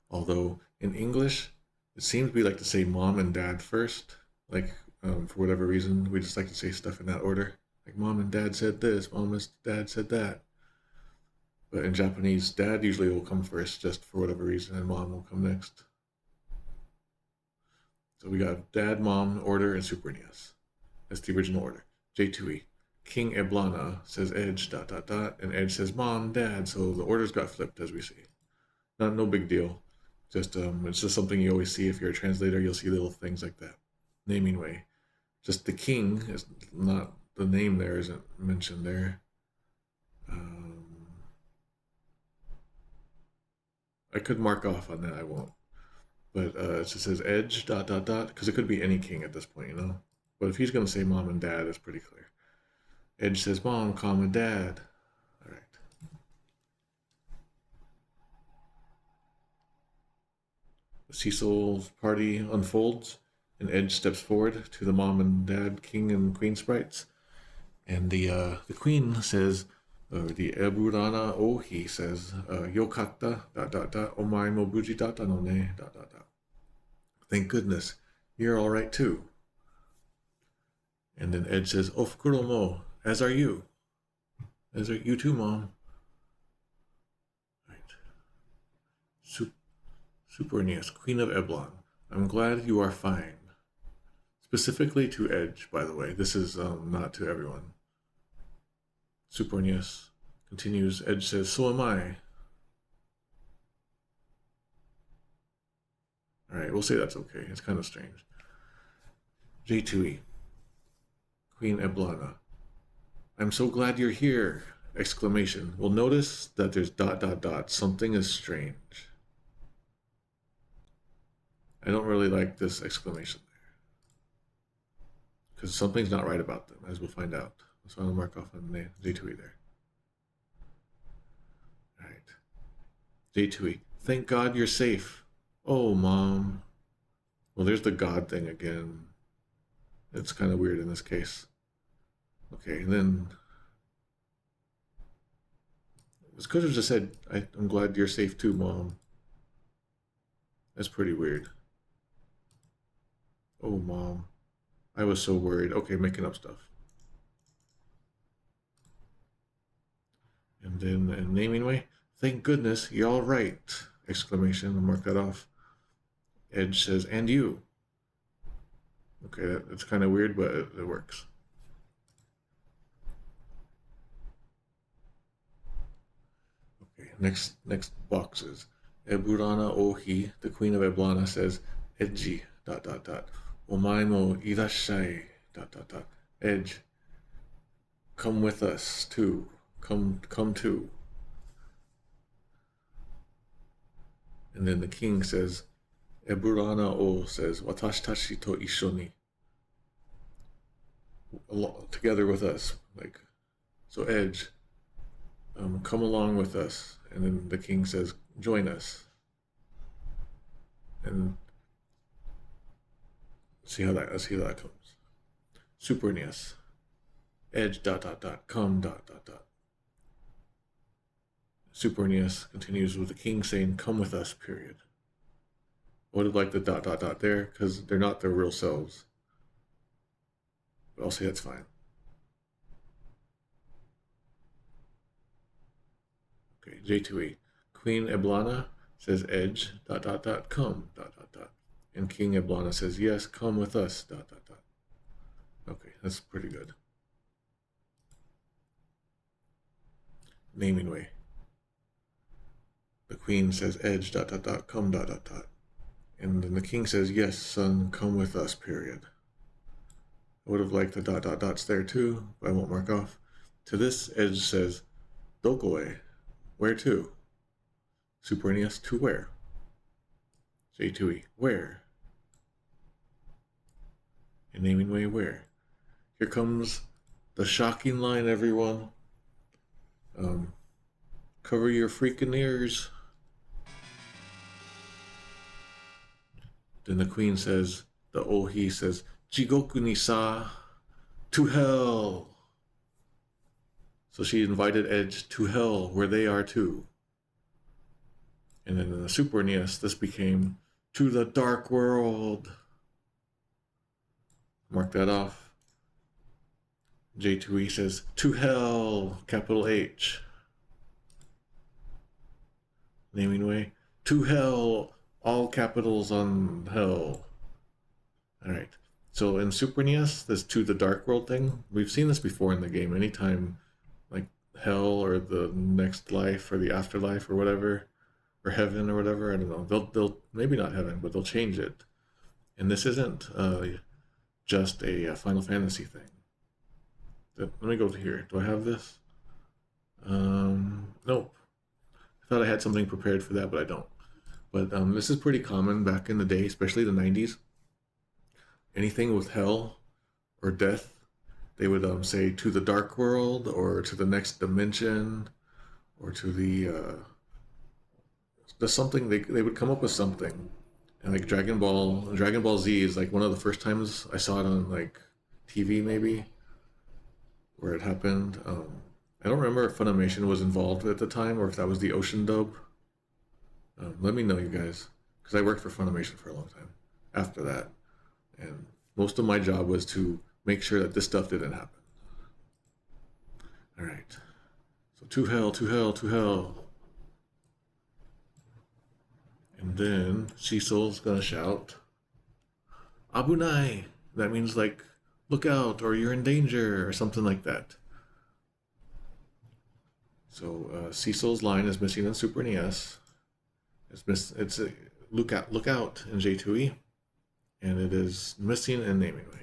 Although, in English, it seems we like to say Mom and Dad first. Like, for whatever reason, we just like to say stuff in that order. Like, Mom and Dad said this, Mom and Dad said that. But in Japanese, Dad usually will come first, just for whatever reason, and Mom will come next. So we got Dad, Mom order in Super NES. That's the original order. J2E. King Eblana says Edge, ... and Edge says Mom, Dad, so the orders got flipped, as we see. No big deal. Just it's just something you always see if you're a translator. You'll see little things like that. Naming way. Just the king is not, the name there isn't mentioned there. I could mark off on that, I won't. But it just says Edge, ... because it could be any king at this point, you know? But if he's going to say Mom and Dad, it's pretty clear. Edge says Mom, comma, Dad. Alright. The Cecil's party unfolds, and Edge steps forward to the Mom and Dad, King and Queen sprites. And the Queen says, the Eburana Ohi says, Yokatta, ... Omae mo buji datta no ne, ... Thank goodness, you're alright too. And then Edge says, Ofukuro mo, as are you. As are you too, Mom. Right. Supernius, Queen of Eblon. I'm glad you are fine. Specifically to Edge, by the way. This is not to everyone. Supernius continues. Edge says, so am I. Alright, we'll say that's okay. It's kind of strange. J2E. Queen Eblana. I'm so glad you're here! Exclamation. We'll notice that there's ... Something is strange. I don't really like this exclamation there. Because something's not right about them, as we'll find out. So I'll mark off on J2E there. Alright. J2E. Thank God you're safe. Oh, Mom. Well, there's the God thing again. It's kind of weird in this case. Okay, and then... This could have just said, I'm glad you're safe too, Mom. That's pretty weird. Oh, Mom. I was so worried. Okay, making up stuff. And then in naming way, thank goodness you're all right! Exclamation, I'll mark that off. Edge says, and you. Okay, that's kind of weird, but it works. Okay, next boxes. Eburana Ohi, the Queen of Eblana, says, Edgy, ... Omae mo irashai, ... Edge, come with us too. Come too. And then the king says, Eburana O says, Watashi tachi to issho ni. Together with us. Like, so Edge, come along with us. And then the king says, join us. And let's see how that comes. Supernius. Edge ... come ... Supernius continues with the king saying, come with us, period. I would have liked the ... there, because they're not their real selves. But I'll say that's fine. Okay, J2E. Queen Eblana says Edge ... come ... And King Eblana says, yes, come with us ... Okay, that's pretty good. Naming way. The queen says Edge ... come ... And then the king says, yes, son, come with us, period. I would have liked the ... there too, but I won't mark off. To this, Edge says, Dokoe, where to? Supernius, to where? J2E, where? And naming way, where? Here comes the shocking line, everyone. Cover your freaking ears. Then the queen says, the Ohi says, Jigoku ni sa, to hell. So she invited Edge to hell, where they are too. And then in the Supernius, this became, to the dark world. Mark that off. J2E says, to hell, capital H. Naming way, to hell, all capitals on hell. Alright, so in Supernius, this to the dark world thing, we've seen this before in the game. Anytime, like, hell or the next life or the afterlife or whatever, or heaven or whatever, I don't know. They'll maybe not heaven, but they'll change it. And this isn't just a Final Fantasy thing. Let me go to here. Do I have this? Nope. I thought I had something prepared for that, but I don't. But this is pretty common back in the day, especially the 90s. Anything with hell or death, they would say to the dark world or to the next dimension or to the something. They would come up with something. And like Dragon Ball Z is like one of the first times I saw it on like TV maybe, where it happened. I don't remember if Funimation was involved at the time or if that was the Ocean dub. Let me know, you guys, because I worked for Funimation for a long time after that. And most of my job was to make sure that this stuff didn't happen. All right. So to hell, to hell, to hell. And then Cecil's gonna shout, Abunai! That means like, look out, or you're in danger, or something like that. So Cecil's line is missing in Super NES. It's look out in J2E, and it is missing in Naming Way.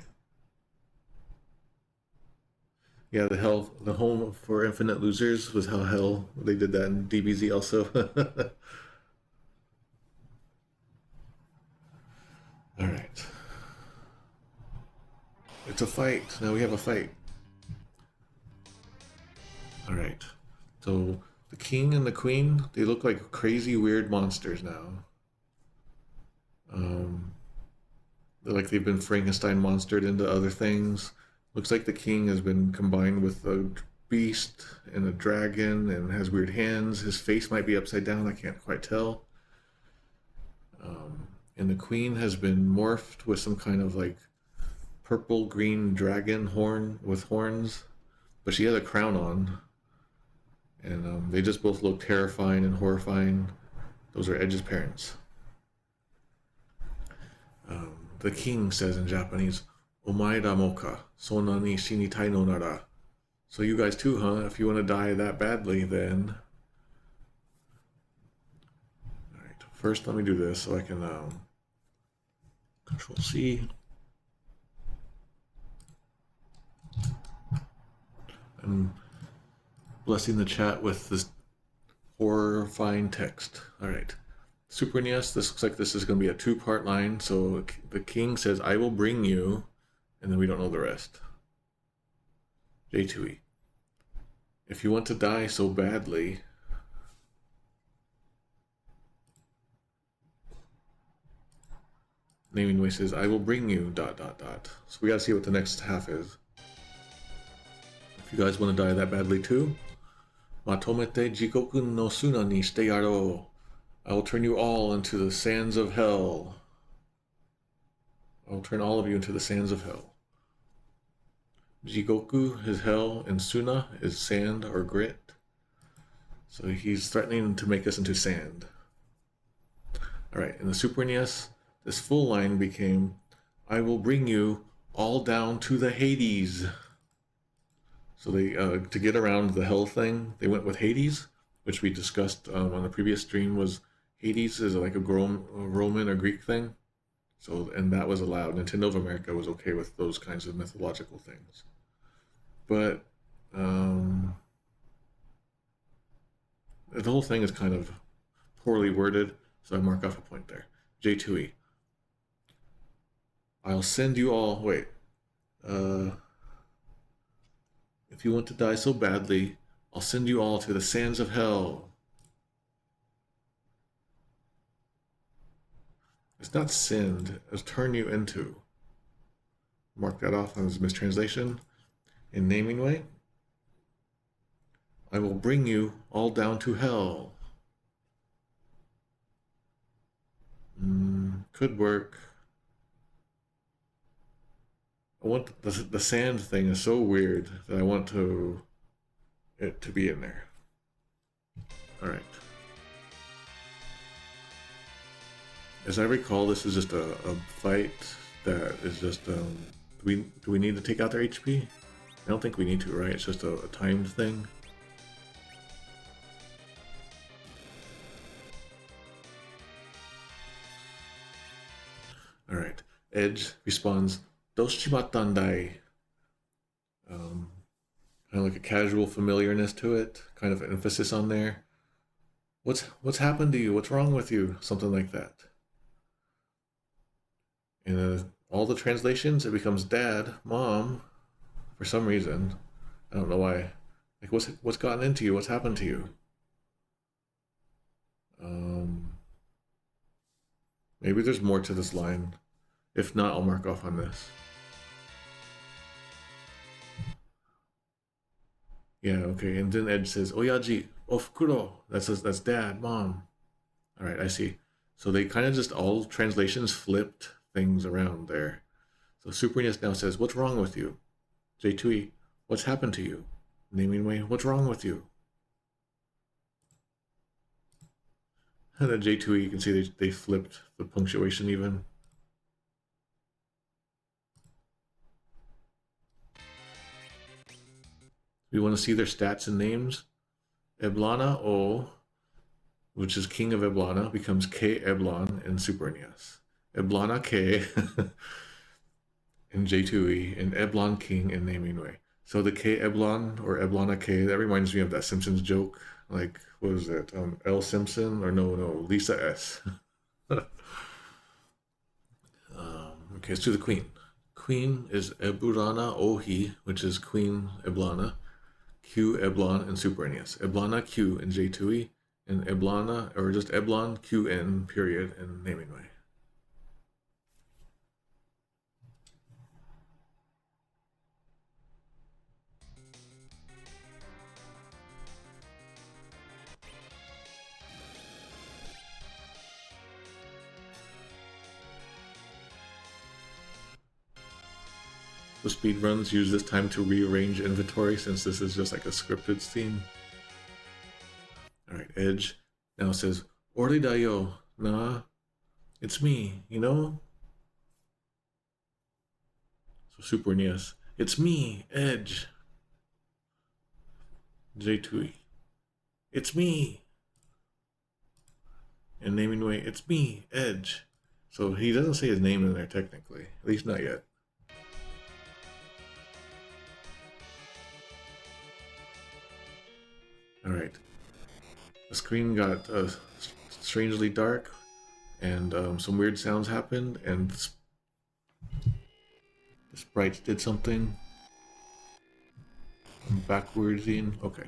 Yeah, the home for infinite losers was how hell they did that in DBZ also. All right. It's a fight. Now we have a fight. All right. So the king and the queen, they look like crazy weird monsters now. They're like they've been Frankenstein monstered into other things. Looks like the king has been combined with a beast and a dragon and has weird hands. His face might be upside down, I can't quite tell. And the queen has been morphed with some kind of like purple green dragon horn with horns, but she has a crown on. And they just both look terrifying and horrifying. Those are Edge's parents. The king says in Japanese, Omaeda moka, sonna ni shinitai no nara. So you guys too, huh? If you want to die that badly, then... Alright, first let me do this so I can Control C. I'm blessing the chat with this horrifying text. Alright. Super NES, this looks like this is going to be a two-part line. So the king says, I will bring you, and then we don't know the rest. J2E. If you want to die so badly, Naming Way says, I will bring you, ... So we gotta see what the next half is. If you guys want to die that badly too, Matomete jikoku no suna ni shite yaro. I will turn you all into the sands of hell. I will turn all of you into the sands of hell. Jigoku is hell, and Suna is sand or grit. So he's threatening to make us into sand. Alright, in the Super NES, this full line became, I will bring you all down to the Hades. So they, to get around the hell thing, they went with Hades, which we discussed on the previous stream. Was Hades is like a Roman or Greek thing. So, and that was allowed. Nintendo of America was okay with those kinds of mythological things. But the whole thing is kind of poorly worded, so I mark off a point there. J2E. I'll send you all, wait. If you want to die so badly, I'll send you all to the sands of hell. It's not send, it's turn you into. Mark that off as a mistranslation. In Naming Way, I will bring you all down to hell. Could work. I want the sand thing is so weird that I want it to be in there. All right. As I recall, this is just a fight that is just, do we need to take out their HP? I don't think we need to, right? It's just a timed thing. Alright. Edge responds, Doshimattandai. Kind of like a casual familiarness to it, kind of emphasis on there. What's happened to you? What's wrong with you? Something like that. In all the translations, it becomes dad, mom, for some reason. I don't know why. Like, what's gotten into you? What's happened to you? Maybe there's more to this line. If not, I'll mark off on this. Yeah, okay. And then Edge says, Oyaji, ofukuro. That's dad, mom. All right, I see. So they kind of just all translations flipped things around there. So Super NES now says, what's wrong with you? J2E, what's happened to you? Naming Way, what's wrong with you? And then J2E, you can see they flipped the punctuation even. We want to see their stats and names. Eblana O, which is King of Eblana, becomes K Eblon in Super NES. Eblana K in J2E, and Eblon King in Naming Way. So the K Eblon or Eblana K, that reminds me of that Simpsons joke. Like, what was that? L Simpson or no, Lisa S. Okay, let's do the Queen. Queen is Eburana Ohi, which is Queen Eblana. Q Eblon in Super NES. Eblana Q in J2E, and Eblana, or just Eblon QN period in Naming Way. The speedruns use this time to rearrange inventory since this is just like a scripted scene. Alright, Edge now says, Ori da yo, nah, it's me, you know? So Super NES, it's me, Edge. J2E, it's me. And Naming Way, it's me, Edge. So he doesn't say his name in there technically, at least not yet. Alright, the screen got strangely dark, and some weird sounds happened, and the sprites did something. Backwardsing, okay.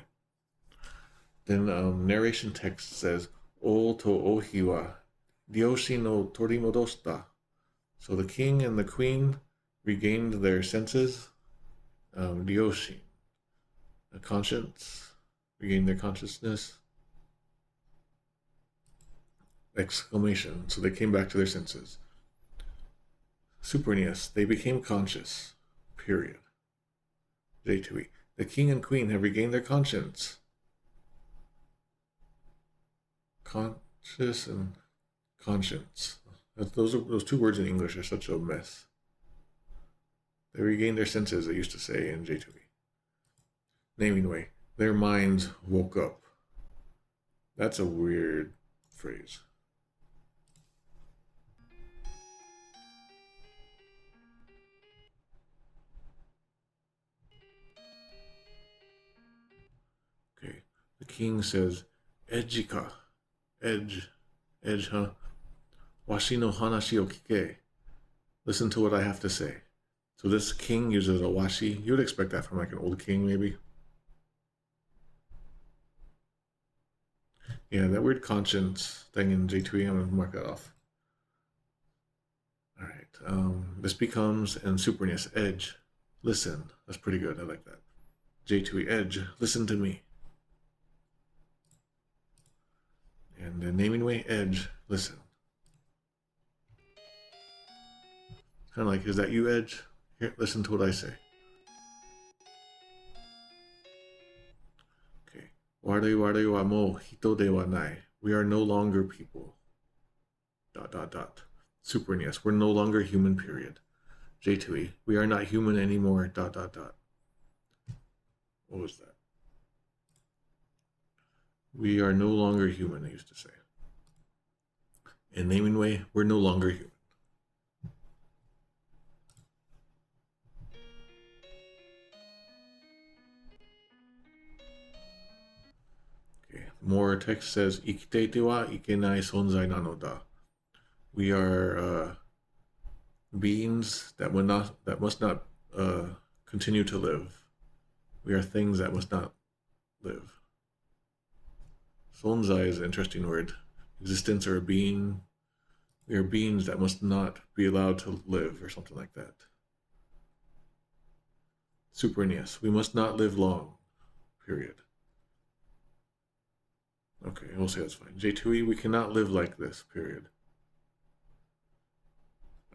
Then narration text says, O to ohi wa ryoshi no torimodoshita. So the king and the queen regained their senses. Ryoshi, the conscience. Regain their consciousness. Exclamation. So they came back to their senses. Super NES. They became conscious. Period. J2E. The king and queen have regained their conscience. Conscious and conscience. Those two words in English are such a mess. They regained their senses, they used to say in J2E. Naming Way. Their minds woke up. That's a weird phrase. Okay, the king says, Ejika. Edge, huh? Washi no hanashi o kike. Listen to what I have to say. So this king uses a washi. You would expect that from like an old king, maybe. Yeah, that weird conscience thing in J2E, I'm gonna mark that off. Alright, this becomes in Super NES, Edge, listen. That's pretty good, I like that. J2E, Edge, listen to me. And the Naming Way, Edge, listen. Kind of like, is that you, Edge? Here, listen to what I say. Wari wari wa mo hito de wa nai. We are no longer people. ... Super NES. We're no longer human, period. J2E. We are not human anymore. ... What was that? We are no longer human, I used to say. In Naming Way, we're no longer human. More text says, Ikiteite wa ikenai sonzai nano da. We are beings that must not continue to live. We are things that must not live. Sonzai is an interesting word. Existence or a being. We are beings that must not be allowed to live, or something like that. Super NES. We must not live long. Period. Okay, we'll say that's fine. J2E, we cannot live like this, period.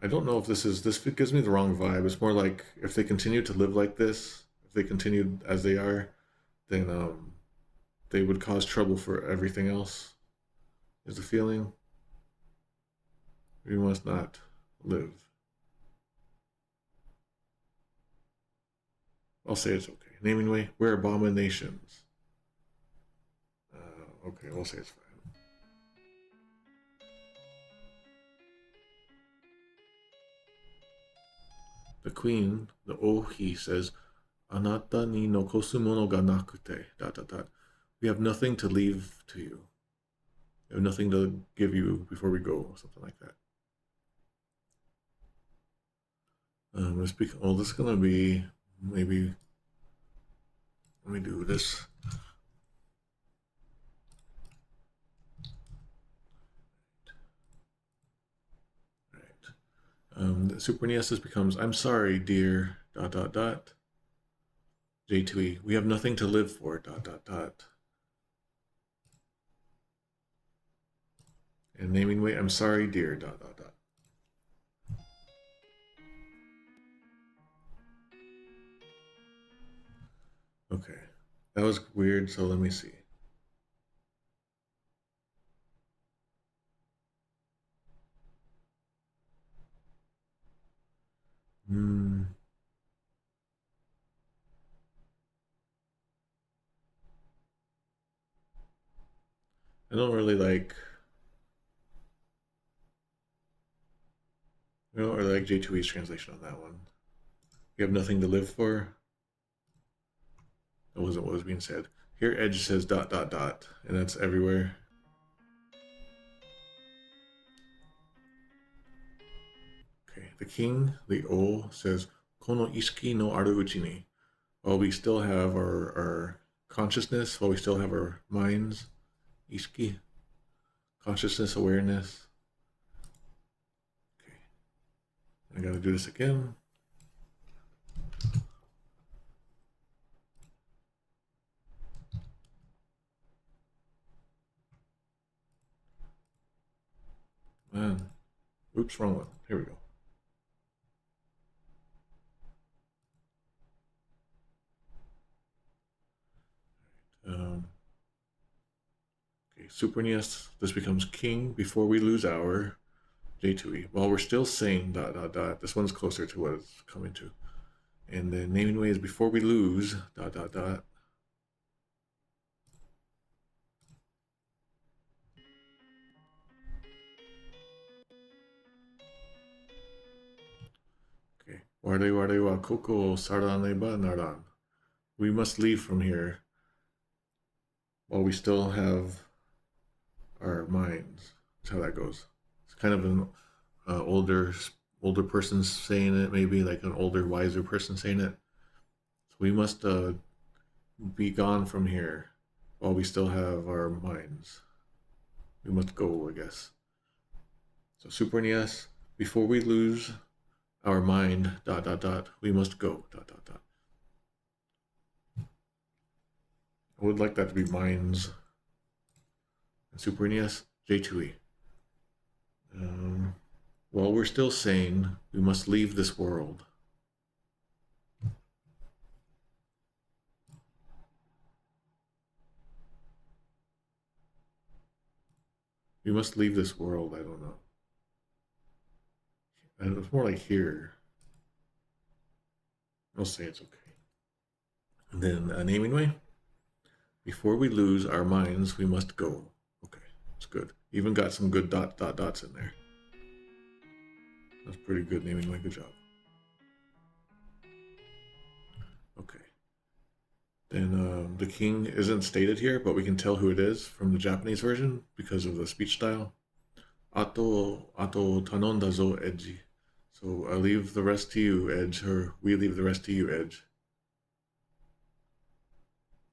I don't know if this gives me the wrong vibe. It's more like if they continue to live like this, if they continued as they are, then they would cause trouble for everything else. is the feeling. We must not live. I'll say it's okay. Naming way, we're abominations. Okay, we'll say it's fine. The queen, the Ohi, says, Anata ni nokosu mono ga nakute, ... We have nothing to leave to you. We have nothing to give you before we go, or something like that. This is gonna be maybe. Let me do this. The Super NES becomes, I'm sorry, dear, ... J2E, we have nothing to live for, ... And naming way, I'm sorry, dear, ... Okay, that was weird, so let me see. I don't really like J2E's translation on that one. You have nothing to live for. That wasn't what was being said. Here Edge says ... and that's everywhere. Okay, the king, the O, says, Kono ishiki no aru uchi ni. While we still have our consciousness, while we still have our minds, ishiki, consciousness, awareness. Okay, I gotta do this again. Man, oops, wrong one. Here we go. Okay, Super NES, this becomes king before we lose our J2E. While we're still saying ... This one's closer to what it's coming to. And the naming way is before we lose ... Okay, ware wa koko saraneba naran. We must leave from here while we still have our minds. That's how that goes. It's kind of an older person saying it, maybe like an older, wiser person saying it. So we must be gone from here while we still have our minds. We must go, I guess. So Super NES, before we lose our mind ... we must go ... I would like that to be minds. And Super NES, J2E. While we're still sane, we must leave this world. We must leave this world, I don't know. And it's more like here. I'll say it's okay. And then naming way. Before we lose our minds, we must go. Okay, it's good. Even got some good ... dots in there. That's pretty good naming way. Good job. Okay. Then the king isn't stated here, but we can tell who it is from the Japanese version because of the speech style. Ato tanonda zo, Edgy. So I leave the rest to you, Edge, or we leave the rest to you, Edge.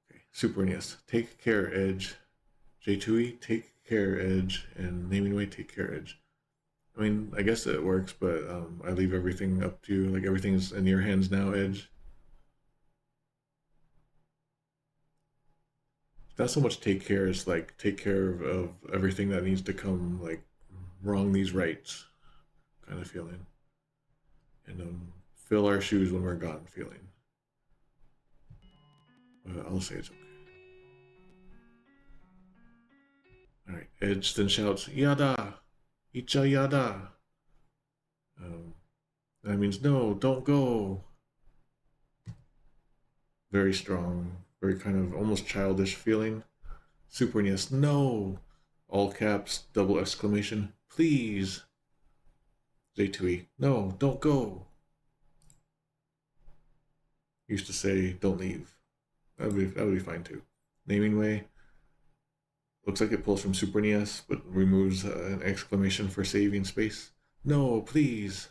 Okay, Super NES, take care, Edge. J2E, take care, Edge, and naming way, take care, Edge. I mean, I guess it works, but I leave everything up to you. Like, everything's in your hands now, Edge. Not so much take care, it's like take care of everything that needs to come, like wrong these rights kind of feeling. And fill our shoes when we're gone feeling. I'll say it's okay. Alright, Edge then shouts, Yada! Icha yada! That means no, don't go. Very strong, very kind of almost childish feeling. Super NES, no! All caps, double exclamation, please! J2E, no, don't go! Used to say, don't leave. That would be fine too. Naming way, looks like it pulls from Super NES, but removes an exclamation for saving space. No, please!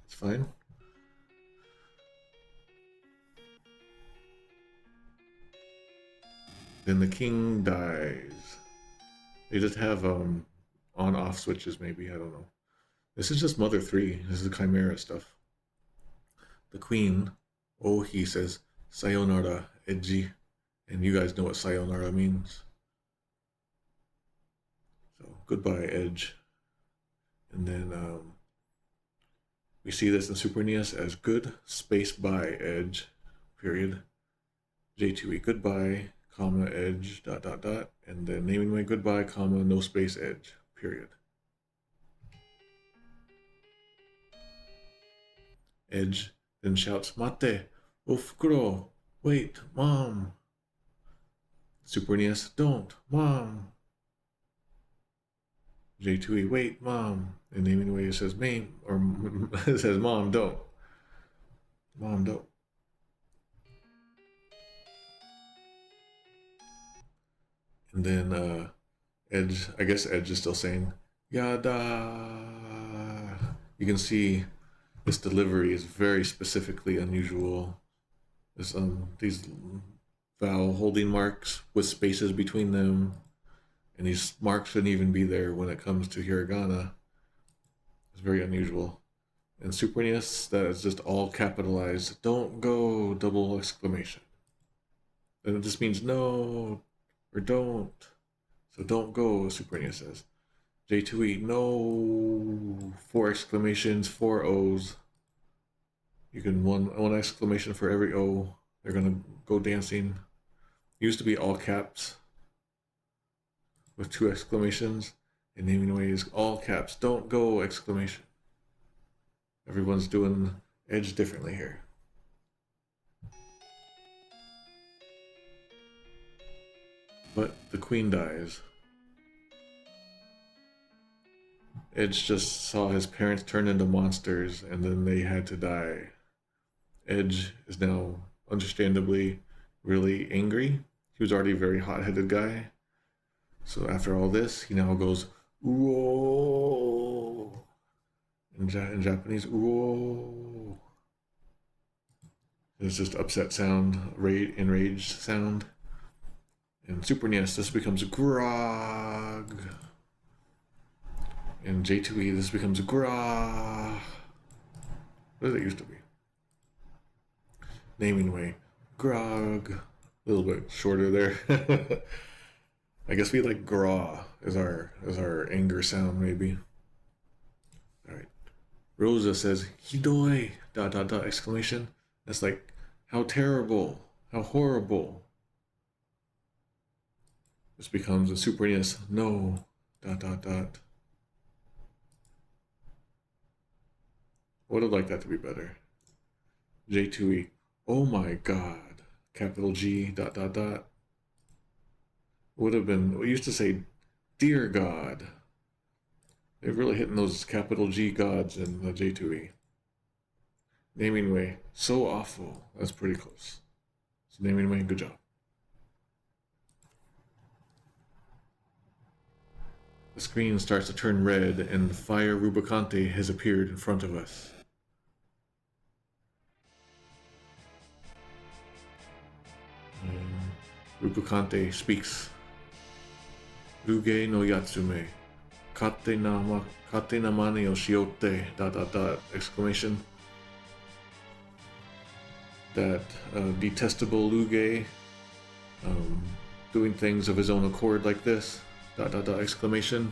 It's fine. Then the king dies. They just have on-off switches maybe, I don't know. This is just Mother 3. This is the Chimera stuff. The queen, he says, Sayonara, Edgy. And you guys know what Sayonara means. So, goodbye, Edge. And then we see this in Super NES as good space by Edge, period. J2E, goodbye, comma, Edge, dot, dot, dot. And then naming way, goodbye, comma, no space, Edge, period. Edge then shouts, Mate, ofukuro, wait, mom. Super NES, don't, mom. J2E, wait, mom. And naming way it says, or it says, mom, don't. Mom, don't. And then Edge, I guess Edge is still saying, Yada. You can see this delivery is very specifically unusual. There's these vowel holding marks with spaces between them. And these marks shouldn't even be there when it comes to hiragana. It's very unusual. And Super NES, that is just all capitalized. Don't go, double exclamation. And it just means no, or don't. So don't go, Super NES says. J2E, no, 4 exclamations, 4 O's. You can one exclamation for every O. They're gonna go dancing. Used to be all caps with 2 exclamations, and naming way is all caps, don't go, exclamation. Everyone's doing Edge differently here. But the queen dies. Edge just saw his parents turn into monsters, and then they had to die. Edge is now, understandably, really angry. He was already a very hot-headed guy. So after all this, he now goes, "Whoa!" In Japanese, "Whoa!" It's just upset sound, enraged sound. In Super NES, this becomes grog. In J2E, this becomes grah. What did it used to be? Naming way, grog. A little bit shorter there. I guess we like graw as our anger sound, maybe. All right. Rosa says, "Hidoi!" dot dot dot exclamation. That's like, how terrible, how horrible. This becomes a Super NES, no, dot dot dot. Would have liked that to be better. J2E, oh my god, capital G, dot dot dot. Would have been, we used to say, dear God. They're really hitting those capital G gods in the J2E. Naming way, so awful. That's pretty close. So naming way, good job. The screen starts to turn red and Fire Rubicante has appeared in front of us. Rubicante speaks. Ruge no Yatsume. Kate na mane o shiote, dot dot dot, exclamation. That detestable Luge doing things of his own accord like this, dot dot dot, exclamation.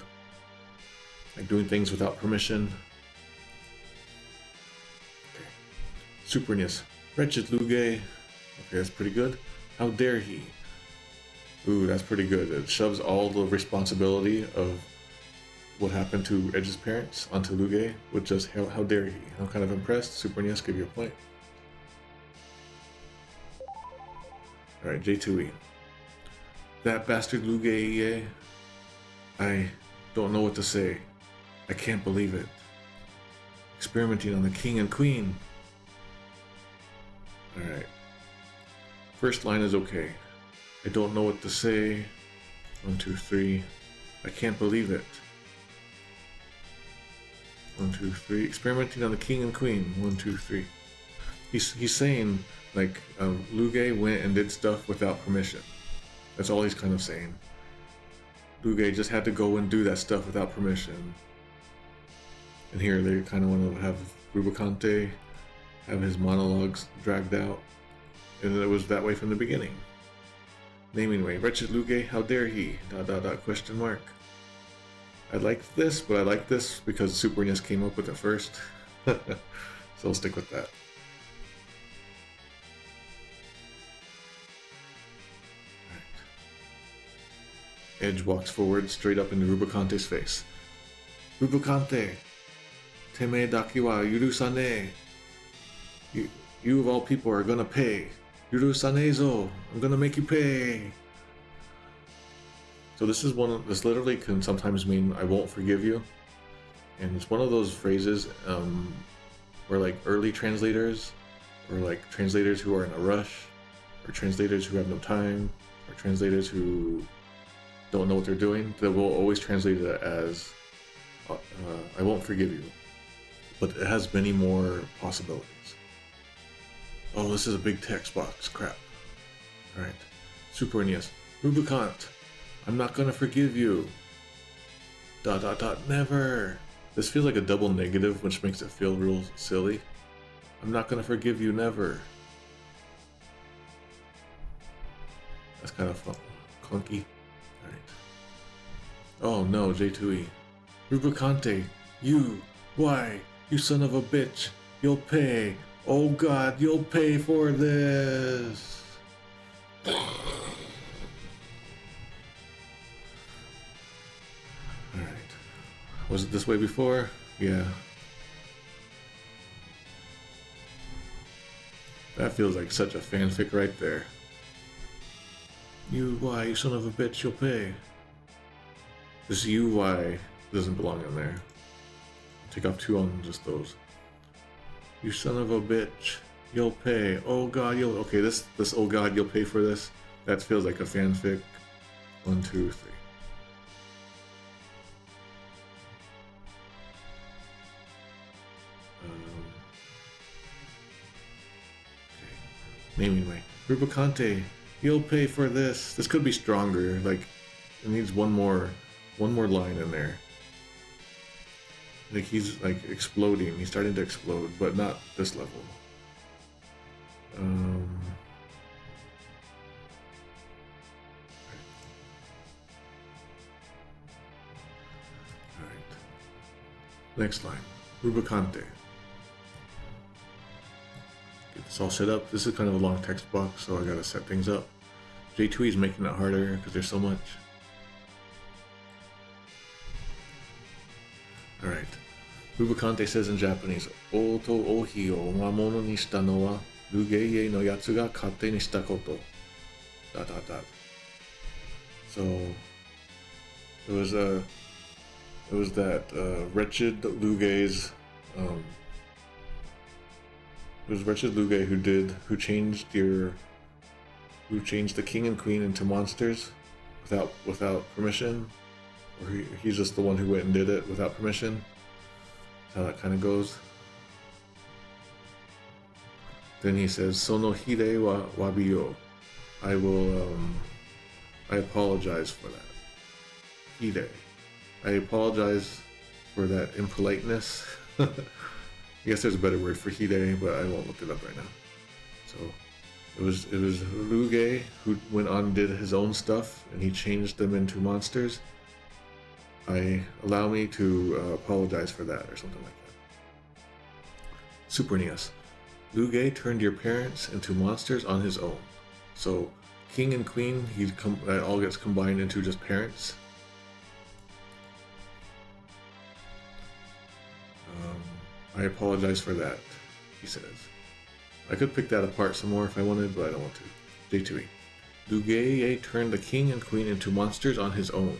Like doing things without permission. Okay. Super NES. Wretched Luge. Okay, that's pretty good. How dare he? Ooh, that's pretty good. It shoves all the responsibility of what happened to Edge's parents onto Luge with just how dare he. I'm kind of impressed. Super NES, give you a point. Alright, J2E. That bastard Luge, I don't know what to say. I can't believe it. Experimenting on the king and queen. Alright. First line is okay. I don't know what to say. 1, 2, 3. I can't believe it. 1, 2, 3. Experimenting on the king and queen. 1, 2, 3. He's saying like Luge went and did stuff without permission. That's all he's kind of saying. Luge just had to go and do that stuff without permission. And here they kind of want to have Rubicante have his monologues dragged out. And it was that way from the beginning. Naming way. Wretched Luge, how dare he? ... question mark. I like this, but I like this because Super NES came up with it first. So I'll stick with that. Edge walks forward straight up into Rubicante's face. Rubicante! Teme daki wa yurusane! You of all people are gonna pay! Yurusane zo! I'm gonna make you pay! So this literally can sometimes mean I won't forgive you. And it's one of those phrases where like early translators, or like translators who are in a rush, or translators who have no time, or translators who don't know what they're doing, they will always translate it as I won't forgive you. But it has many more possibilities. Oh, this is a big text box. Crap. Alright. Super NES. Rubicante. I'm not gonna forgive you. ... Never. This feels like a double negative, which makes it feel real silly. I'm not gonna forgive you, never. That's kind of fun. Clunky. Alright. Oh no, J2E. Rubicante, why? You son of a bitch. You'll pay. Oh god, you'll pay for this. Alright. Was it this way before? Yeah. That feels like such a fanfic right there. Why, you son of a bitch, you'll pay. This why doesn't belong in there. Take off 2 on just those. You son of a bitch, you'll pay. Oh god, okay, this oh god, you'll pay for this. That feels like a fanfic. 1, 2, 3. Okay. Naming way. Rubicante, you'll pay for this. This could be stronger. Like, it needs one more line in there. Like he's like exploding. He's starting to explode, but not this level. Alright. Next line. Rubicante. Get this all set up. This is kind of a long text box, so I gotta set things up. J2E is making it harder because there's so much. Alright. Rubicante says in Japanese, O to ohi o mamono ni shita no wa Luge no yatsu ga katte ni shita koto. ... So it was that wretched Luge's it was wretched Luge who changed the king and queen into monsters without permission. Or he's just the one who went and did it without permission. That's how that kind of goes. Then he says, Sono hide wa wabiyo. I apologize for that. Hide. I apologize for that impoliteness. I guess there's a better word for hide, but I won't look it up right now. So it was Luge who went on and did his own stuff, and he changed them into monsters. Allow me to apologize for that, or something like that. Super NES. Luge turned your parents into monsters on his own. So, king and queen, that all gets combined into just parents. I apologize for that, he says. I could pick that apart some more if I wanted, but I don't want to. J2E. Lugeye turned the king and queen into monsters on his own.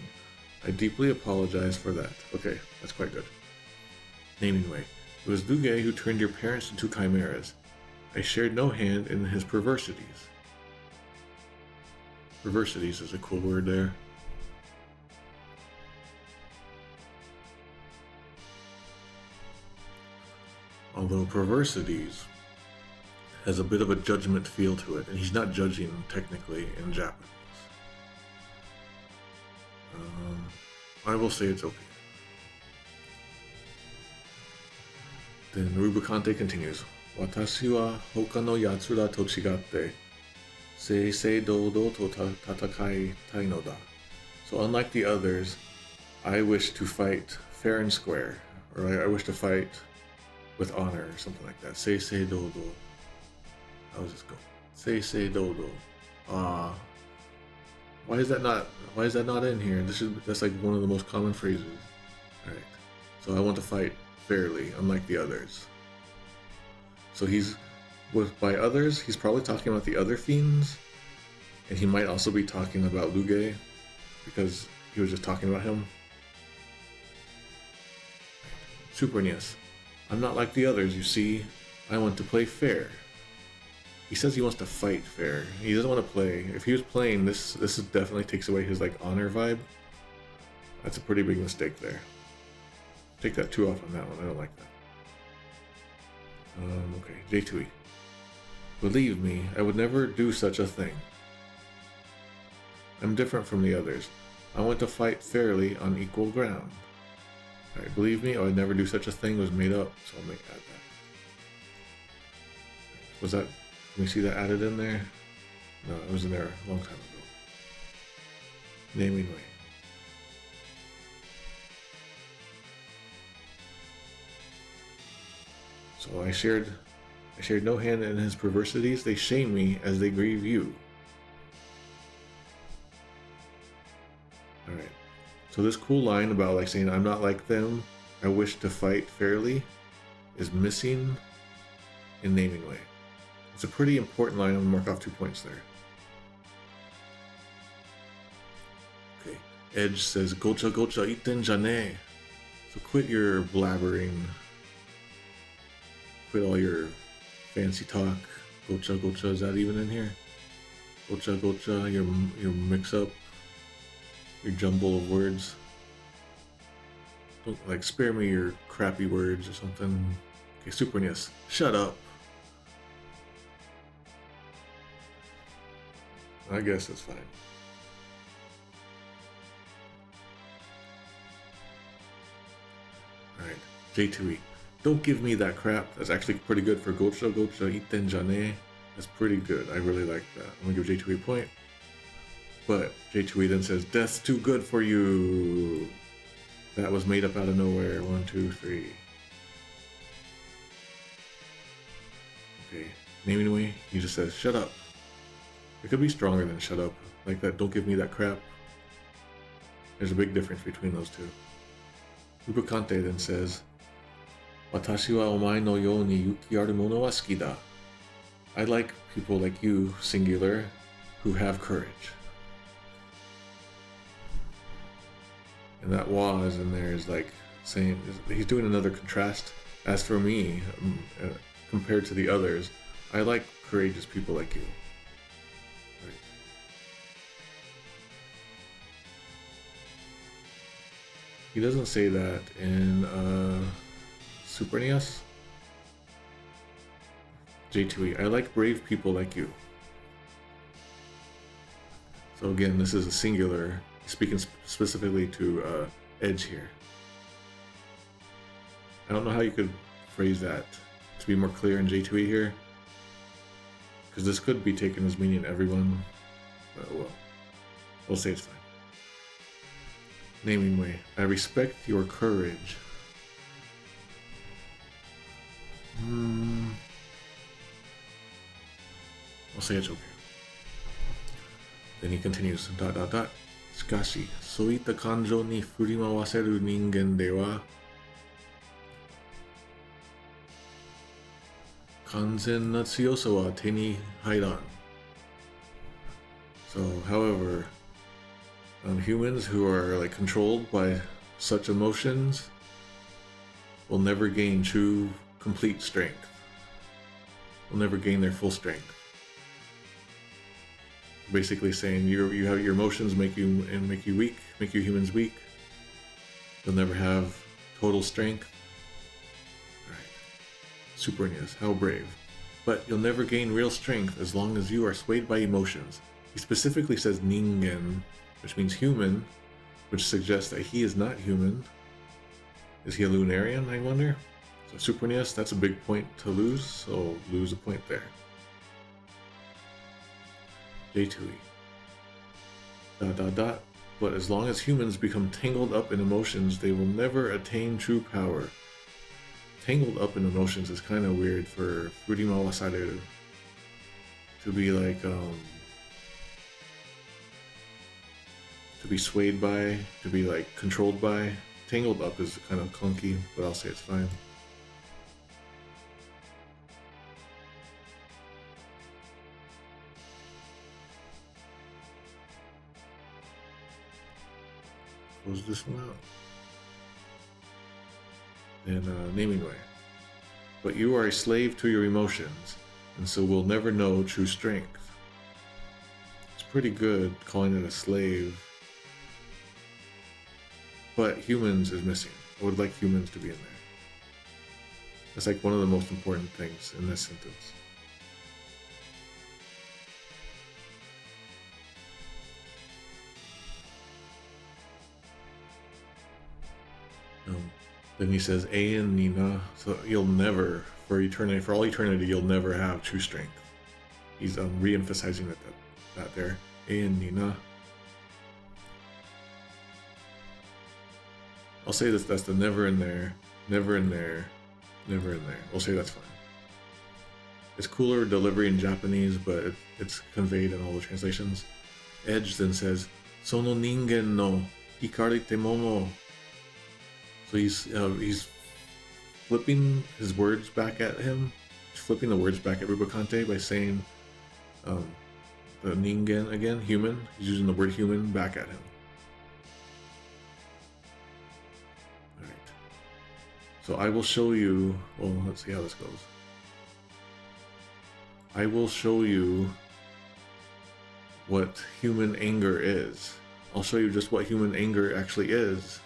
I deeply apologize for that. Okay, that's quite good. Naming way. It was Lugeye who turned your parents into chimeras. I shared no hand in his perversities. Perversities is a cool word there. Although perversities has a bit of a judgment feel to it, and he's not judging technically in Japanese. I will say it's okay. Then Rubicante continues. Watashi wa hoka no yatsura to chigatte, seisei dodo to tatakai tai no da. So unlike the others, I wish to fight fair and square, or I wish to fight with honor or something like that. Seisei dodo. How does this go? Seisei dodo. Why is that not in here? That's like one of the most common phrases. Alright. So I want to fight fairly, unlike the others. So by others, he's probably talking about the other fiends, and he might also be talking about Lugeye, because he was just talking about him. Super NES. I'm not like the others, you see. I want to play fair. He says he wants to fight fair. He doesn't want to play. If he was playing, this definitely takes away his like honor vibe. That's a pretty big mistake there. Take that 2 off on that one. I don't like that. Okay, J2E. Believe me, I would never do such a thing. I'm different from the others. I want to fight fairly on equal ground. Alright, believe me, I would never do such a thing was made up, so I'll add that. Was that, can we see that added in there? No, it was in there a long time ago. Naming way. So I shared no hand in his perversities. They shame me as they grieve you. Alright. So this cool line about like saying I'm not like them, I wish to fight fairly, is missing in naming way. It's a pretty important line. I'm gonna mark off 2 points there. Okay. Edge says gocha gocha itten jane. So quit your blabbering. Quit all your fancy talk. Gocha gocha, is that even in here? Gocha gocha, your mix up. Your jumble of words. Don't like spare me your crappy words or something. Okay, Super NES. Shut up. I guess that's fine. Alright, J2E. Don't give me that crap. That's actually pretty good for gocha gocha itten jane. That's pretty good. I really like that. I'm gonna give J2E a point. But J2E then says, death's too good for you. That was made up out of nowhere. 1, 2, 3. Okay, naming way, he just says, shut up. It could be stronger than shut up. Like that, don't give me that crap. There's a big difference between those two. Rubicante then says, Watashi wa omae no you ni yuki aru mono wa suki da. I like people like you, singular, who have courage. And that wa is in there is like saying, he's doing another contrast. As for me, compared to the others, I like courageous people like you. Right. He doesn't say that in Super NES. J2E, I like brave people like you. So again, this is a singular, speaking specifically to Edge here. I don't know how you could phrase that to be more clear in J2E here, because this could be taken as meaning everyone, but well, we'll say it's fine. Naming way, I respect your courage. I'll say it's okay. Then he continues, しかし、そういった感情に振り回せる人間では、完全な強さは手に入らん。So, however, humans who are like controlled by such emotions will never gain true, complete strength. Will never gain their full strength. Basically saying you have your emotions make you weak, make you humans weak. You'll never have total strength. Alright. Super NES, how brave. But you'll never gain real strength as long as you are swayed by emotions. He specifically says ningen, which means human, which suggests that he is not human. Is he a Lunarian, I wonder? So Super NES, that's a big point to lose, so lose a point there. J2E. ... But as long as humans become tangled up in emotions, they will never attain true power. Tangled up in emotions is kind of weird for Furima Wasareru to be like, to be swayed by, to be like controlled by. Tangled up is kind of clunky, but I'll say it's fine. Close this one out. And naming way. But you are a slave to your emotions, and so will never know true strength. It's pretty good calling it a slave. But humans is missing. I would like humans to be in there. That's like one of the most important things in this sentence. Then he says, Ayan Nina, so you'll never, for eternity, for all eternity, you'll never have true strength. He's re-emphasizing that there. Ayan Nina. I'll say this, that's the never in there, never in there, never in there. We'll say that's fine. It's cooler delivery in Japanese, but it's conveyed in all the translations. Edge then says, Sono ningen no ikarite momo. So he's flipping his words back at him. He's flipping the words back at Rubicante by saying the ningen again, human. He's using the word human back at him. Alright. So I will show you, well, let's see how this goes. I will show you what human anger is. I'll show you just what human anger actually is.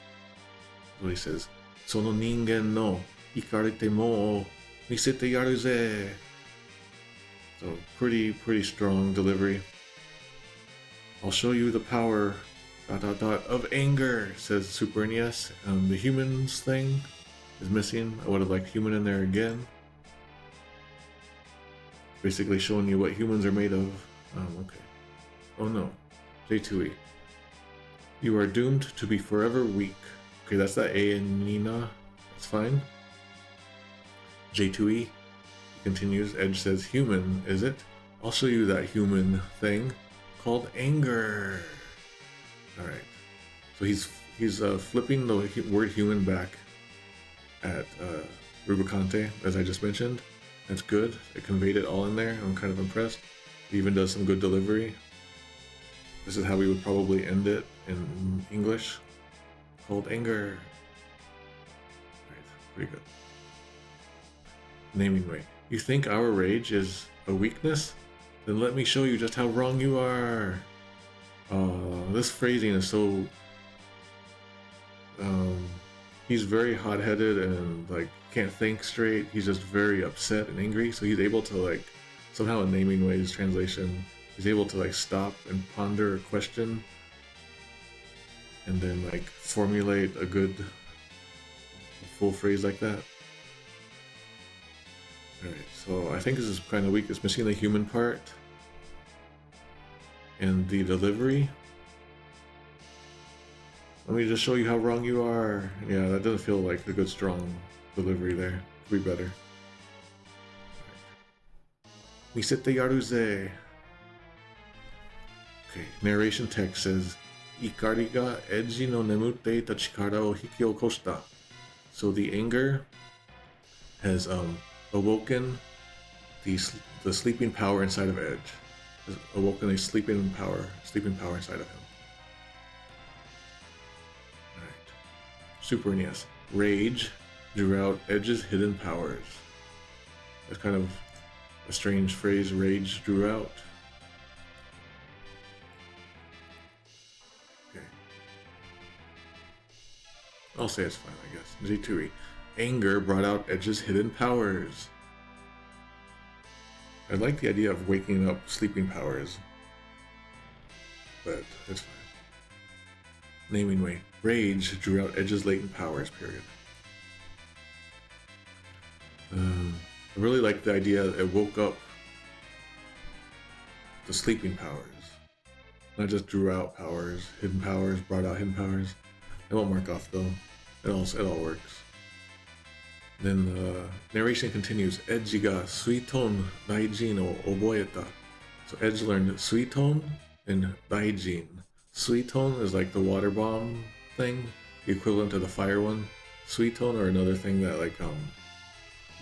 So he says, Sono ningen no ikarite mo misete yaru ze. So pretty strong delivery. I'll show you the power ... of anger, says Super NES. The humans thing is missing. I would have liked human in there again. Basically showing you what humans are made of. Okay. Oh no. J2E. You are doomed to be forever weak. Okay, that's that A and Nina. That's fine. J2E. He continues. Edge says, human, is it? I'll show you that human thing called anger. Alright. So he's flipping the word human back at Rubicante, as I just mentioned. That's good. It conveyed it all in there. I'm kind of impressed. He even does some good delivery. This is how we would probably end it in English. Called anger. Right, pretty good. Naming way. You think our rage is a weakness? Then let me show you just how wrong you are. This phrasing is so... he's very hot-headed and like can't think straight. He's just very upset and angry. So he's able to like, somehow in naming ways translation, he's able to like stop and ponder a question and then like formulate a full phrase like that. Alright, so I think this is kind of weak. It's missing the human part and the delivery. Let me just show you how wrong you are. Yeah, that doesn't feel like a good strong delivery there. Could be better. Misete yaruze. Okay, narration text says, Ikari ga Edge no nemutte ita chikara o hikiokoshita. So the anger has awoken the sleeping power inside of Edge. Has awoken a sleeping power inside of him. Alright. Super NES. Rage drew out Edge's hidden powers. That's kind of a strange phrase, rage drew out. Okay. I'll say it's fine, I guess. G2E. Anger brought out Edge's hidden powers. I like the idea of waking up sleeping powers, but it's fine. Naming way. Rage drew out Edge's latent powers, period. I really like the idea that it woke up the sleeping powers. Not just drew out powers, hidden powers, brought out hidden powers. It won't mark off though. It all works. Then the narration continues. Edge ga suiton daijin o oboeta. So Edge learned suiton and daijin. Suiton is like the water bomb thing, the equivalent to the fire one. Suiton or another thing that like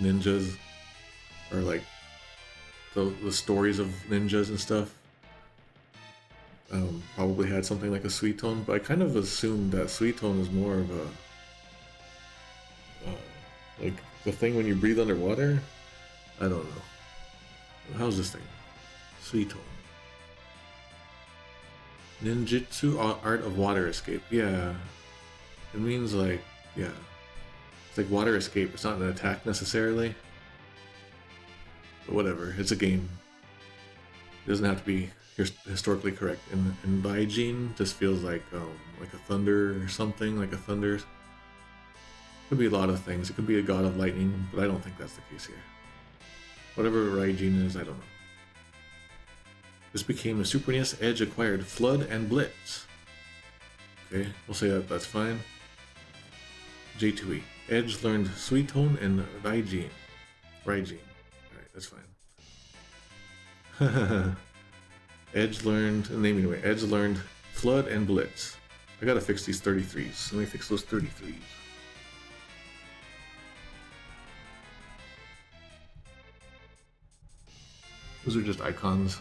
ninjas or like the stories of ninjas and stuff probably had something like a suiton, but I kind of assumed that suiton is more of a like the thing when you breathe underwater. I don't know. How's this thing? Suiton. Ninjutsu, art of water escape. Yeah, it means like, yeah, it's like water escape. It's not an attack necessarily, but whatever. It's a game. It doesn't have to be historically correct. And Daijin just feels like a thunder or something, like a thunder. Could be a lot of things. It could be a god of lightning, but I don't think that's the case here. Whatever Raijin is, I don't know. This became a Super NES. Edge acquired Flood and Blitz. Okay, we'll say that's fine. J2E. Edge learned Suiton and Raijin. Alright, that's fine. Edge learned, naming away. Edge learned Flood and Blitz. I gotta fix these 33s. Let me fix those 33s. Those are just icons.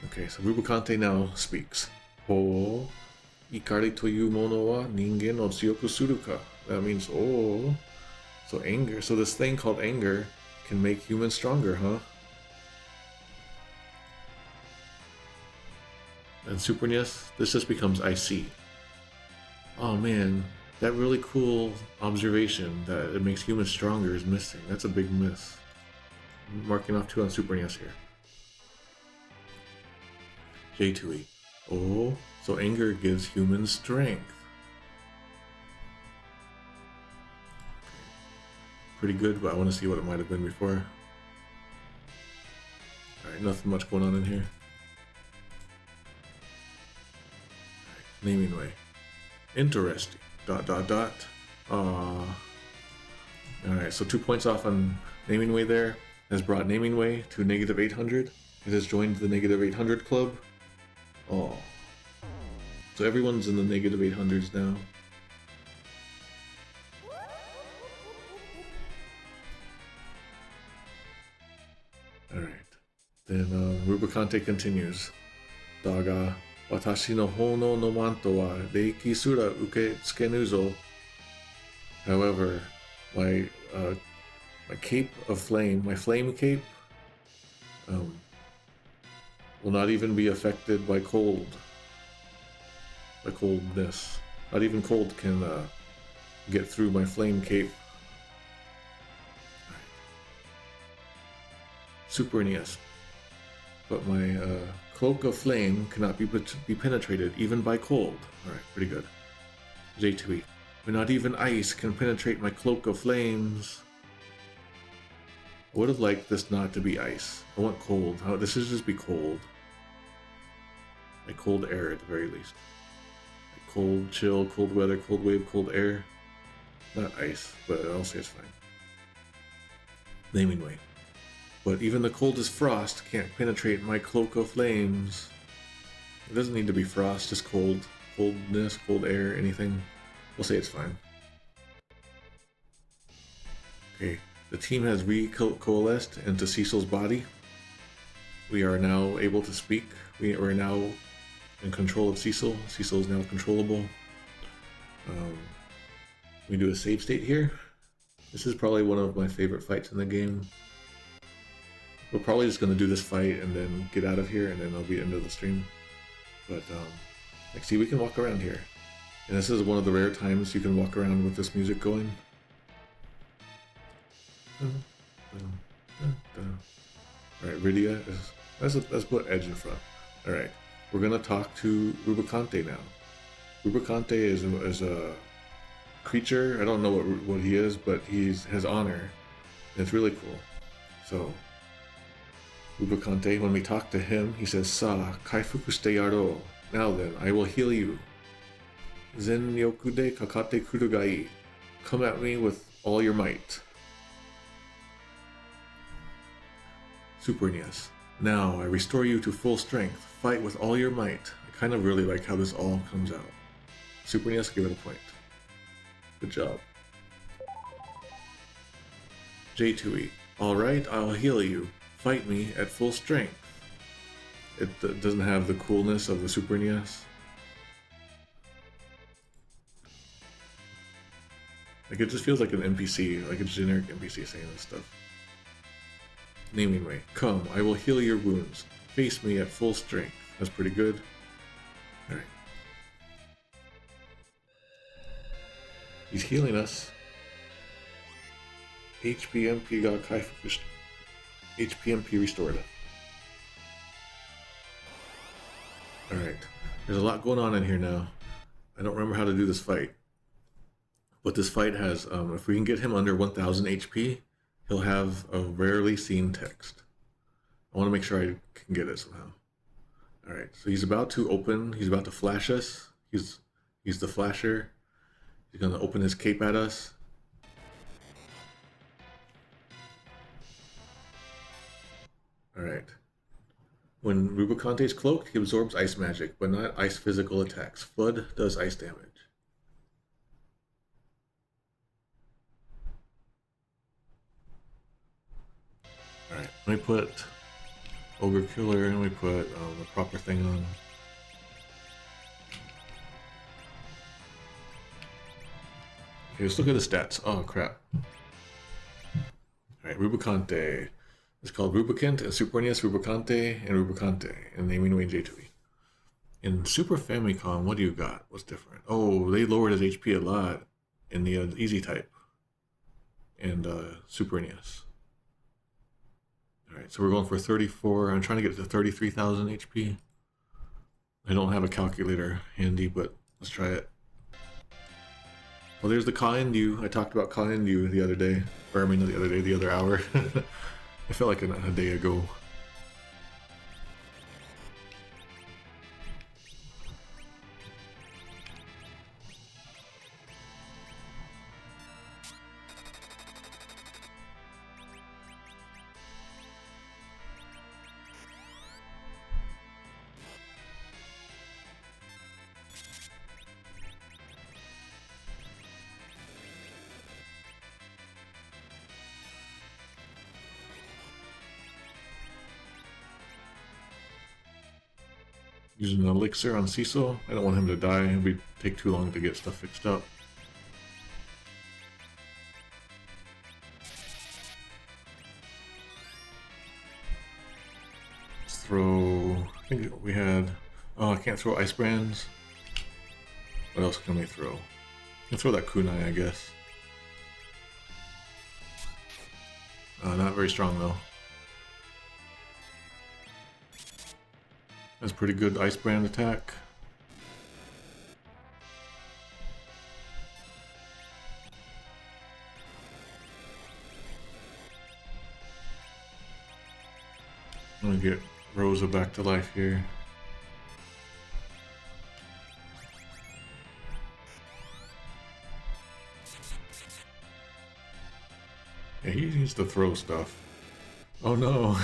Okay, so Rubicante now speaks. Oh, ikari toyu mono wa ningen o tsuyoku suru ka. That means, oh, so anger. So this thing called anger can make humans stronger, huh? And Super NES, this just becomes I see. Oh man, that really cool observation that it makes humans stronger is missing. That's a big miss. I'm marking off 2 on Super NES here. J2E. Oh, so anger gives humans strength. Pretty good, but I want to see what it might have been before. Alright, nothing much going on in here. Alright, naming way. Interesting. ... Alright, so 2 points off on naming way there. Has brought naming way to -800. It has joined the -800 club. Oh. So everyone's in the -800s now. Alright. Then Rubicante continues. Daga, watashi no hono no manto wa reiki sura uke tsukenu zo. However, my cape of flame, my flame cape, will not even be affected by cold. By coldness. Not even cold can get through my flame cape. Right. Super NES. But my cloak of flame cannot be penetrated even by cold. Alright, pretty good. J2E. But not even ice can penetrate my cloak of flames. I would have liked this not to be ice. I want cold. This should just be cold. Like cold air at the very least. Like cold, chill, cold weather, cold wave, cold air. Not ice, but I'll say it's fine. Naming way. But even the coldest frost can't penetrate my cloak of flames. It doesn't need to be frost, just cold. Coldness, cold air, anything. We'll say it's fine. Okay, the team has coalesced into Cecil's body. We are now able to speak. We are now in control of Cecil. Cecil is now controllable. We do a save state here. This is probably one of my favorite fights in the game. We're probably just going to do this fight and then get out of here, and then it'll be the end of the stream. But, like, see, we can walk around here. And this is one of the rare times you can walk around with this music going. Alright, Rydia is... Let's put Edge in front. Alright, we're going to talk to Rubicante now. Rubicante is a creature. I don't know what he is, but he has honor. And it's really cool. So... Rubicante, when we talk to him, he says, Sa, kaifuku shite yaro. Now then, I will heal you. Zen yoku de kakate kuru ga ii. Come at me with all your might. Super NES. Now, I restore you to full strength. Fight with all your might. I kind of really like how this all comes out. Super NES, give it a point. Good job. J2E. Alright, I'll heal you. Fight me at full strength. It doesn't have the coolness of the Super NES. Like, it just feels like an NPC, like a generic NPC saying this stuff. Naming way. Come, I will heal your wounds. Face me at full strength. That's pretty good. Alright. He's healing us. HPMP ga kaifuku shite. HPMP restored. Alright, there's a lot going on in here now. I don't remember how to do this fight. But this fight has, if we can get him under 1000 HP, he'll have a rarely seen text. I want to make sure I can get it somehow. Alright, so he's about to open, he's about to flash us. He's the flasher. He's going to open his cape at us. Alright. When Rubicante is cloaked, he absorbs ice magic, but not ice physical attacks. Flood does ice damage. Alright, let me put Ogre Killer and we put the proper thing on. Okay, let's look at the stats. Oh crap. Alright, Rubicante. It's called Rubicante and Super NES, Rubicante and Rubicante, and naming way J2E. In Super Famicom, what do you got? What's different? Oh, they lowered his HP a lot in the easy type and Super NES. Alright, so we're going for 34. I'm trying to get to 33,000 HP. I don't have a calculator handy, but let's try it. Well, there's the Kainryu. I talked about Kainryu the other day. Or I mean, not the other day, the other hour. It felt like a day ago. Using an elixir on Cecil. I don't want him to die. It would take too long to get stuff fixed up. Let's throw... I think we had... Oh, I can't throw ice brands. What else can we throw? I can throw that kunai, I guess. Not very strong though. That's pretty good ice brand attack. I'm gonna get Rosa back to life here. to throw stuff. Oh no.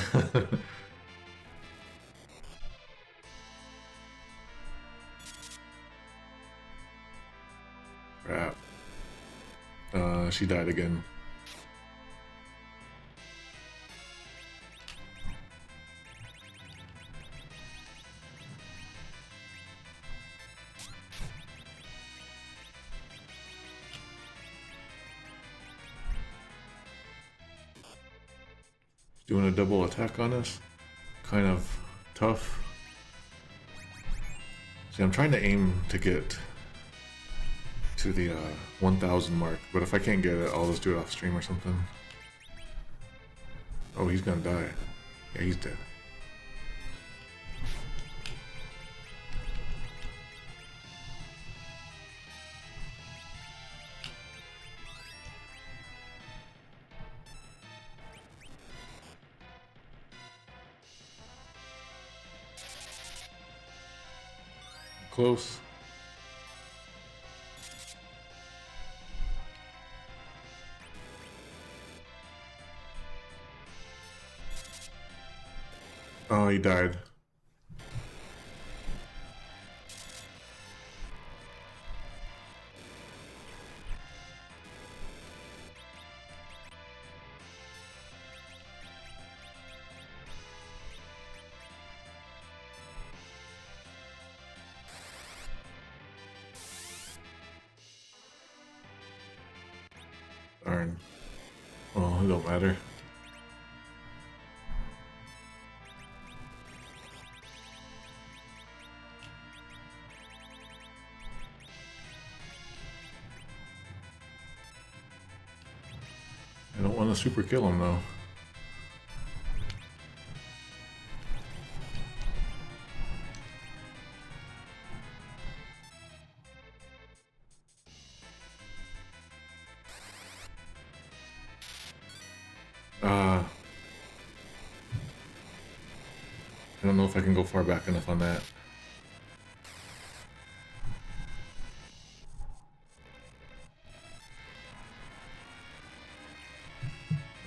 Crap. She died again. Doing a double attack on us. Kind of tough. See, I'm trying to aim to get to the 1,000 mark, but if I can't get it, I'll just do it off stream or something. Oh, he's gonna die. Yeah, he's dead. Close. Oh, he died. Darn. Well, it don't matter. I don't want to super kill him though. I don't know if I can go far back enough on that.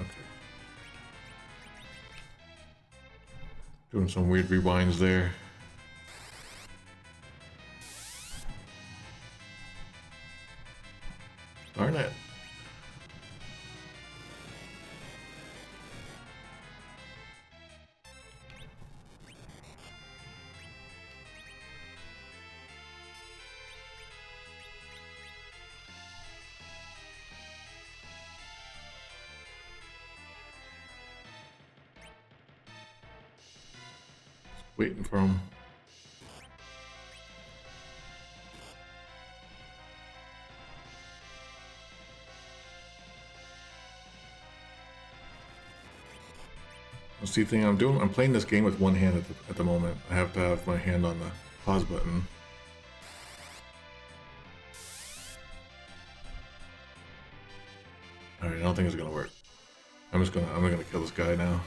Okay. Doing some weird rewinds there. Darn it. Waiting for him. Let's see the thing I'm doing. I'm playing this game with one hand at the moment. I have to have my hand on the pause button. Alright, I don't think it's gonna work. I'm gonna kill this guy now.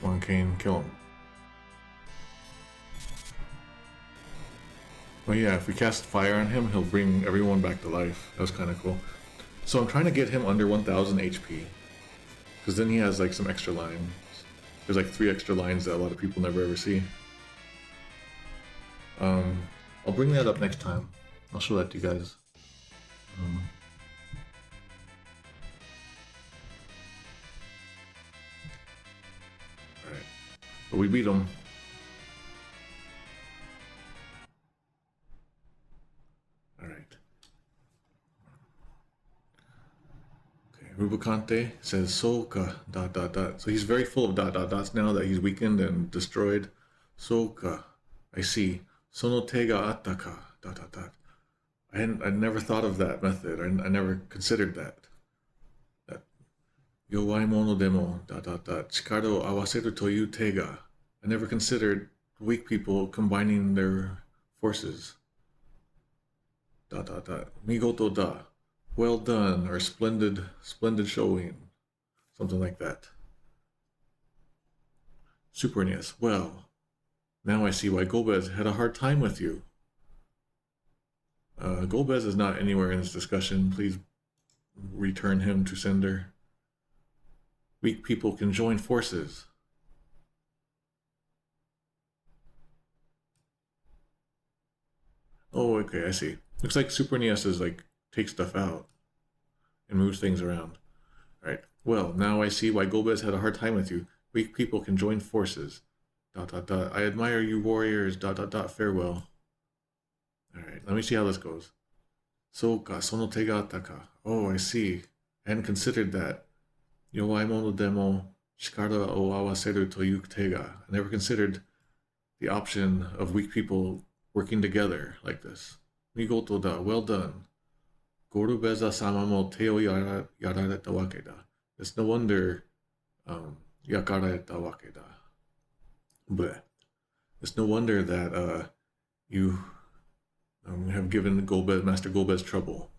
Come on, Kane, kill him. Well, yeah, if we cast fire on him, he'll bring everyone back to life. That was kind of cool. So I'm trying to get him under 1,000 HP. Because then he has like some extra lines. There's like 3 extra lines that a lot of people never ever see. I'll bring that up next time. I'll show that to you guys. Alright. But we beat him. Alright. Okay, Rubicante says Soka ... So he's very full of ... now that he's weakened and destroyed. Soka. I see. Sono te ga atta ka ... I never thought of that method. I never considered that. Yowai mono demo ... chikara o awaseru toyu te ga. I never considered weak people combining their forces. ... Migoto da. Well done, or splendid showing. Something like that. Super NES. Well, now I see why Gomez had a hard time with you. Golbez is not anywhere in this discussion. Please return him to sender. Weak people can join forces. Oh, okay, I see. Looks like Super NES is like take stuff out and move things around. All right. Well, now I see why Golbez had a hard time with you. Weak people can join forces. ... I admire you warriors. ... Farewell. All right. Let me see how this goes. Souka, sono te ga atta ka. Oh, I see. I hadn't considered that. Yowai mono demo shikara o awaseru toyu te ga. I never considered the option of weak people working together like this. Migoto da. Well done. Gorubeza sama mo te o yarareta wake da. It's no wonder yakarareta wake da. Bleh. It's no wonder that you have given Master Golbez trouble.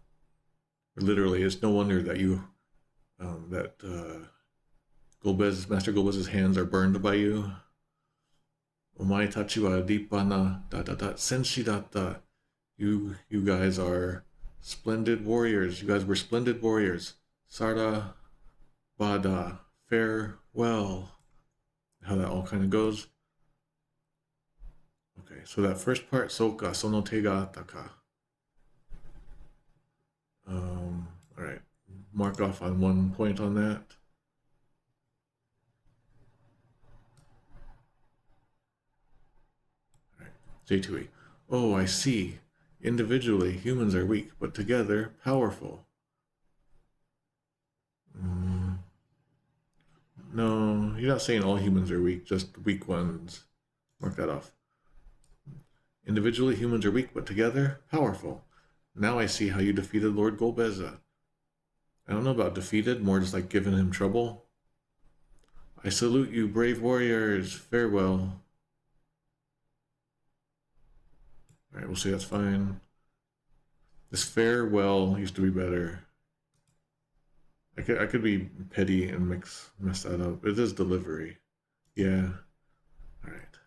Literally, it's no wonder that Master Golbez's hands are burned by you. Omae tachi wa rippana ... senshi datta. You guys are splendid warriors. You guys were splendid warriors. Sara bada. Farewell. How that all kind of goes. Okay, so that first part, soka, sono te ga atta ka. All right, mark off on one point on that. All right, J2E. Oh, I see. Individually, humans are weak, but together, powerful. No, you're not saying all humans are weak, just weak ones. Mark that off. Individually, humans are weak, but together, powerful. Now I see how you defeated Lord Golbeza. I don't know about defeated, more just like giving him trouble. I salute you, brave warriors. Farewell. All right, we'll say that's fine. This farewell used to be better. I could be petty and mess that up. It is delivery. Yeah. All right.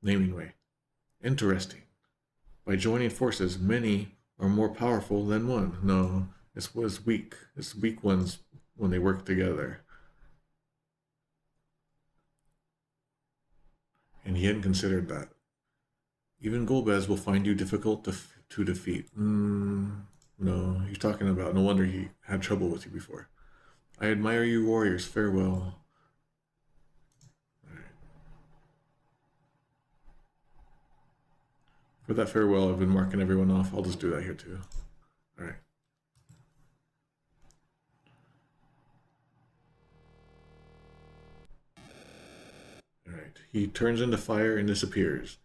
Naming way. Interesting. By joining forces, many are more powerful than one. No, this was weak. It's weak ones when they work together. And he hadn't considered that. Even Golbez will find you difficult to defeat. No, he's talking about no wonder he had trouble with you before. I admire you warriors. Farewell. For that farewell, I've been marking everyone off. I'll just do that here too. All right. All right. He turns into fire and disappears.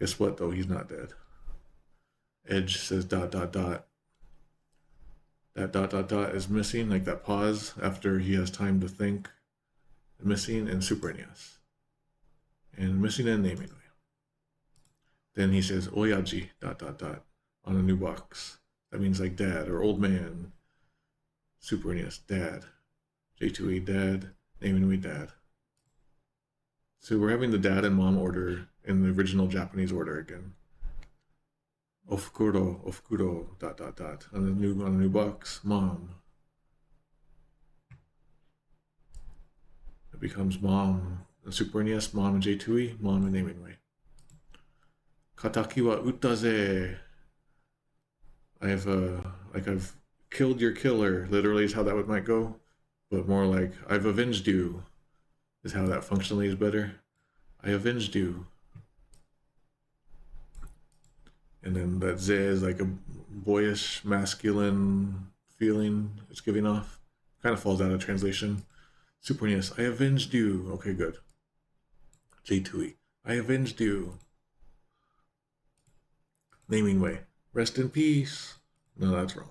Guess what, though? He's not dead. Edge says ... That ... is missing, like that pause after he has time to think. Missing in Super NES. And missing in naming way. Then he says Oyaji ... on a new box. That means like dad or old man. Super NES, dad. J2E, dad. Naming way, dad. So we're having the dad and mom order in the original Japanese order again. Ofukuro, ofukuro ... on a new box, mom. It becomes mom. In Super NES, mom and J2E, mom and naming way. Kataki wa utaze. I've killed your killer, literally is how that might go. But more like, I've avenged you, is how that functionally is better. I avenged you. And then that ze is like a boyish, masculine feeling it's giving off. Kind of falls out of translation. Super NES, I avenged you. Okay, good. J2E, I avenged you. Naming way, rest in peace. No, that's wrong.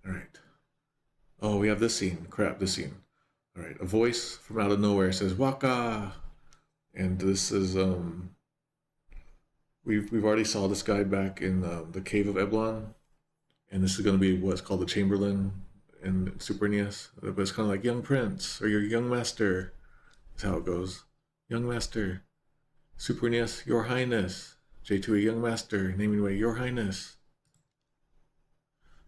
All right. Oh, we have this scene. Crap, this scene. All right, a voice from out of nowhere says "Waka," and this is we've already saw this guy back in the Cave of Eblon, and this is going to be what's called the Chamberlain in Super NES. But it's kind of like young prince or your young master. That's how it goes. Young Master. Super NES, Your Highness. J2E, Young Master. Naming Way, Your Highness.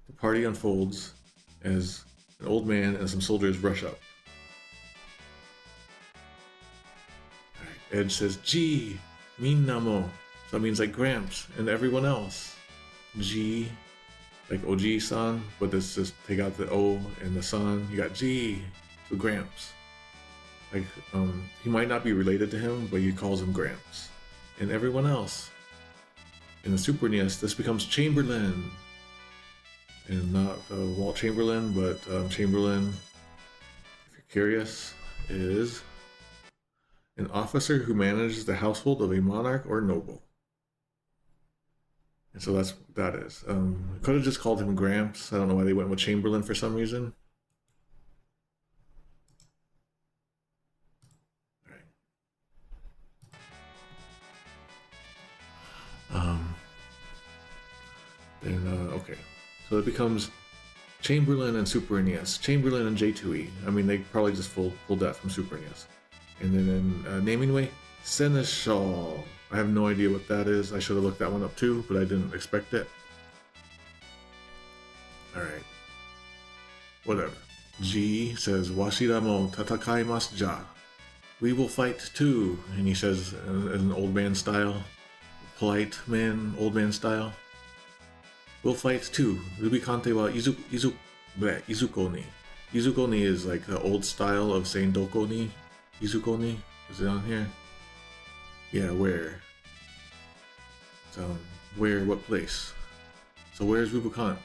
The party unfolds as an old man and some soldiers rush up. Alright, Edge says, G, Minnamo. So that means like Gramps and everyone else. G, like Oji-san, but let's just take out the O and the san. You got G, so Gramps. Like, he might not be related to him, but he calls him Gramps. And everyone else. In the Super NES, this becomes Chamberlain. And not Walt Chamberlain, but Chamberlain, if you're curious, is an officer who manages the household of a monarch or noble. And so that's what that is. Could have just called him Gramps. I don't know why they went with Chamberlain for some reason. Okay. So it becomes Chamberlain and Super NES. Chamberlain and J2E. I mean, they probably just pulled that from Super NES. And then in naming way, Seneschal. I have no idea what that is. I should have looked that one up too, but I didn't expect it. Alright. Whatever. G says, Washira mo tatakaimasu ja. We will fight too. And he says in an old man style. Polite man, old man style. We'll fight too. Rubicante wa izuko ni. Izuko ni is like the old style of saying doko ni. Izuko ni. Is it on here? Yeah, where? So, where, what place? So where's Rubicante?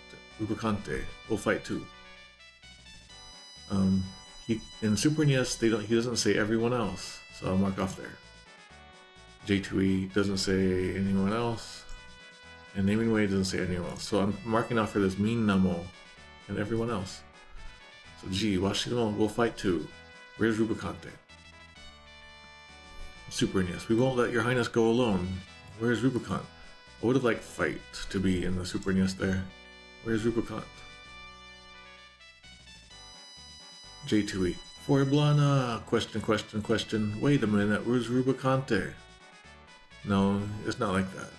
We'll fight too. He in Super NES he doesn't say everyone else, so I'll mark off there. J2E doesn't say anyone else. And Naming Way doesn't say anyone else. So I'm marking off for this Minnamo and everyone else. So G, Washiramo, we'll fight too. Where's Rubicante? Super NES, we won't let your highness go alone. Where's Rubicante? I would have liked fight to be in the Super NES there. Where's Rubicante? J2E, for Blana, question. Wait a minute, where's Rubicante? No, it's not like that.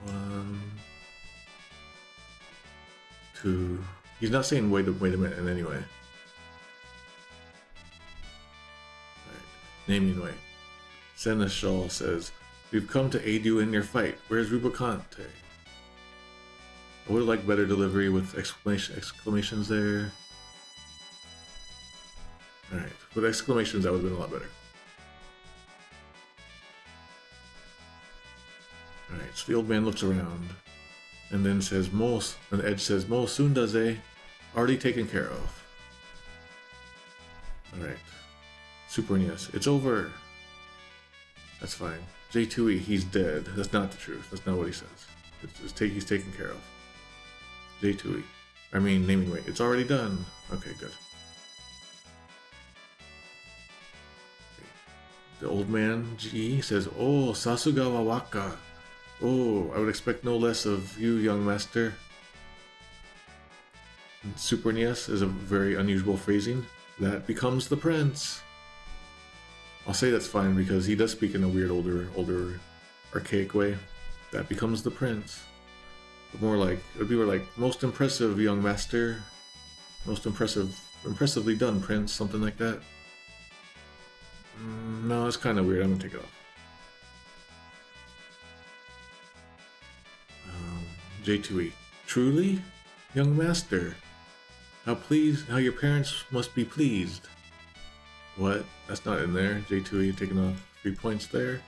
1, 2. He's not saying wait a minute in any way. Alright. Naming way. Seneschal says, we've come to aid you in your fight. Where's Rubicante? I would have liked better delivery with exclamations there. Alright, with exclamations that would have been a lot better. Alright, so the old man looks around and then says, and Edge says, Mo Sundaze, already taken care of. Alright. Super NES, it's over. That's fine. J2E, he's dead. That's not the truth. That's not what he says. He's taken care of. J2E. I mean, naming way. It's already done. Okay, good. The old man, G, says, Oh, Sasuga wa waka. Oh, I would expect no less of you, young master. Super NES is a very unusual phrasing. That becomes the prince. I'll say that's fine because he does speak in a weird, older, archaic way. That becomes the prince. But more like, it would be more like, most impressive, young master. Most impressively done, prince. Something like that. No, it's kind of weird. I'm gonna take it off. J2E. Truly? Young master. How your parents must be pleased. What? That's not in there. J2E taking off 3 points there.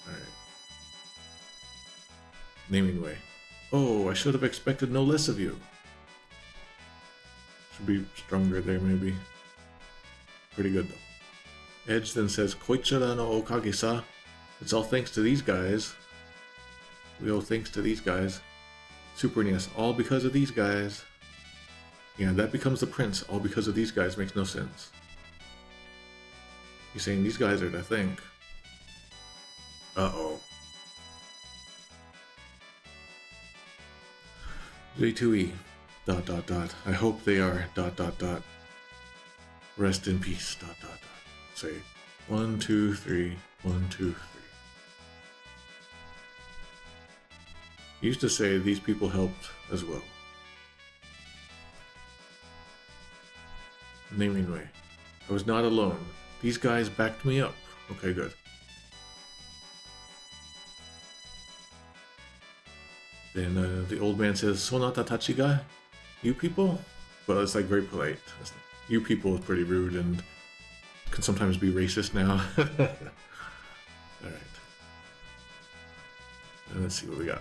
Alright. Naming way. Oh, I should have expected no less of you. Should be stronger there, maybe. Pretty good, though. Edge then says, Koichara no okage-sa. It's all thanks to these guys. We owe thanks to these guys. Super NES, all because of these guys. Yeah, that becomes the prince. All because of these guys makes no sense. He's saying these guys are the thing. Uh-oh. J2E. ... I hope they are ... Rest in peace ... Say 1, 2, 3, 1, 2, 3. He used to say these people helped as well. Naming way. I was not alone. These guys backed me up. Okay, good. Then the old man says, Sonata Tachiga? You people? But it's like very polite. You people is pretty rude and can sometimes be racist now. Alright. And let's see what we got.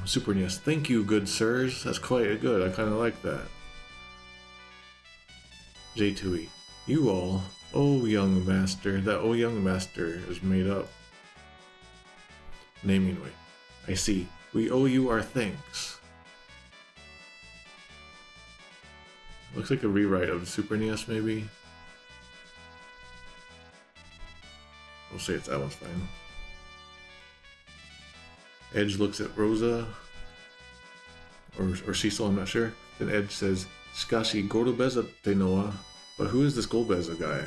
Super NES. Thank you, good sirs. That's quite good. I kind of like that. J2E. You all. Oh, young master. That oh, young master is made up. Naming way. I see. We owe you our thanks. Looks like a rewrite of the Super NES, maybe. We'll say that one's fine. Edge looks at Rosa, or Cecil, I'm not sure. Then Edge says, Shikashi Gorobeza te noa. But who is this Golbeza guy?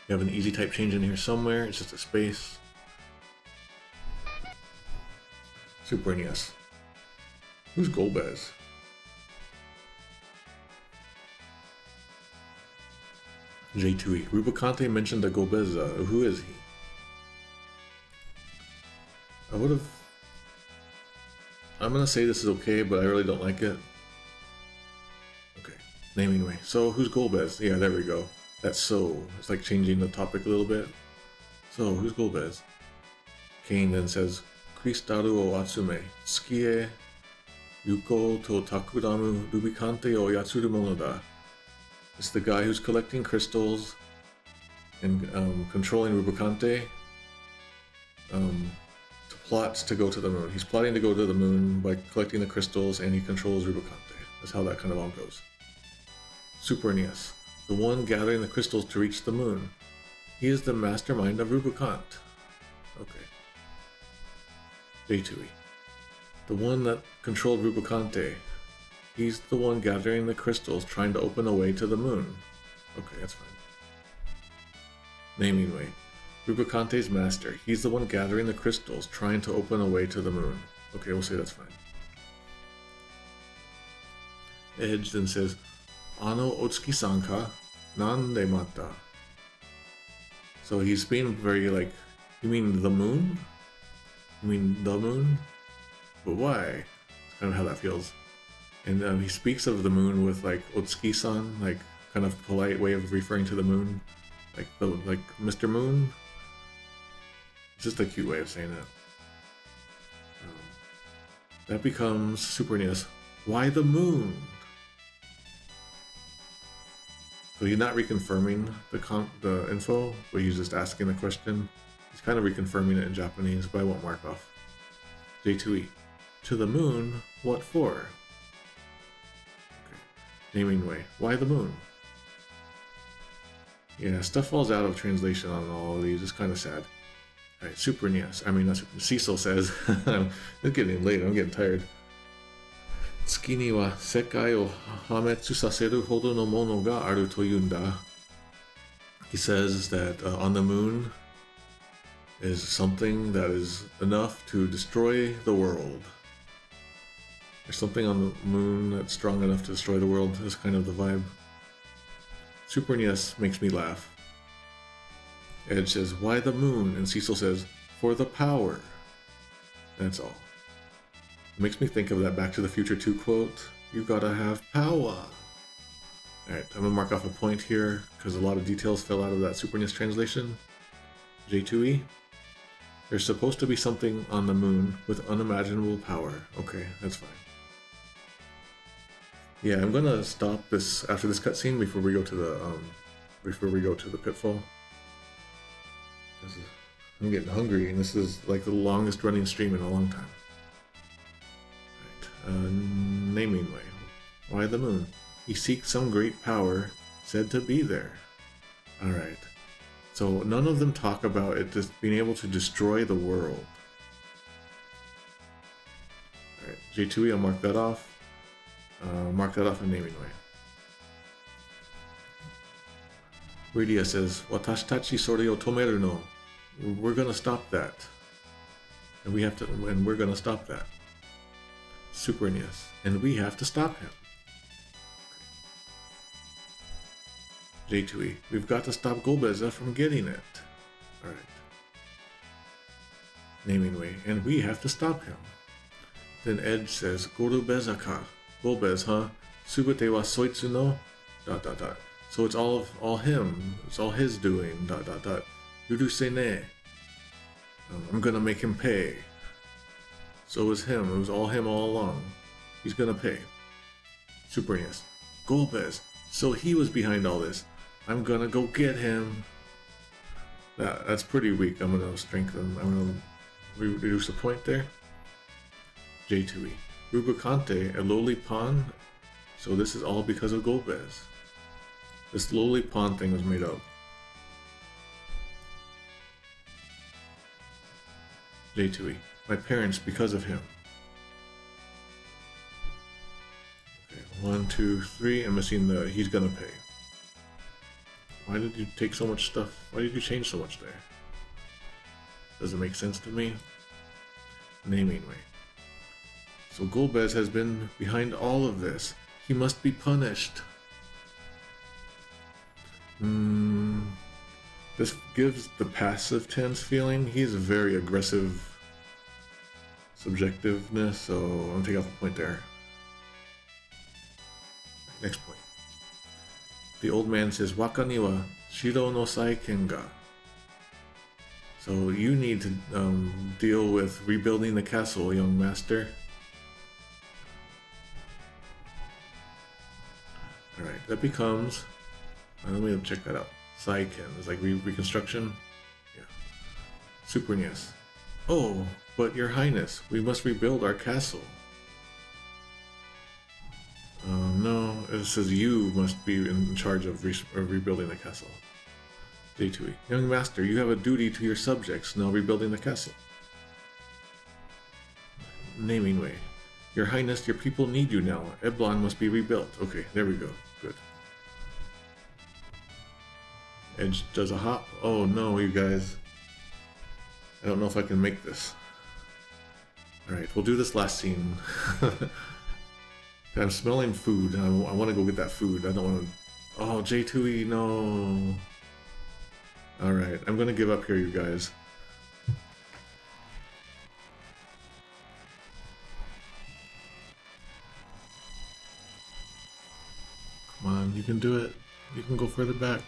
You have an easy type change in here somewhere. It's just a space. Super NES. Who's Golbez? J2E. Rubicante mentioned the Golbeza. Who is he? I'm gonna say this is okay, but I really don't like it. Okay, naming way. So, who's Golbez? Yeah, there we go. That's so. It's like changing the topic a little bit. So, who's Golbez? Kane then says, Kristaru o atsume, tsukie, yuko to takuramu Rubicante o yatsuru mono da. It's the guy who's collecting crystals and controlling Rubicante. Plots to go to the moon. He's plotting to go to the moon by collecting the crystals, and he controls Rubicante. That's how that kind of all goes. Super NES. The one gathering the crystals to reach the moon. He is the mastermind of Rubicante. Okay. J2E. The one that controlled Rubicante. He's the one gathering the crystals, trying to open a way to the moon. Okay, that's fine. Naming way. Rubicante's master. He's the one gathering the crystals, trying to open a way to the moon. Okay, we'll say that's fine. Edge then says, Ano Otsuki-san ka? Nande mata? So he's being very like, you mean the moon? You mean the moon? But why? That's kind of how that feels. And he speaks of the moon with like Otsuki-san, like kind of polite way of referring to the moon. Like Mr. Moon? It's just a cute way of saying it. That becomes Super NES. Why the moon? So he's not reconfirming the info, but he's just asking the question. He's kind of reconfirming it in Japanese, but I won't mark off. J2E. To the moon? What for? Okay. Naming way. Why the moon? Yeah, stuff falls out of translation on all of these. It's kind of sad. Alright, Super NES. I mean, that's what Cecil says. It's getting late. I'm getting tired. Tsuki ni wa sekai o hametsu saseru hodo no mono ga aru to yunda. He says that on the moon is something that is enough to destroy the world. There's something on the moon that's strong enough to destroy the world. That's kind of the vibe. Super NES makes me laugh. Edge says, why the moon? And Cecil says, for the power. That's all. It makes me think of that Back to the Future 2 quote. You gotta have power. Alright, I'm gonna mark off a point here because a lot of details fell out of that Super NES translation. J2E. There's supposed to be something on the moon with unimaginable power. Okay, that's fine. Yeah, I'm gonna stop this after this cutscene before we go to the pitfall. I'm getting hungry, and this is like the longest running stream in a long time. Right. Naming way. Why the moon? He seeks some great power, said to be there. Alright. So none of them talk about it just being able to destroy the world. Alright, J2E, I'll mark that off. Mark that off in naming way. Rydia says, Watashitachi sore o tomeru no. We're gonna stop that. And we're gonna stop that. Super NES. And we have to stop him. J2E, we've got to stop Golbeza from getting it. Alright. Naming way, and we have to stop him. Then Edge says, Golbeza ka. Golbez, huh? Subete wa soitsu no? ... So it's all him. It's all his doing. ... Yuruse ne. I'm gonna make him pay. So it was him. It was all him all along. He's gonna pay. Super NES. Golbez. So he was behind all this. I'm gonna go get him. That's pretty weak. I'm gonna strengthen. I'm gonna reduce a point there. J2E. Rubicante, a lowly pawn. So this is all because of Golbez. This lowly pawn thing was made up. J2E. My parents because of him. Okay, 1, 2, 3. I'm missing the he's gonna pay. Why did you take so much stuff? Why did you change so much there? Doesn't make sense to me. Naming way. So Golbez has been behind all of this. He must be punished. This gives the passive tense feeling. He's a very aggressive subjectiveness, so I'm gonna take off a point there. Next point. The old man says, Waka ni wa shiro no saiken ga. So you need to deal with rebuilding the castle, young master. Alright, that becomes... let me check that out. Saiken is like reconstruction. Yeah. Super NES. Oh, but your highness, we must rebuild our castle. No, it says you must be in charge of rebuilding the castle. J2E. Young master, you have a duty to your subjects, now rebuilding the castle. Naming way. Your highness, your people need you now. Eblon must be rebuilt. Okay, there we go. Good. Edge does a hop. Oh no, you guys. I don't know if I can make this. Alright, we'll do this last scene. I'm smelling food. I want to go get that food. I don't want to... Oh, J2E, no. Alright, I'm going to give up here, you guys. Come on, you can do it. You can go further back.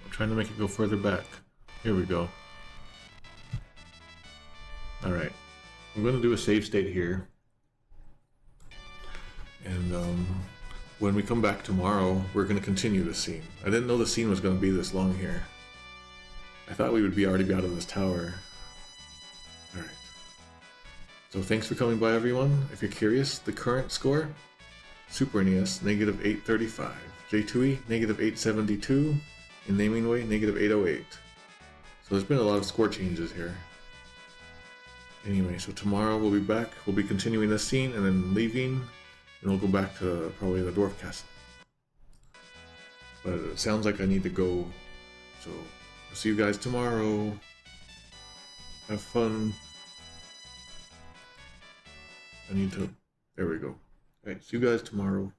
I'm trying to make it go further back. Here we go. Alright, I'm going to do a save state here. And when we come back tomorrow, we're going to continue the scene. I didn't know the scene was going to be this long here. I thought we would already be out of this tower. Alright. So thanks for coming by, everyone. If you're curious, the current score, Super NES, -835. J2E, -872. In naming way, -808. So there's been a lot of score changes here. Anyway, so tomorrow we'll be back. We'll be continuing this scene and then leaving, and we'll go back to probably the dwarf castle. But it sounds like I need to go, so I'll see you guys tomorrow. Have fun. I need to... There we go. Alright, see you guys tomorrow.